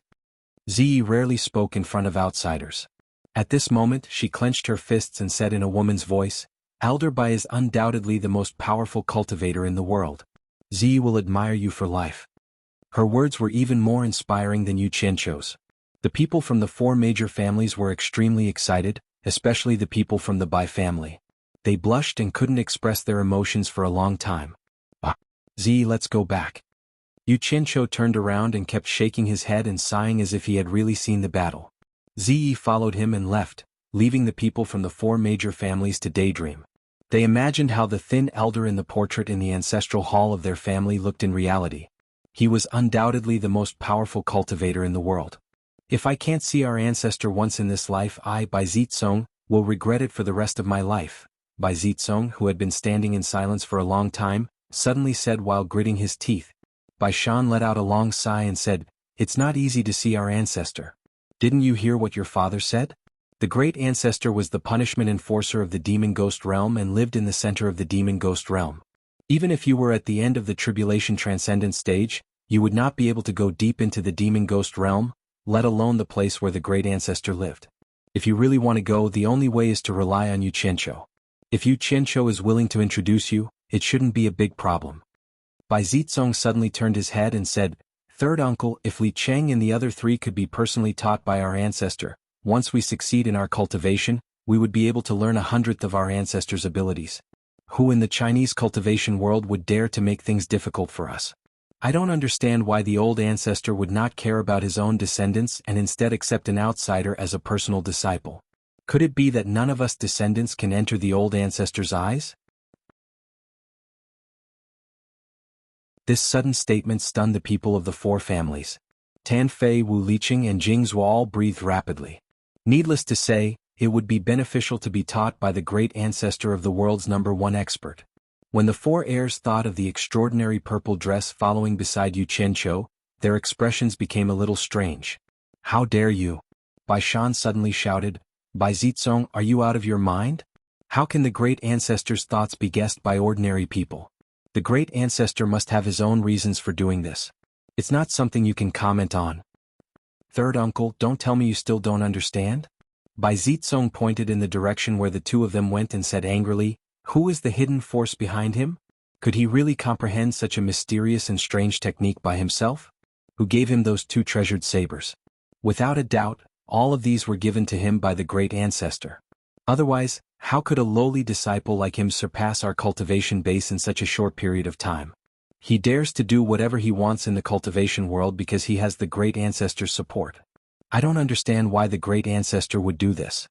Ziyi rarely spoke in front of outsiders. At this moment, she clenched her fists and said in a woman's voice, Elder Bai is undoubtedly the most powerful cultivator in the world. Ziyi will admire you for life. Her words were even more inspiring than Yu Qianqiu's. The people from the four major families were extremely excited, especially the people from the Bai family. They blushed and couldn't express their emotions for a long time. Ziyi, let's go back. Yu Qianqiu turned around and kept shaking his head and sighing as if he had really seen the battle. Ziyi followed him and left, leaving the people from the four major families to daydream. They imagined how the thin elder in the portrait in the ancestral hall of their family looked in reality. He was undoubtedly the most powerful cultivator in the world. If I can't see our ancestor once in this life, I, Bai Zitsong, will regret it for the rest of my life. Bai Zitsong, who had been standing in silence for a long time, suddenly said while gritting his teeth. Bai Shan let out a long sigh and said, It's not easy to see our ancestor. Didn't you hear what your father said? The great ancestor was the punishment enforcer of the demon ghost realm and lived in the center of the demon ghost realm. Even if you were at the end of the tribulation transcendent stage, you would not be able to go deep into the demon ghost realm. let alone the place where the great ancestor lived. If you really want to go, the only way is to rely on Yu Qianqiu. If Yu Qianqiu is willing to introduce you, it shouldn't be a big problem. Bai Zizong suddenly turned his head and said, "Third uncle, if Li Cheng and the other three could be personally taught by our ancestor, once we succeed in our cultivation, we would be able to learn 1/100th of our ancestor's abilities. Who in the Chinese cultivation world would dare to make things difficult for us? I don't understand why the old ancestor would not care about his own descendants and instead accept an outsider as a personal disciple. Could it be that none of us descendants can enter the old ancestor's eyes?" This sudden statement stunned the people of the four families. Tan Fei, Wu Liqing and Jing Zhuo all breathed rapidly. Needless to say, it would be beneficial to be taught by the great ancestor of the world's #1 expert. When the four heirs thought of the extraordinary purple dress following beside Yu Qianqiu, their expressions became a little strange. "How dare you?" Bai Shan suddenly shouted. "Bai Zizong, are you out of your mind? How can the great ancestor's thoughts be guessed by ordinary people? The great ancestor must have his own reasons for doing this. It's not something you can comment on." "Third uncle, don't tell me you still don't understand?" Bai Zizong pointed in the direction where the two of them went and said angrily, "Who is the hidden force behind him? Could he really comprehend such a mysterious and strange technique by himself? Who gave him those 2 treasured sabers? Without a doubt, all of these were given to him by the great ancestor. Otherwise, how could a lowly disciple like him surpass our cultivation base in such a short period of time? He dares to do whatever he wants in the cultivation world because he has the great ancestor's support. I don't understand why the great ancestor would do this.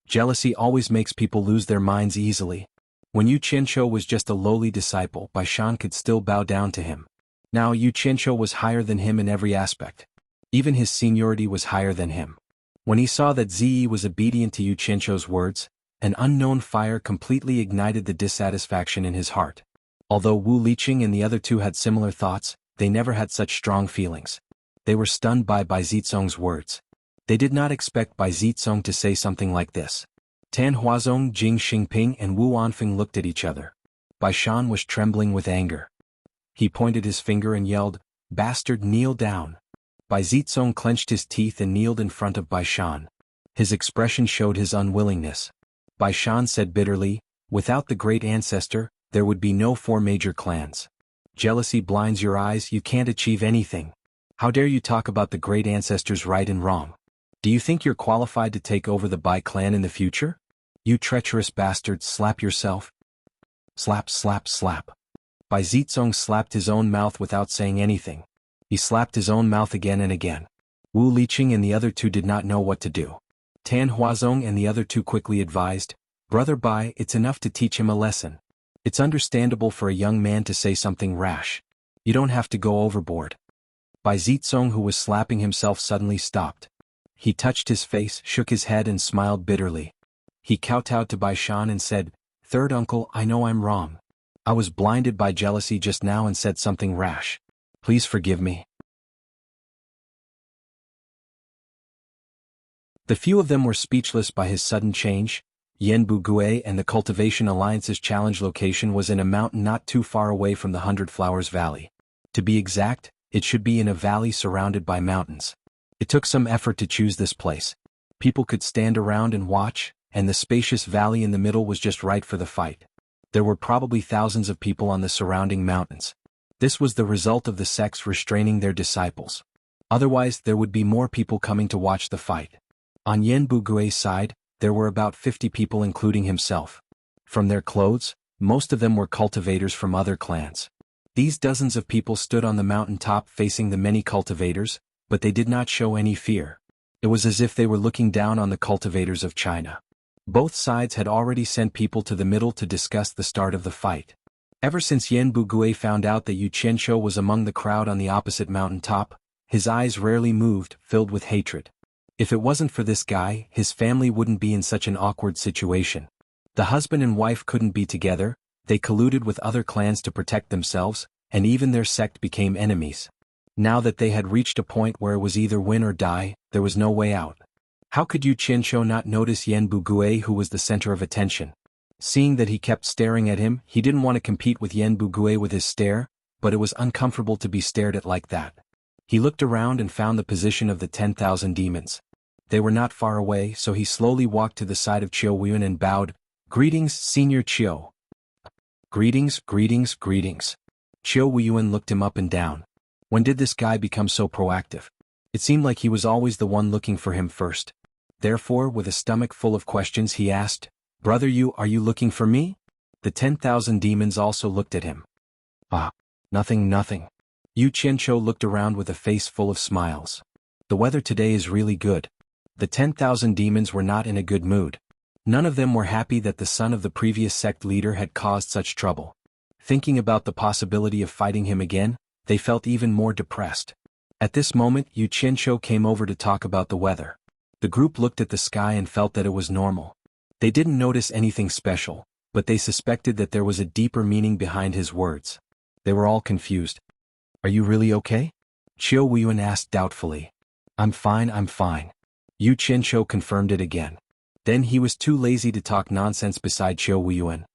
Jealousy always makes people lose their minds easily. When Yu Qianqiu was just a lowly disciple, Bai Shan could still bow down to him. Now Yu Qianqiu was higher than him in every aspect. Even his seniority was higher than him. When he saw that Ziyi was obedient to Yu Qianqiu's words, an unknown fire completely ignited the dissatisfaction in his heart. Although Wu Liqing and the other two had similar thoughts, they never had such strong feelings. They were stunned by Bai Zizong's words. They did not expect Bai Zizong to say something like this. Tan Huazong, Jing Xingping and Wu Anfeng looked at each other. Bai Shan was trembling with anger. He pointed his finger and yelled, "Bastard, kneel down." Bai Zizong clenched his teeth and kneeled in front of Bai Shan. His expression showed his unwillingness. Bai Shan said bitterly, "Without the great ancestor, there would be no 4 major clans. Jealousy blinds your eyes, you can't achieve anything. How dare you talk about the great ancestor's right and wrong? Do you think you're qualified to take over the Bai clan in the future? You treacherous bastard, slap yourself." Slap, slap, slap. Bai Zizong slapped his own mouth without saying anything. He slapped his own mouth again and again. Wu Liqing and the other two did not know what to do. Tan Huazong and the other two quickly advised, "Brother Bai, it's enough to teach him a lesson. It's understandable for a young man to say something rash. You don't have to go overboard." Bai Zizong, who was slapping himself, suddenly stopped. He touched his face, shook his head and smiled bitterly. He kowtowed to Bai Shan and said, "Third uncle, I know I'm wrong. I was blinded by jealousy just now and said something rash. Please forgive me." The few of them were speechless by his sudden change. Yanbu Gui and the Cultivation Alliance's challenge location was in a mountain not too far away from the 100 Flowers Valley. To be exact, it should be in a valley surrounded by mountains. It took some effort to choose this place. People could stand around and watch, and the spacious valley in the middle was just right for the fight. There were probably thousands of people on the surrounding mountains. This was the result of the sects restraining their disciples. Otherwise, there would be more people coming to watch the fight. On Yanbu Gui's side, there were about 50 people including himself. From their clothes, most of them were cultivators from other clans. These dozens of people stood on the mountain top facing the many cultivators, but they did not show any fear. It was as if they were looking down on the cultivators of China. Both sides had already sent people to the middle to discuss the start of the fight. Ever since Yanbu Gui found out that Yu Qianqiu was among the crowd on the opposite mountain top, his eyes rarely moved, filled with hatred. If it wasn't for this guy, his family wouldn't be in such an awkward situation. The husband and wife couldn't be together, they colluded with other clans to protect themselves, and even their sect became enemies. Now that they had reached a point where it was either win or die, there was no way out. How could Yu Qianqiu not notice Yanbu Gui, who was the center of attention? Seeing that he kept staring at him, he didn't want to compete with Yanbu Gui with his stare, but it was uncomfortable to be stared at like that. He looked around and found the position of the 10,000 demons. They were not far away, so he slowly walked to the side of Chiu Wuyun and bowed. "Greetings, Senior Chiu." "Greetings, greetings, greetings." Chiu Wuyun looked him up and down. When did this guy become so proactive? It seemed like he was always the one looking for him first. Therefore, with a stomach full of questions, he asked, "Brother Yu, are you looking for me?" The 10,000 demons also looked at him. "Ah, nothing. Yu Qianqiu looked around with a face full of smiles. "The weather today is really good." The 10,000 demons were not in a good mood. None of them were happy that the son of the previous sect leader had caused such trouble. Thinking about the possibility of fighting him again, they felt even more depressed. At this moment, Yu Qianqiu came over to talk about the weather. The group looked at the sky and felt that it was normal. They didn't notice anything special, but they suspected that there was a deeper meaning behind his words. They were all confused. "Are you really okay?" Chiu Wuyun asked doubtfully. I'm fine. Yu Qianqiu confirmed it again. Then he was too lazy to talk nonsense beside Chiu Wuyun.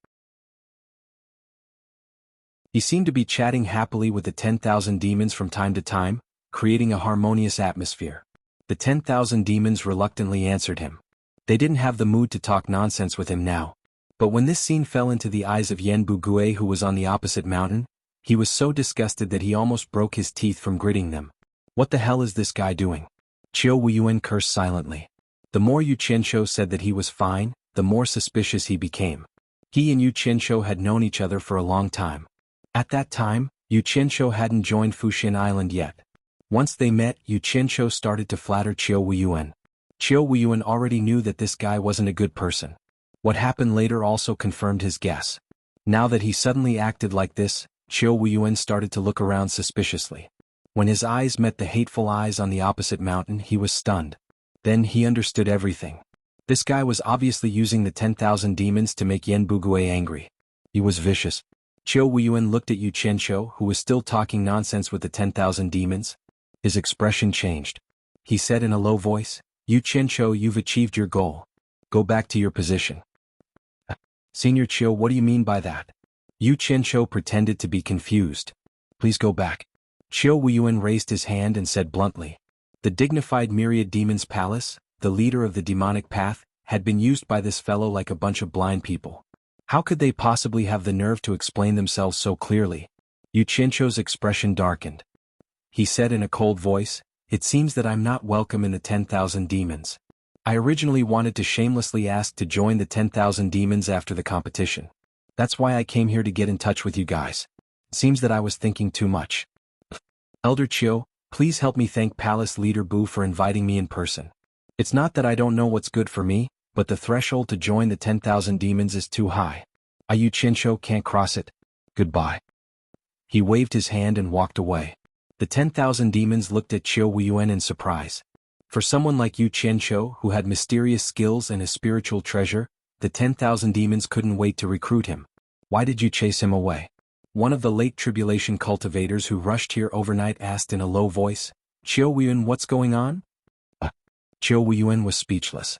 He seemed to be chatting happily with the 10,000 demons from time to time, creating a harmonious atmosphere. The 10,000 demons reluctantly answered him. They didn't have the mood to talk nonsense with him now. But when this scene fell into the eyes of Yan Bugue, who was on the opposite mountain, he was so disgusted that he almost broke his teeth from gritting them. "What the hell is this guy doing?" Chiu Wuyun cursed silently. The more Yu Qianqiu said that he was fine, the more suspicious he became. He and Yu Qianqiu had known each other for a long time. At that time, Yu Qianqiu hadn't joined Fuxian Island yet. Once they met, Yu Qianqiu started to flatter Chiu Wuyun. Chiu Wuyun already knew that this guy wasn't a good person. What happened later also confirmed his guess. Now that he suddenly acted like this, Chiu Wuyun started to look around suspiciously. When his eyes met the hateful eyes on the opposite mountain, he was stunned. Then he understood everything. This guy was obviously using the 10,000 demons to make Yan Bugue angry. He was vicious. Chiu Wuyun looked at Yu Qianqiu, who was still talking nonsense with the 10,000 demons. His expression changed. He said in a low voice, "Yu Qianqiu, you've achieved your goal. Go back to your position." "Senior Chiu, what do you mean by that?" Yu Qianqiu pretended to be confused. "Please go back." Chiu Wuyun raised his hand and said bluntly. The dignified Myriad Demon's Palace, the leader of the demonic path, had been used by this fellow like a bunch of blind people. How could they possibly have the nerve to explain themselves so clearly? Yu Qianqiu's expression darkened. He said in a cold voice, "It seems that I'm not welcome in the 10,000 demons. I originally wanted to shamelessly ask to join the 10,000 demons after the competition. That's why I came here to get in touch with you guys. Seems that I was thinking too much. Elder Chiu, please help me thank Palace Leader Bu for inviting me in person. It's not that I don't know what's good for me, but the threshold to join the 10,000 demons is too high. Yu Qianqiu can't cross it. Goodbye." He waved his hand and walked away. The 10,000 demons looked at Chiu Wuyun in surprise. For someone like Yu Qianqiu, who had mysterious skills and a spiritual treasure, the 10,000 demons couldn't wait to recruit him. "Why did you chase him away?" One of the late tribulation cultivators who rushed here overnight asked in a low voice. "Chiu Wuyun, what's going on?" Chiu Wuyun was speechless.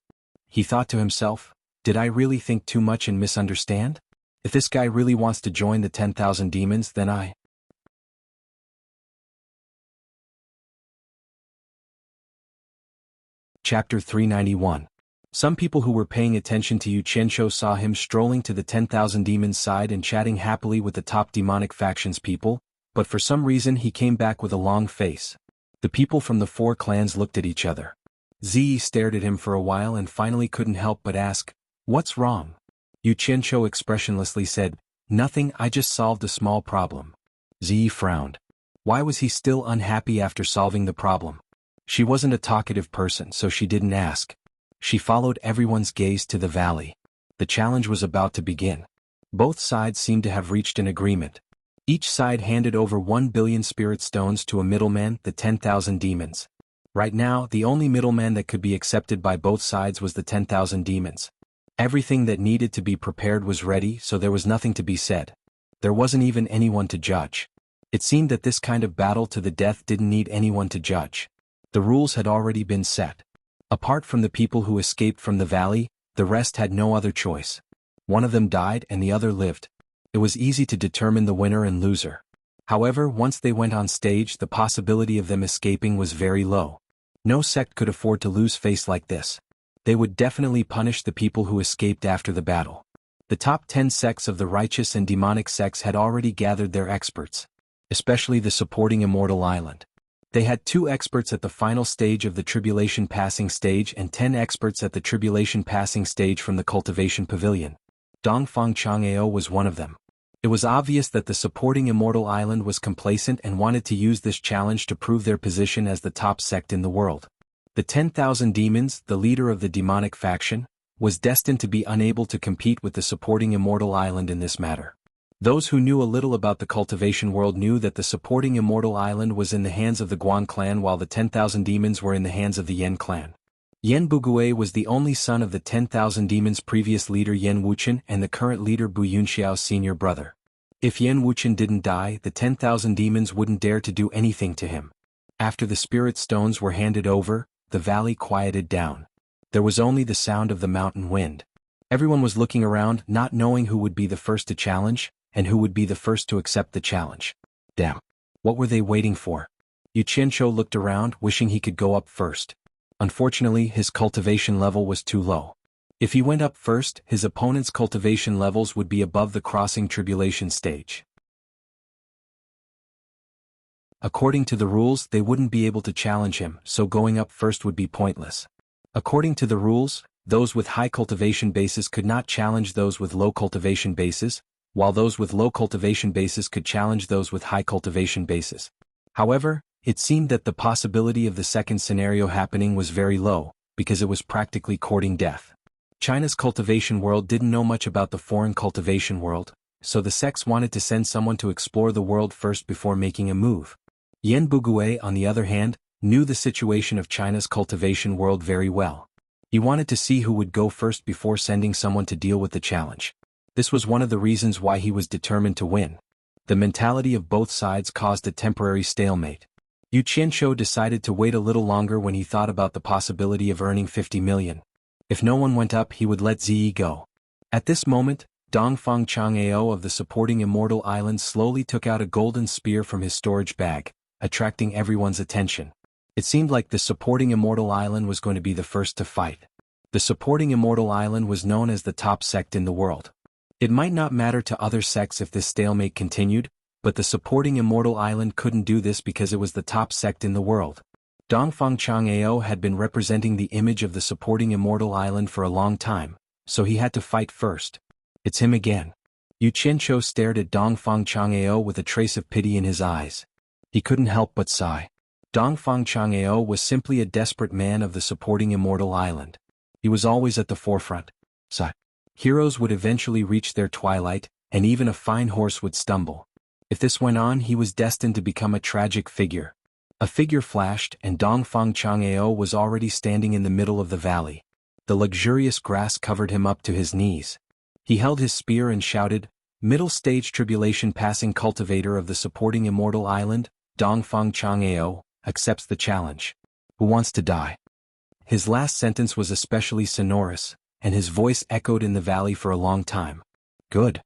He thought to himself, did I really think too much and misunderstand? If this guy really wants to join the 10,000 demons, then I... Chapter 391. Some people who were paying attention to Yu Qianqiu saw him strolling to the 10,000 demons' side and chatting happily with the top demonic factions people, but for some reason he came back with a long face. The people from the 4 clans looked at each other. Ziyi stared at him for a while and finally couldn't help but ask, "What's wrong?" Yu Qianqiu expressionlessly said, "Nothing, I just solved a small problem." Ziyi frowned. Why was he still unhappy after solving the problem? She wasn't a talkative person, so she didn't ask. She followed everyone's gaze to the valley. The challenge was about to begin. Both sides seemed to have reached an agreement. Each side handed over 1 billion spirit stones to a middleman, the 10,000 demons. Right now, the only middleman that could be accepted by both sides was the 10,000 demons. Everything that needed to be prepared was ready, so there was nothing to be said. There wasn't even anyone to judge. It seemed that this kind of battle to the death didn't need anyone to judge. The rules had already been set. Apart from the people who escaped from the valley, the rest had no other choice. One of them died and the other lived. It was easy to determine the winner and loser. However, once they went on stage, the possibility of them escaping was very low. No sect could afford to lose face like this. They would definitely punish the people who escaped after the battle. The top 10 sects of the righteous and demonic sects had already gathered their experts, especially the supporting Immortal Island. They had 2 experts at the final stage of the Tribulation Passing stage and 10 experts at the Tribulation Passing stage from the Cultivation Pavilion. Dongfang Chang'eo was one of them. It was obvious that the supporting Immortal Island was complacent and wanted to use this challenge to prove their position as the top sect in the world. The 10,000 Demons, the leader of the demonic faction, was destined to be unable to compete with the supporting Immortal Island in this matter. Those who knew a little about the cultivation world knew that the supporting Immortal Island was in the hands of the Guan clan while the 10,000 Demons were in the hands of the Yen clan. Yen Bugui was the only son of the 10,000 Demons' previous leader Yen Wuchen and the current leader Bu Yunxiao's senior brother. If Yen Wuchen didn't die, the 10,000 Demons wouldn't dare to do anything to him. After the spirit stones were handed over, the valley quieted down. There was only the sound of the mountain wind. Everyone was looking around, not knowing who would be the first to challenge, and who would be the first to accept the challenge. Damn. What were they waiting for? Yu Qianzhou looked around, wishing he could go up first. Unfortunately, his cultivation level was too low. If he went up first, his opponent's cultivation levels would be above the crossing tribulation stage. According to the rules, they wouldn't be able to challenge him, so going up first would be pointless. According to the rules, those with high cultivation bases could not challenge those with low cultivation bases, while those with low cultivation bases could challenge those with high cultivation bases. However, it seemed that the possibility of the second scenario happening was very low, because it was practically courting death. China's cultivation world didn't know much about the foreign cultivation world, so the sects wanted to send someone to explore the world first before making a move. Yen Bugui, on the other hand, knew the situation of China's cultivation world very well. He wanted to see who would go first before sending someone to deal with the challenge. This was one of the reasons why he was determined to win. The mentality of both sides caused a temporary stalemate. Yu Qianzhou decided to wait a little longer when he thought about the possibility of earning 50 million. If no one went up, he would let Ziyi go. At this moment, Dongfang Chang'eo of the supporting Immortal Island slowly took out a golden spear from his storage bag, attracting everyone's attention. It seemed like the supporting Immortal Island was going to be the first to fight. The supporting Immortal Island was known as the top sect in the world. It might not matter to other sects if this stalemate continued, but the supporting Immortal Island couldn't do this because it was the top sect in the world. Dongfang Chang'eo had been representing the image of the supporting Immortal Island for a long time, so he had to fight first. It's him again. Yu Qianzhou stared at Dongfang Chang'eo with a trace of pity in his eyes. He couldn't help but sigh. Dongfang Chang'eo was simply a desperate man of the supporting Immortal Island. He was always at the forefront. Sigh. Heroes would eventually reach their twilight, and even a fine horse would stumble. If this went on, he was destined to become a tragic figure. A figure flashed, and Dongfang Chang'eo was already standing in the middle of the valley. The luxurious grass covered him up to his knees. He held his spear and shouted, "Middle stage tribulation passing cultivator of the supporting Immortal Island, Dongfang Chang'eo, accepts the challenge. Who wants to die?" His last sentence was especially sonorous, and his voice echoed in the valley for a long time. "Good,"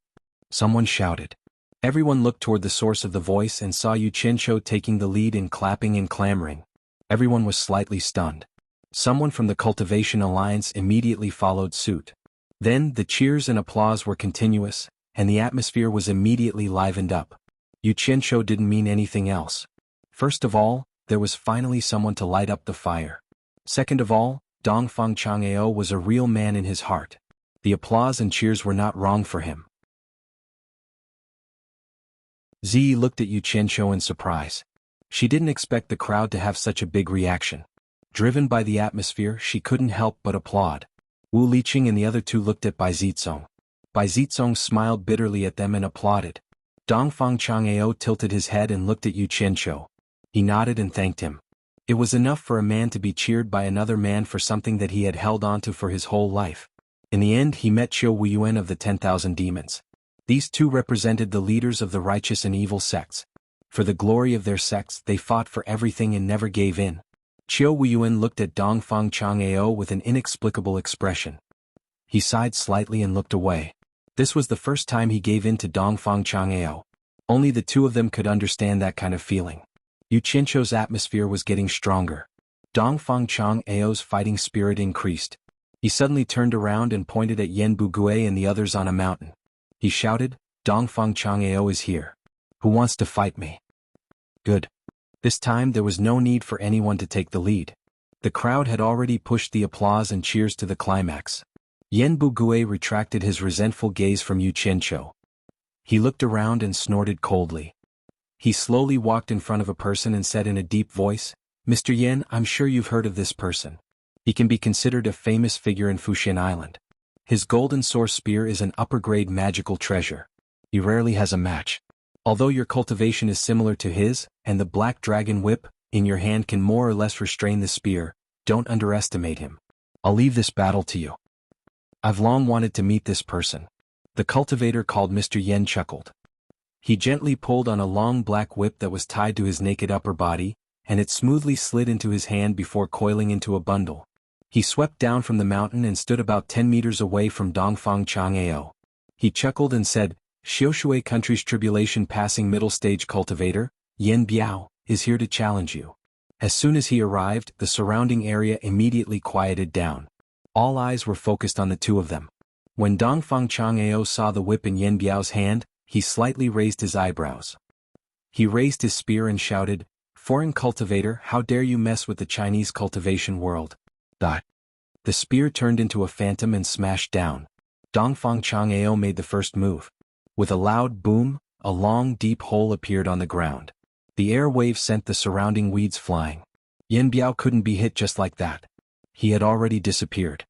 someone shouted. Everyone looked toward the source of the voice and saw Yu Qianzhou taking the lead in clapping and clamoring. Everyone was slightly stunned. Someone from the Cultivation Alliance immediately followed suit. Then, the cheers and applause were continuous, and the atmosphere was immediately livened up. Yu Qianzhou didn't mean anything else. First of all, there was finally someone to light up the fire. Second of all, Dongfang Chang'eo was a real man in his heart. The applause and cheers were not wrong for him. Ziyi looked at Yu Qianzhou in surprise. She didn't expect the crowd to have such a big reaction. Driven by the atmosphere, she couldn't help but applaud. Wu Liqing and the other two looked at Bai Zizong. Bai Zizong smiled bitterly at them and applauded. Dongfang Chang'eo tilted his head and looked at Yu Qianzhou. He nodded and thanked him. It was enough for a man to be cheered by another man for something that he had held onto for his whole life. In the end, he met Qiu Wuyuan of the 10,000 Demons. These two represented the leaders of the righteous and evil sects. For the glory of their sects, they fought for everything and never gave in. Qiu Wuyuan looked at Dongfang Chang'eo with an inexplicable expression. He sighed slightly and looked away. This was the first time he gave in to Dongfang Chang'eo. Only the two of them could understand that kind of feeling. Yu Qianzhou's atmosphere was getting stronger. Dongfang Chang'ao's fighting spirit increased. He suddenly turned around and pointed at Yan Bugui and the others on a mountain. He shouted, "Dongfang Chang'ao is here. Who wants to fight me?" Good. This time there was no need for anyone to take the lead. The crowd had already pushed the applause and cheers to the climax. Yan Bugui retracted his resentful gaze from Yu Qianzhou. He looked around and snorted coldly. He slowly walked in front of a person and said in a deep voice, "Mr. Yan, I'm sure you've heard of this person. He can be considered a famous figure in Fuxian Island. His golden source spear is an upper-grade magical treasure. He rarely has a match. Although your cultivation is similar to his, and the black dragon whip in your hand can more or less restrain the spear, don't underestimate him. I'll leave this battle to you. I've long wanted to meet this person." The cultivator called Mr. Yan chuckled. He gently pulled on a long black whip that was tied to his naked upper body, and it smoothly slid into his hand before coiling into a bundle. He swept down from the mountain and stood about 10 meters away from Dongfang Chang'ao. He chuckled and said, "Xiushui country's tribulation passing middle stage cultivator, Yan Biao, is here to challenge you." As soon as he arrived, the surrounding area immediately quieted down. All eyes were focused on the two of them. When Dongfang Chang'ao saw the whip in Yan Biao's hand, he slightly raised his eyebrows. He raised his spear and shouted, "Foreign cultivator, how dare you mess with the Chinese cultivation world?" The spear turned into a phantom and smashed down. Dongfang Chang'ao made the first move. With a loud boom, a long deep hole appeared on the ground. The air wave sent the surrounding weeds flying. Yan Biao couldn't be hit just like that. He had already disappeared.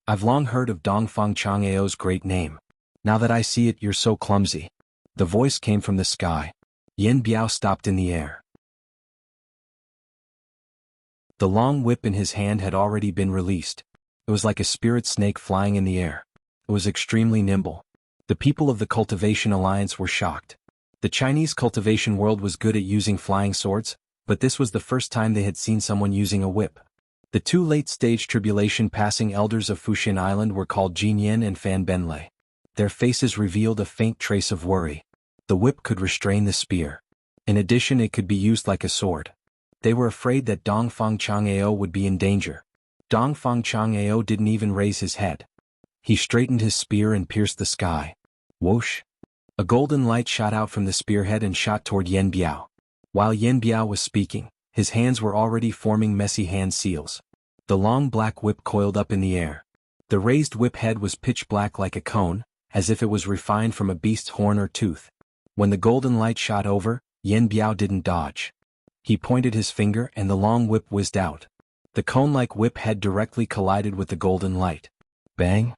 "I've long heard of Dongfang Chang'ao's great name. Now that I see it, you're so clumsy." The voice came from the sky. Yan Biao stopped in the air. The long whip in his hand had already been released. It was like a spirit snake flying in the air. It was extremely nimble. The people of the Cultivation Alliance were shocked. The Chinese cultivation world was good at using flying swords, but this was the first time they had seen someone using a whip. The two late-stage tribulation-passing elders of Fuxian Island were called Jin Yen and Fan Benlei. Their faces revealed a faint trace of worry. The whip could restrain the spear. In addition, it could be used like a sword. They were afraid that Dongfang Chang'ao would be in danger. Dongfang Chang'ao didn't even raise his head. He straightened his spear and pierced the sky. Whoosh! A golden light shot out from the spearhead and shot toward Yan Biao. While Yan Biao was speaking, his hands were already forming messy hand seals. The long black whip coiled up in the air. The raised whip head was pitch black like a cone, as if it was refined from a beast's horn or tooth. When the golden light shot over, Yan Biao didn't dodge. He pointed his finger and the long whip whizzed out. The cone-like whip head directly collided with the golden light. Bang!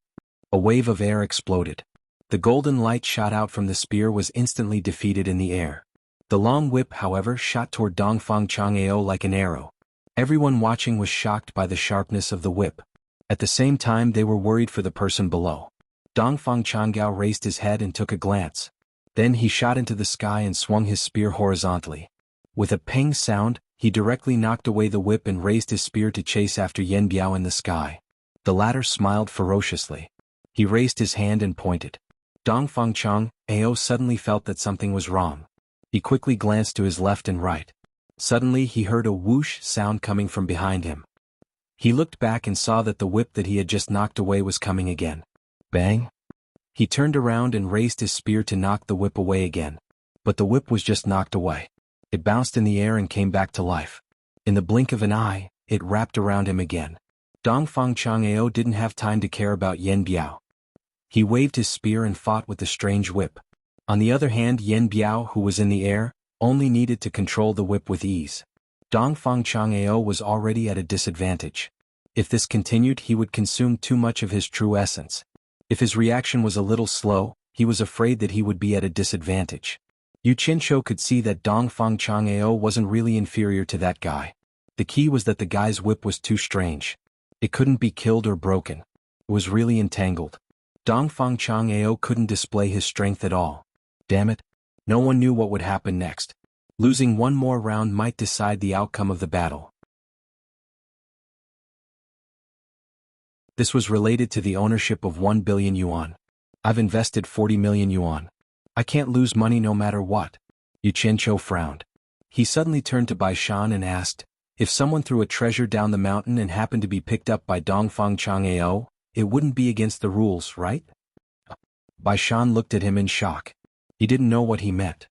A wave of air exploded. The golden light shot out from the spear was instantly defeated in the air. The long whip, however, shot toward Dongfang Chang'ao like an arrow. Everyone watching was shocked by the sharpness of the whip. At the same time, they were worried for the person below. Dongfang Chang'ao raised his head and took a glance. Then he shot into the sky and swung his spear horizontally. With a ping sound, he directly knocked away the whip and raised his spear to chase after Yan Biao in the sky. The latter smiled ferociously. He raised his hand and pointed. Dongfang Chang'ao suddenly felt that something was wrong. He quickly glanced to his left and right. Suddenly he heard a whoosh sound coming from behind him. He looked back and saw that the whip that he had just knocked away was coming again. Bang! He turned around and raised his spear to knock the whip away again. But the whip was just knocked away. It bounced in the air and came back to life. In the blink of an eye, it wrapped around him again. Dongfang Chang'ao didn't have time to care about Yan Biao. He waved his spear and fought with the strange whip. On the other hand, Yan Biao, who was in the air, only needed to control the whip with ease. Dongfang Chang'ao was already at a disadvantage. If this continued, he would consume too much of his true essence. If his reaction was a little slow, he was afraid that he would be at a disadvantage. Yu Qianzhou could see that Dongfang Chang'ao wasn't really inferior to that guy. The key was that the guy's whip was too strange. It couldn't be killed or broken. It was really entangled. Dongfang Chang'ao couldn't display his strength at all. Damn it. No one knew what would happen next. Losing one more round might decide the outcome of the battle. This was related to the ownership of 1 billion yuan. I've invested 40 million yuan. I can't lose money no matter what. Yu Qianqiu frowned. He suddenly turned to Bai Shan and asked, if someone threw a treasure down the mountain and happened to be picked up by Dongfang Chang'eo, it wouldn't be against the rules, right? Bai Shan looked at him in shock. He didn't know what he meant.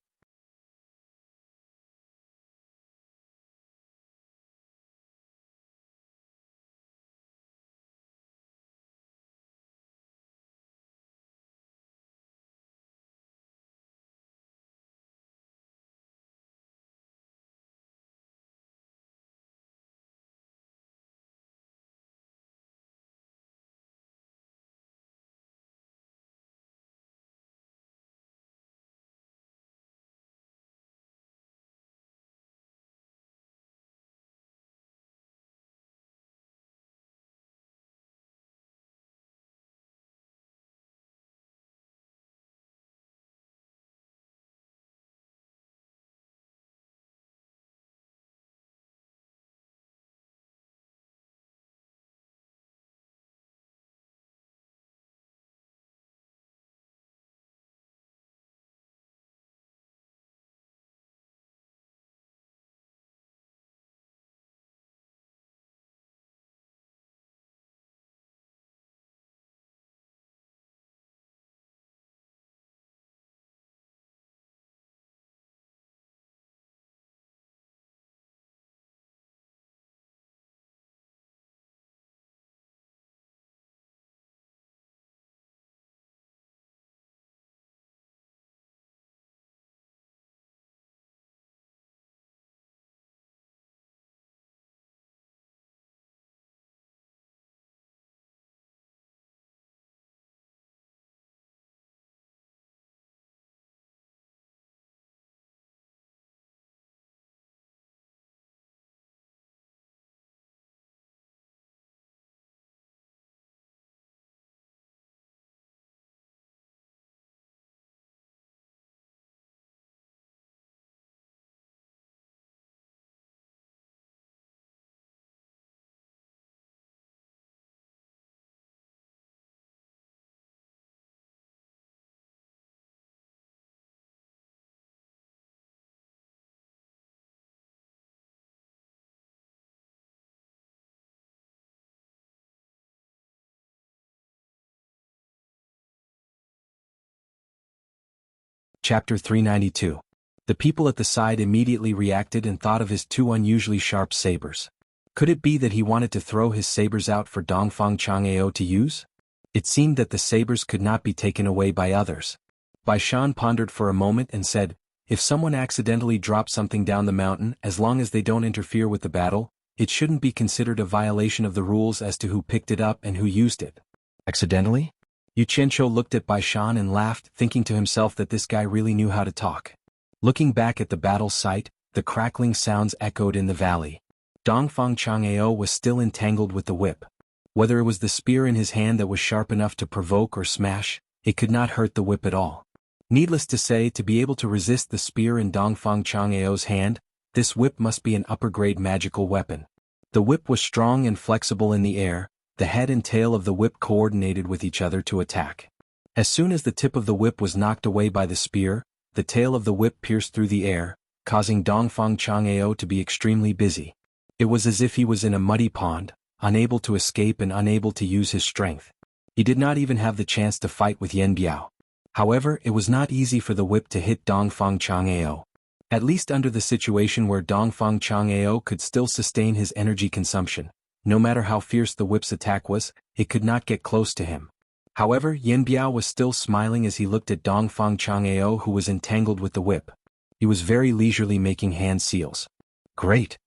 Chapter 392. The people at the side immediately reacted and thought of his two unusually sharp sabers. Could it be that he wanted to throw his sabers out for Dongfang Chang'eo to use? It seemed that the sabers could not be taken away by others. Bai Shan pondered for a moment and said, if someone accidentally drops something down the mountain, as long as they don't interfere with the battle, it shouldn't be considered a violation of the rules as to who picked it up and who used it. Accidentally? Yu Qianqiu looked at Bai Shan and laughed, thinking to himself that this guy really knew how to talk. Looking back at the battle site, the crackling sounds echoed in the valley. Dongfang Chang'eo was still entangled with the whip. Whether it was the spear in his hand that was sharp enough to provoke or smash, it could not hurt the whip at all. Needless to say, to be able to resist the spear in Dongfang Chang'eo's hand, this whip must be an upper-grade magical weapon. The whip was strong and flexible in the air. The head and tail of the whip coordinated with each other to attack. As soon as the tip of the whip was knocked away by the spear, the tail of the whip pierced through the air, causing Dongfang Chang'eo to be extremely busy. It was as if he was in a muddy pond, unable to escape and unable to use his strength. He did not even have the chance to fight with Yan Biao. However, it was not easy for the whip to hit Dongfang Chang'eo. At least under the situation where Dongfang Chang'eo could still sustain his energy consumption. No matter how fierce the whip's attack was, it could not get close to him. However, Yan Biao was still smiling as he looked at Dongfang Chang'eo, who was entangled with the whip. He was very leisurely making hand seals. Great!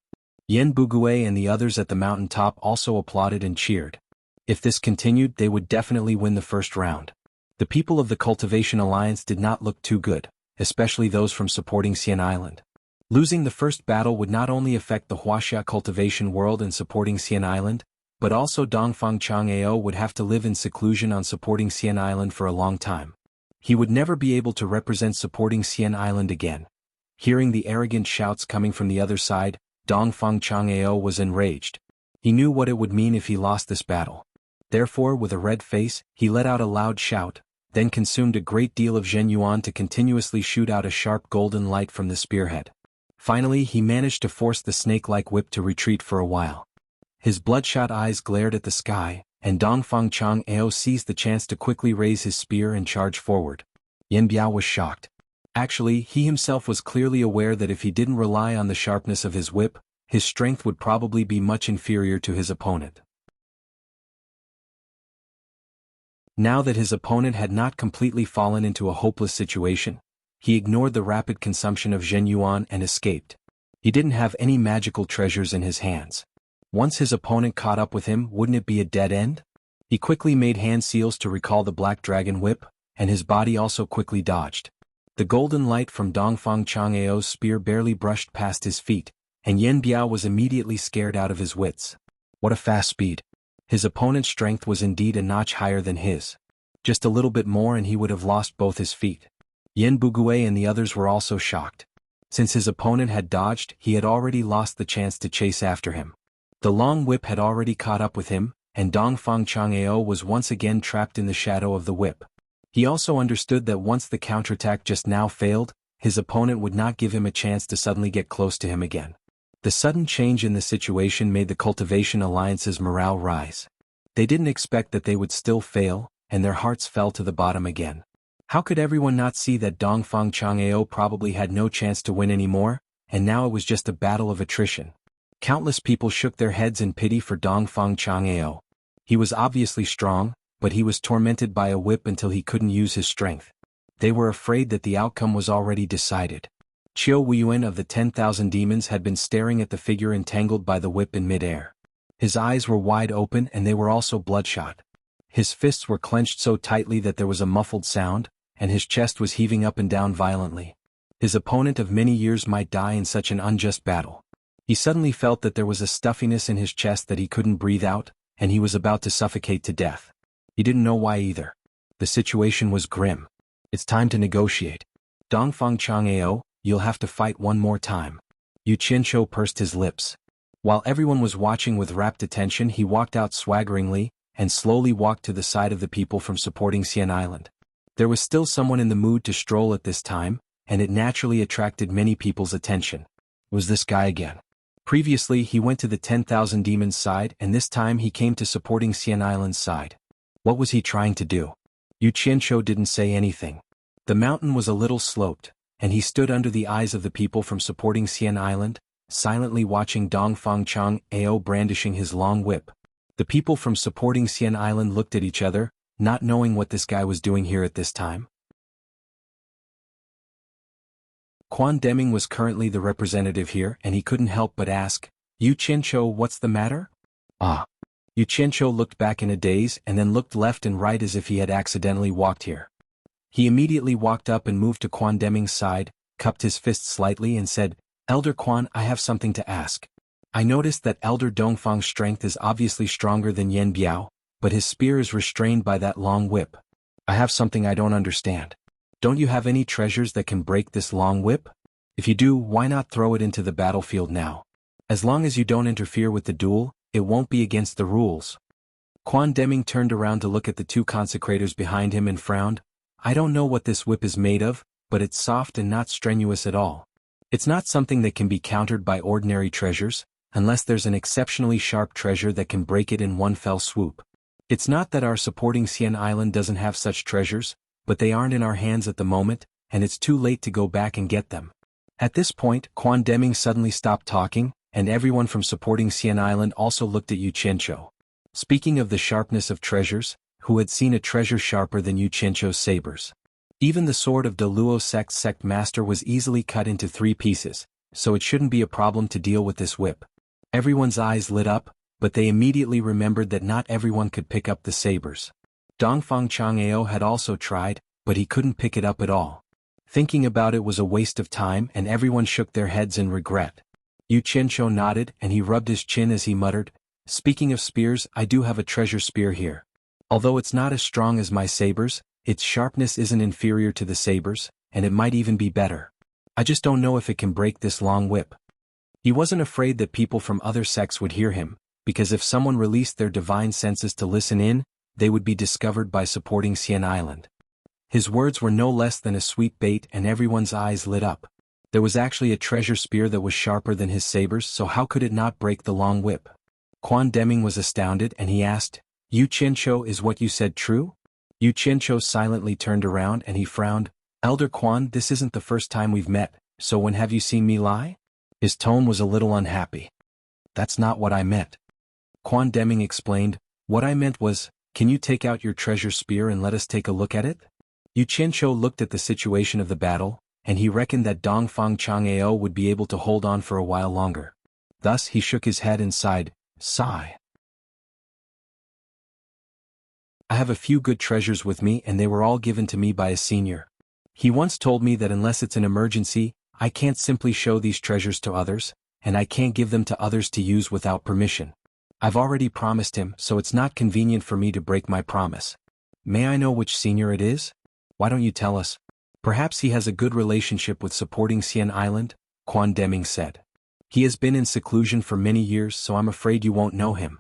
Yan Bugui and the others at the mountain top also applauded and cheered. If this continued, they would definitely win the first round. The people of the Cultivation Alliance did not look too good, especially those from supporting Xian Island. Losing the first battle would not only affect the Wuxia cultivation world and supporting Xian Island, but also Dongfang Chang'eo would have to live in seclusion on supporting Xian Island for a long time. He would never be able to represent supporting Xian Island again. Hearing the arrogant shouts coming from the other side, Dongfang Chang'eo was enraged. He knew what it would mean if he lost this battle. Therefore, with a red face, he let out a loud shout, then consumed a great deal of Zhenyuan to continuously shoot out a sharp golden light from the spearhead. Finally he managed to force the snake-like whip to retreat for a while. His bloodshot eyes glared at the sky, and Dongfang Chang'ao seized the chance to quickly raise his spear and charge forward. Yan Biao was shocked. Actually, he himself was clearly aware that if he didn't rely on the sharpness of his whip, his strength would probably be much inferior to his opponent. Now that his opponent had not completely fallen into a hopeless situation, he ignored the rapid consumption of Zhenyuan and escaped. He didn't have any magical treasures in his hands. Once his opponent caught up with him, wouldn't it be a dead end? He quickly made hand seals to recall the black dragon whip, and his body also quickly dodged. The golden light from Dongfang Chang'ao's spear barely brushed past his feet, and Yan Biao was immediately scared out of his wits. What a fast speed! His opponent's strength was indeed a notch higher than his. Just a little bit more and he would have lost both his feet. Yen Bugui and the others were also shocked. Since his opponent had dodged, he had already lost the chance to chase after him. The long whip had already caught up with him, and Dongfang Chang'ao was once again trapped in the shadow of the whip. He also understood that once the counterattack just now failed, his opponent would not give him a chance to suddenly get close to him again. The sudden change in the situation made the Cultivation Alliance's morale rise. They didn't expect that they would still fail, and their hearts fell to the bottom again. How could everyone not see that Dongfang Chang'ao probably had no chance to win anymore, and now it was just a battle of attrition? Countless people shook their heads in pity for Dongfang Chang'ao. He was obviously strong, but he was tormented by a whip until he couldn't use his strength. They were afraid that the outcome was already decided. Qiu Weiyuan of the 10,000 demons had been staring at the figure entangled by the whip in midair. His eyes were wide open and they were also bloodshot. His fists were clenched so tightly that there was a muffled sound, and his chest was heaving up and down violently. His opponent of many years might die in such an unjust battle. He suddenly felt that there was a stuffiness in his chest that he couldn't breathe out, and he was about to suffocate to death. He didn't know why either. The situation was grim. It's time to negotiate. Dongfang Chang'ao, you'll have to fight one more time. Yu Qianqiu pursed his lips. While everyone was watching with rapt attention, he walked out swaggeringly, and slowly walked to the side of the people from supporting Xian Island. There was still someone in the mood to stroll at this time, and it naturally attracted many people's attention. It was this guy again. Previously he went to the 10,000 demons side and this time he came to supporting Xian Island's side. What was he trying to do? Yu Qianqiu didn't say anything. The mountain was a little sloped, and he stood under the eyes of the people from supporting Xian Island, silently watching Dongfang Chang'ao brandishing his long whip. The people from supporting Xian Island looked at each other, not knowing what this guy was doing here at this time. Quan Deming was currently the representative here and he couldn't help but ask, Yu Qianqiu, what's the matter? Ah. Yu Qianqiu looked back in a daze and then looked left and right as if he had accidentally walked here. He immediately walked up and moved to Quan Deming's side, cupped his fist slightly and said, Elder Quan, I have something to ask. I noticed that Elder Dongfang's strength is obviously stronger than Yan Biao, but his spear is restrained by that long whip. I have something I don't understand. Don't you have any treasures that can break this long whip? If you do, why not throw it into the battlefield now? As long as you don't interfere with the duel, it won't be against the rules. Quan Deming turned around to look at the two consecrators behind him and frowned. I don't know what this whip is made of, but it's soft and not strenuous at all. It's not something that can be countered by ordinary treasures, unless there's an exceptionally sharp treasure that can break it in one fell swoop. It's not that our supporting Xian Island doesn't have such treasures, but they aren't in our hands at the moment, and it's too late to go back and get them. At this point, Quan Deming suddenly stopped talking, and everyone from supporting Xian Island also looked at Yu Qianqiu. Speaking of the sharpness of treasures, who had seen a treasure sharper than Yu Qianqiu's sabers? Even the sword of De Luo Sect's sect master was easily cut into 3 pieces, so it shouldn't be a problem to deal with this whip. Everyone's eyes lit up, but they immediately remembered that not everyone could pick up the sabers. Dongfang Chang'ao had also tried, but he couldn't pick it up at all. Thinking about it was a waste of time and everyone shook their heads in regret. Yu Qianqiu nodded and he rubbed his chin as he muttered, Speaking of spears, I do have a treasure spear here. Although it's not as strong as my sabers, its sharpness isn't inferior to the sabers, and it might even be better. I just don't know if it can break this long whip. He wasn't afraid that people from other sects would hear him, because if someone released their divine senses to listen in, they would be discovered by supporting Xian Island. His words were no less than a sweet bait, and everyone's eyes lit up. There was actually a treasure spear that was sharper than his sabers, so how could it not break the long whip? Quan Deming was astounded, and he asked, "Yu Qianqiu, is what you said true?" Yu Qianqiu silently turned around and he frowned. "Elder Quan, this isn't the first time we've met, so when have you seen me lie?" His tone was a little unhappy. "That's not what I meant." Quan Deming explained, "What I meant was, can you take out your treasure spear and let us take a look at it?" Yu Qianqiu looked at the situation of the battle, and he reckoned that Dongfang Chang'ao would be able to hold on for a while longer. Thus he shook his head and sighed, "Sigh. I have a few good treasures with me, and they were all given to me by a senior. He once told me that unless it's an emergency, I can't simply show these treasures to others, and I can't give them to others to use without permission. I've already promised him, so it's not convenient for me to break my promise. May I know which senior it is? Why don't you tell us? Perhaps he has a good relationship with supporting Xian Island," Quan Deming said. "He has been in seclusion for many years, so I'm afraid you won't know him."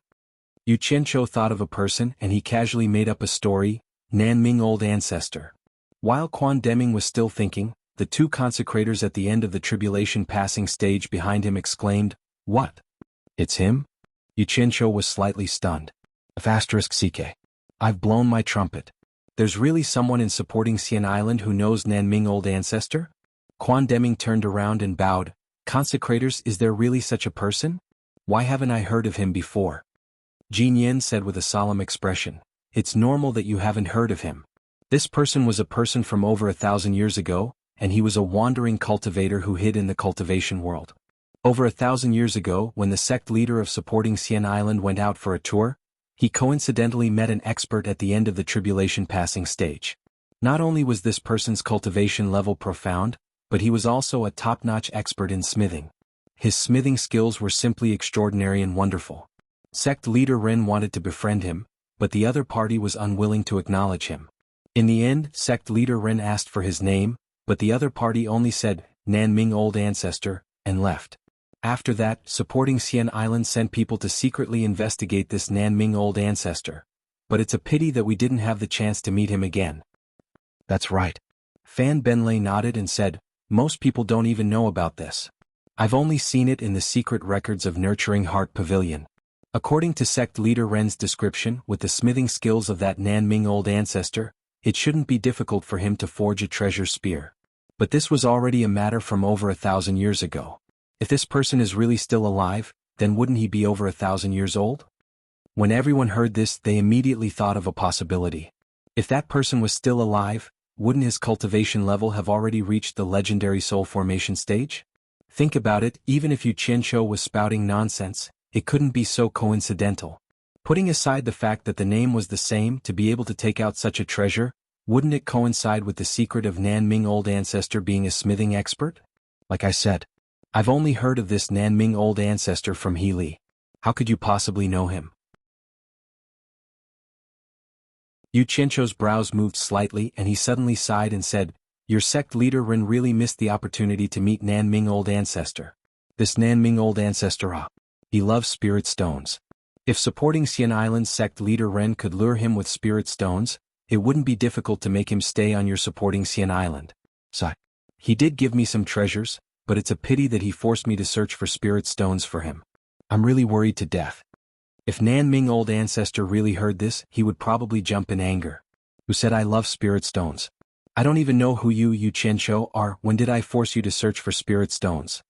Yu Qianqiu thought of a person, and he casually made up a story, Nanming Old Ancestor. While Quan Deming was still thinking, the two consecrators at the end of the tribulation passing stage behind him exclaimed, "What? It's him?" Yu Qianqiu was slightly stunned. *CK. I've blown my trumpet. There's really someone in supporting Xian Island who knows Nanming Old Ancestor? Quan Deming turned around and bowed. "Consecrators, is there really such a person? Why haven't I heard of him before?" Jin Yin said with a solemn expression, "It's normal that you haven't heard of him. This person was a person from over 1,000 years ago, and he was a wandering cultivator who hid in the cultivation world. Over 1,000 years ago, when the sect leader of supporting Xian Island went out for a tour, he coincidentally met an expert at the end of the tribulation passing stage. Not only was this person's cultivation level profound, but he was also a top-notch expert in smithing. His smithing skills were simply extraordinary and wonderful. Sect leader Ren wanted to befriend him, but the other party was unwilling to acknowledge him. In the end, sect leader Ren asked for his name, but the other party only said, Nanming Old Ancestor, and left. After that, supporting Xian Island sent people to secretly investigate this Nanming Old Ancestor. But it's a pity that we didn't have the chance to meet him again." "That's right." Fan Benlei nodded and said, "Most people don't even know about this. I've only seen it in the secret records of Nurturing Heart Pavilion. According to sect leader Ren's description, with the smithing skills of that Nanming Old Ancestor, it shouldn't be difficult for him to forge a treasure spear. But this was already a matter from over 1,000 years ago. If this person is really still alive, then wouldn't he be over 1,000 years old?" When everyone heard this, they immediately thought of a possibility. If that person was still alive, wouldn't his cultivation level have already reached the legendary soul formation stage? Think about it, even if Yu Qianqiu was spouting nonsense, it couldn't be so coincidental. Putting aside the fact that the name was the same, to be able to take out such a treasure, wouldn't it coincide with the secret of Nanming Old Ancestor being a smithing expert? Like I said, I've only heard of this Nanming Old Ancestor from He Li. How could you possibly know him? Yu Qianqiu's brows moved slightly, and he suddenly sighed and said, "Your sect leader Ren really missed the opportunity to meet Nanming Old Ancestor. This Nanming Old Ancestor, he loves spirit stones. If supporting Xian Island's sect leader Ren could lure him with spirit stones, it wouldn't be difficult to make him stay on your supporting Xian Island. So, he did give me some treasures, but it's a pity that he forced me to search for spirit stones for him. I'm really worried to death." If Nanming Old Ancestor really heard this, he would probably jump in anger. "Who said I love spirit stones? I don't even know who you Yu Qianqiu are. When did I force you to search for spirit stones?"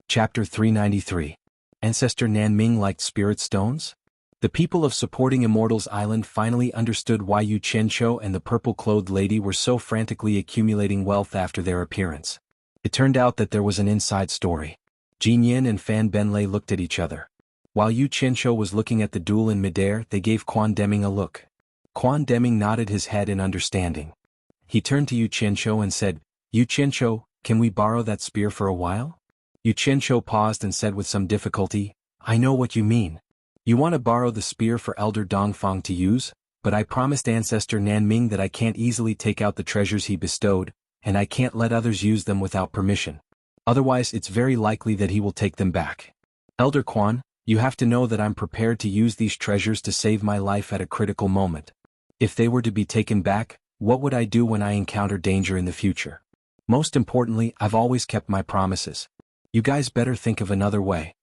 Chapter 393. Ancestor Nanming liked spirit stones? The people of supporting Immortals Island finally understood why Yu Qianqiu and the purple-clothed lady were so frantically accumulating wealth after their appearance. It turned out that there was an inside story. Jin Yin and Fan Benlei looked at each other. While Yu Qianqiu was looking at the duel in midair, they gave Quan Deming a look. Quan Deming nodded his head in understanding. He turned to Yu Qianqiu and said, "Yu Qianqiu, can we borrow that spear for a while?" Yu Qianqiu paused and said with some difficulty, "I know what you mean. You want to borrow the spear for Elder Dongfang to use, but I promised Ancestor Nanming that I can't easily take out the treasures he bestowed, and I can't let others use them without permission. Otherwise it's very likely that he will take them back. Elder Quan, you have to know that I'm prepared to use these treasures to save my life at a critical moment. If they were to be taken back, what would I do when I encounter danger in the future? Most importantly, I've always kept my promises. You guys better think of another way.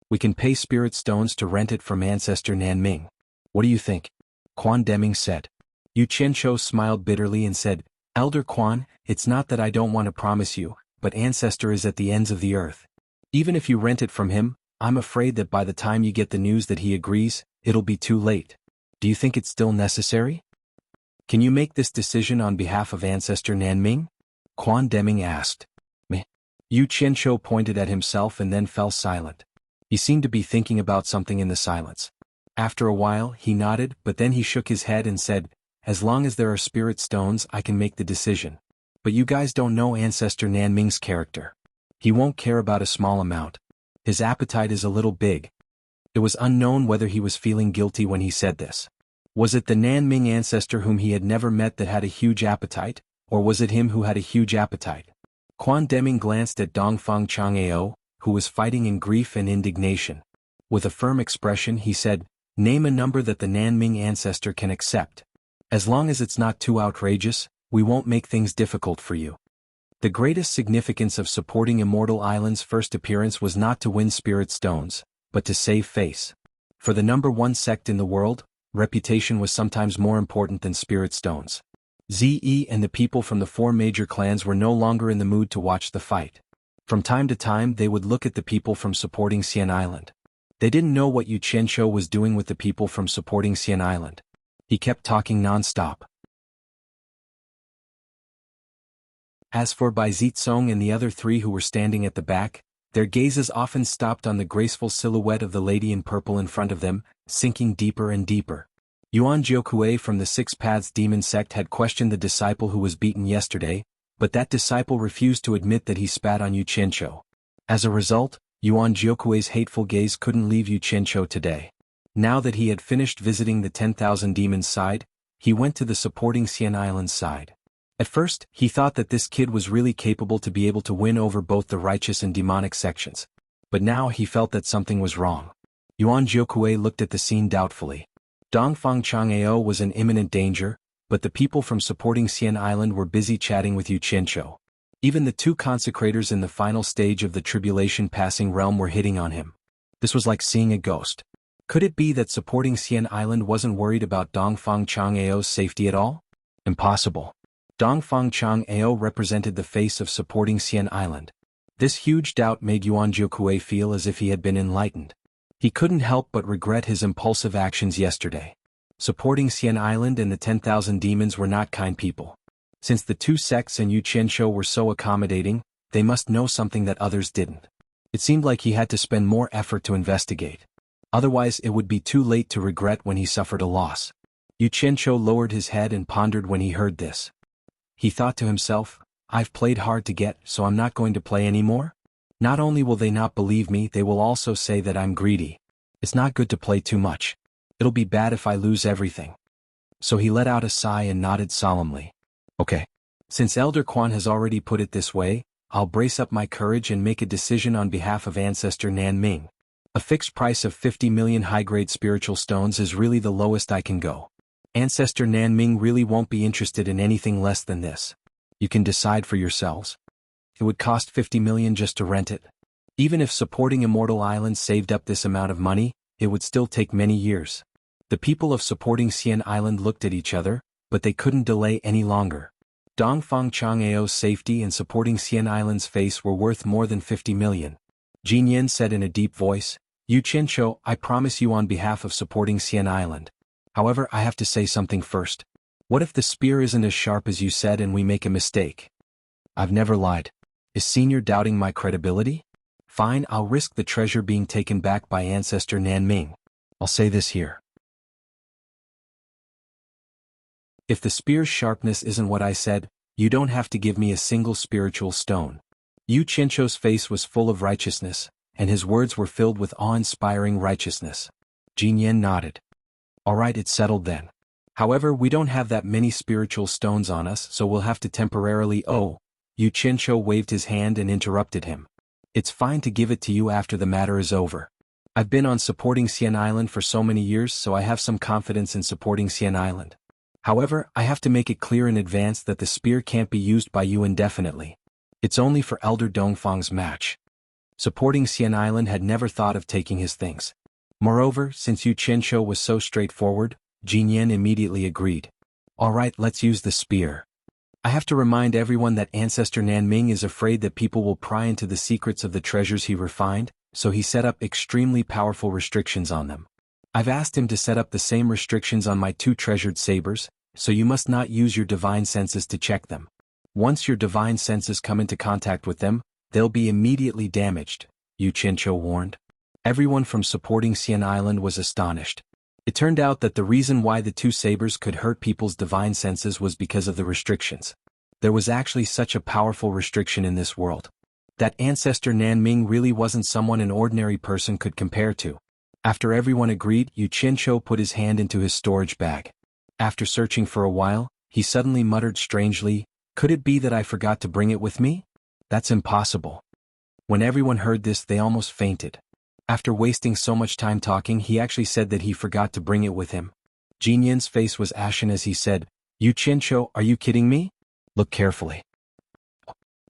We can pay spirit stones to rent it from Ancestor Nanming. What do you think? Quan Deming said. Yu Qianzhou smiled bitterly and said, Elder Quan, it's not that I don't want to promise you, but Ancestor is at the ends of the earth. Even if you rent it from him, I'm afraid that by the time you get the news that he agrees, it'll be too late. Do you think it's still necessary? Can you make this decision on behalf of Ancestor Nanming? Quan Deming asked. Meh. Yu Qianzhou pointed at himself and then fell silent. He seemed to be thinking about something in the silence. After a while, he nodded, but then he shook his head and said, as long as there are spirit stones, I can make the decision. But you guys don't know Ancestor Nanming's character. He won't care about a small amount. His appetite is a little big. It was unknown whether he was feeling guilty when he said this. Was it the Nanming ancestor whom he had never met that had a huge appetite, or was it him who had a huge appetite? Quan Deming glanced at Dongfang Chang'eo, who was fighting in grief and indignation. With a firm expression he said, name a number that the Nanming ancestor can accept. As long as it's not too outrageous, we won't make things difficult for you. The greatest significance of supporting Immortal Island's first appearance was not to win spirit stones, but to save face. For the number one sect in the world, reputation was sometimes more important than spirit stones. Ze and the people from the 4 major clans were no longer in the mood to watch the fight. From time to time they would look at the people from supporting Xian Island. They didn't know what Yu Qianzhou was doing with the people from supporting Xian Island. He kept talking non-stop. As for Bai Zitsong and the other 3 who were standing at the back, their gazes often stopped on the graceful silhouette of the lady in purple in front of them, sinking deeper and deeper. Yuan Jiukui from the 6 Paths Demon Sect had questioned the disciple who was beaten yesterday, but that disciple refused to admit that he spat on Yu Qianzhou. As a result, Yuan Jiukui's hateful gaze couldn't leave Yu Qianzhou today. Now that he had finished visiting the 10,000 demons side, he went to the supporting Xian Island side. At first, he thought that this kid was really capable to be able to win over both the righteous and demonic sections. But now he felt that something was wrong. Yuan Jiukui looked at the scene doubtfully. Dongfang Chang'eo was in imminent danger, but the people from supporting Xian Island were busy chatting with Yu Qianzhou. Even the 2 consecrators in the final stage of the tribulation passing realm were hitting on him. This was like seeing a ghost. Could it be that supporting Xian Island wasn't worried about Dongfang Chang'eo's safety at all? Impossible. Dongfang Chang'eo represented the face of supporting Xian Island. This huge doubt made Yuan Jiukui feel as if he had been enlightened. He couldn't help but regret his impulsive actions yesterday. Supporting Xian Island and the 10,000 demons were not kind people. Since the 2 sects and Yu Qianzhou were so accommodating, they must know something that others didn't. It seemed like he had to spend more effort to investigate. Otherwise it would be too late to regret when he suffered a loss. Yu Qianzhou lowered his head and pondered when he heard this. He thought to himself, I've played hard to get, so I'm not going to play anymore? Not only will they not believe me, they will also say that I'm greedy. It's not good to play too much. It'll be bad if I lose everything. So he let out a sigh and nodded solemnly. Okay. Since Elder Quan has already put it this way, I'll brace up my courage and make a decision on behalf of Ancestor Nanming. A fixed price of 50 million high-grade spiritual stones is really the lowest I can go. Ancestor Nanming really won't be interested in anything less than this. You can decide for yourselves. It would cost 50 million just to rent it. Even if supporting Immortal Island saved up this amount of money, it would still take many years. The people of supporting Xian Island looked at each other, but they couldn't delay any longer. Dongfang Chang'eo's safety and supporting Xian Island's face were worth more than 50 million. Jin Yen said in a deep voice, Yu Qianzhou, I promise you on behalf of supporting Xian Island. However, I have to say something first. What if the spear isn't as sharp as you said and we make a mistake? I've never lied. Is Senior doubting my credibility? Fine, I'll risk the treasure being taken back by Ancestor Nanming. I'll say this here. If the spear's sharpness isn't what I said, you don't have to give me a single spiritual stone. Yu Qianzhou's face was full of righteousness, and his words were filled with awe-inspiring righteousness. Jin Yen nodded. Alright, it's settled then. However, we don't have that many spiritual stones on us, so we'll have to temporarily— Yu Qianzhou waved his hand and interrupted him. It's fine to give it to you after the matter is over. I've been on supporting Xian Island for so many years, so I have some confidence in supporting Xian Island. However, I have to make it clear in advance that the spear can't be used by you indefinitely. It's only for Elder Dongfang's match. Supporting Xian Island had never thought of taking his things. Moreover, since Yu Qianqiu was so straightforward, Jin Yan immediately agreed. Alright, let's use the spear. I have to remind everyone that Ancestor Nanming is afraid that people will pry into the secrets of the treasures he refined, so he set up extremely powerful restrictions on them. I've asked him to set up the same restrictions on my 2 treasured sabers, so you must not use your divine senses to check them. Once your divine senses come into contact with them, they'll be immediately damaged, Yu Qianqiu warned. Everyone from supporting Xian Island was astonished. It turned out that the reason why the 2 sabers could hurt people's divine senses was because of the restrictions. There was actually such a powerful restriction in this world. That Ancestor Nanming really wasn't someone an ordinary person could compare to. After everyone agreed, Yu Qianqiu put his hand into his storage bag. After searching for a while, he suddenly muttered strangely, "Could it be that I forgot to bring it with me? That's impossible." When everyone heard this, they almost fainted. After wasting so much time talking, he actually said that he forgot to bring it with him. Jin Yan's face was ashen as he said, "Yu Qianqiu, are you kidding me? Look carefully."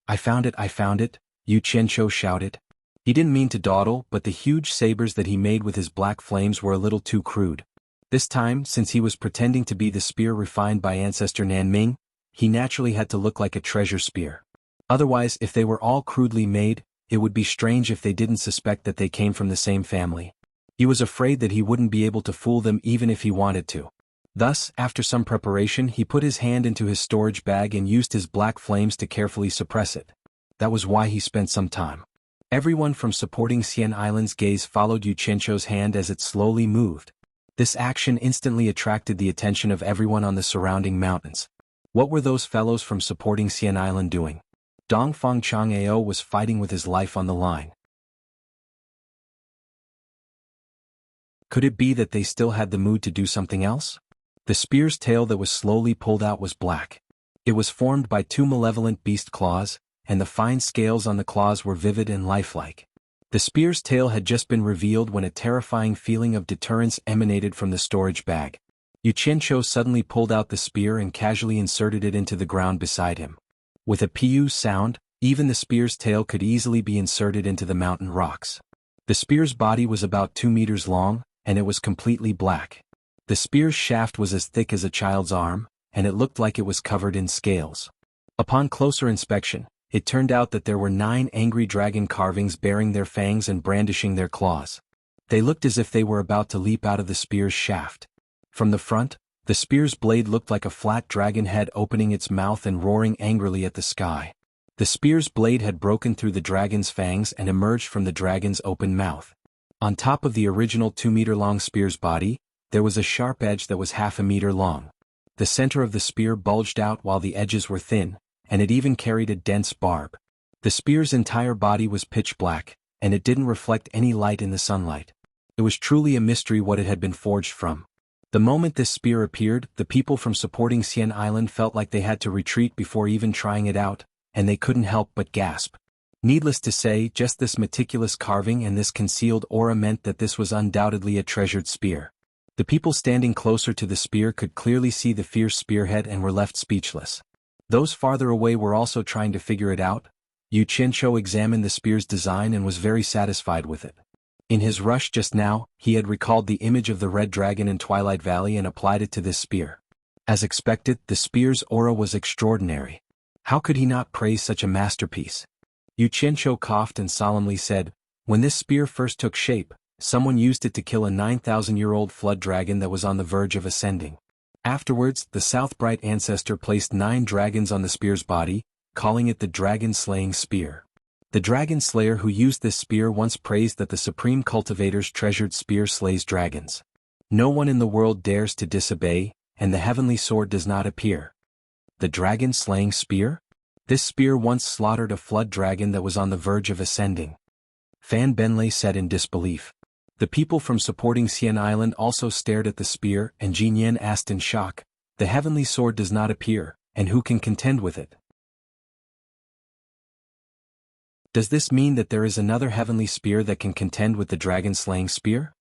I found it, Yu Qianqiu shouted. He didn't mean to dawdle, but the huge sabers that he made with his black flames were a little too crude. This time, since he was pretending to be the spear refined by Ancestor Nanming, he naturally had to look like a treasure spear. Otherwise, if they were all crudely made, it would be strange if they didn't suspect that they came from the same family. He was afraid that he wouldn't be able to fool them even if he wanted to. Thus, after some preparation, he put his hand into his storage bag and used his black flames to carefully suppress it. That was why he spent some time. Everyone from supporting Xian Island's gaze followed Yu Qianqiu's hand as it slowly moved. This action instantly attracted the attention of everyone on the surrounding mountains. What were those fellows from supporting Xian Island doing? Dongfang Chang'ao was fighting with his life on the line. Could it be that they still had the mood to do something else? The spear's tail that was slowly pulled out was black. It was formed by 2 malevolent beast claws, and the fine scales on the claws were vivid and lifelike. The spear's tail had just been revealed when a terrifying feeling of deterrence emanated from the storage bag. Yu Qianqiu suddenly pulled out the spear and casually inserted it into the ground beside him. With a "pu" sound, even the spear's tail could easily be inserted into the mountain rocks. The spear's body was about 2 meters long, and it was completely black. The spear's shaft was as thick as a child's arm, and it looked like it was covered in scales. Upon closer inspection, it turned out that there were 9 angry dragon carvings bearing their fangs and brandishing their claws. They looked as if they were about to leap out of the spear's shaft. From the front, the spear's blade looked like a flat dragon head opening its mouth and roaring angrily at the sky. The spear's blade had broken through the dragon's fangs and emerged from the dragon's open mouth. On top of the original 2-meter-long spear's body, there was a sharp edge that was half a meter long. The center of the spear bulged out while the edges were thin, and it even carried a dense barb. The spear's entire body was pitch black, and it didn't reflect any light in the sunlight. It was truly a mystery what it had been forged from. The moment this spear appeared, the people from supporting Xian Island felt like they had to retreat before even trying it out, and they couldn't help but gasp. Needless to say, just this meticulous carving and this concealed aura meant that this was undoubtedly a treasured spear. The people standing closer to the spear could clearly see the fierce spearhead and were left speechless. Those farther away were also trying to figure it out. Yu Qianqiu examined the spear's design and was very satisfied with it. In his rush just now, he had recalled the image of the red dragon in Twilight Valley and applied it to this spear. As expected, the spear's aura was extraordinary. How could he not praise such a masterpiece? Yu Qianqiu coughed and solemnly said, "When this spear first took shape, someone used it to kill a 9,000-year-old flood dragon that was on the verge of ascending. Afterwards, the Southbright ancestor placed 9 dragons on the spear's body, calling it the dragon-slaying spear. The dragon slayer who used this spear once praised that the supreme cultivator's treasured spear slays dragons. No one in the world dares to disobey, and the heavenly sword does not appear." The dragon-slaying spear? This spear once slaughtered a flood dragon that was on the verge of ascending. Fan Benlei said in disbelief. The people from supporting Xian Island also stared at the spear, and Jin Yan asked in shock, "The heavenly sword does not appear, and who can contend with it?" Does this mean that there is another heavenly spear that can contend with the dragon-slaying spear?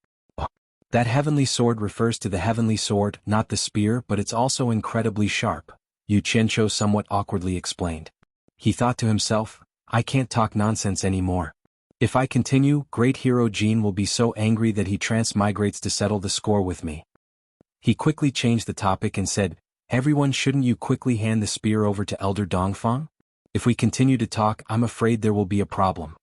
That heavenly sword refers to the heavenly sword, not the spear, but it's also incredibly sharp, Yu Qianqiu somewhat awkwardly explained. He thought to himself, I can't talk nonsense anymore. If I continue, Great Hero Jin will be so angry that he transmigrates to settle the score with me. He quickly changed the topic and said, Everyone, shouldn't you quickly hand the spear over to Elder Dongfang? If we continue to talk, I'm afraid there will be a problem.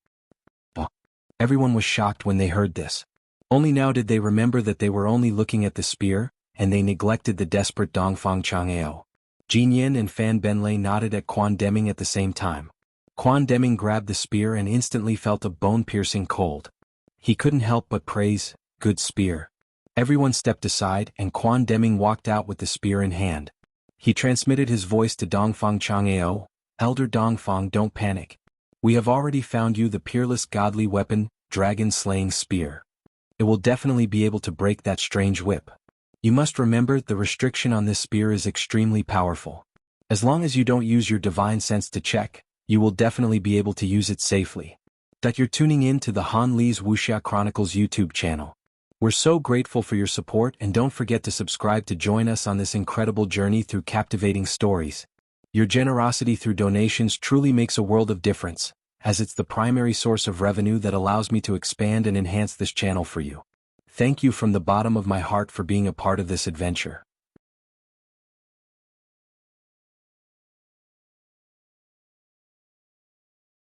Everyone was shocked when they heard this. Only now did they remember that they were only looking at the spear, and they neglected the desperate Dongfang Chang'eo. Jin Yin and Fan Benlei nodded at Quan Deming at the same time. Quan Deming grabbed the spear and instantly felt a bone-piercing cold. He couldn't help but praise, good spear. Everyone stepped aside and Quan Deming walked out with the spear in hand. He transmitted his voice to Dongfang Chang'eo, Elder Dongfang, don't panic. We have already found you the peerless godly weapon, dragon-slaying spear. It will definitely be able to break that strange whip. You must remember the restriction on this spear is extremely powerful. As long as you don't use your divine sense to check, you will definitely be able to use it safely. That you're tuning in to the Han Li's Wuxia Chronicles YouTube channel. We're so grateful for your support, and don't forget to subscribe to join us on this incredible journey through captivating stories. Your generosity through donations truly makes a world of difference, as it's the primary source of revenue that allows me to expand and enhance this channel for you. Thank you from the bottom of my heart for being a part of this adventure.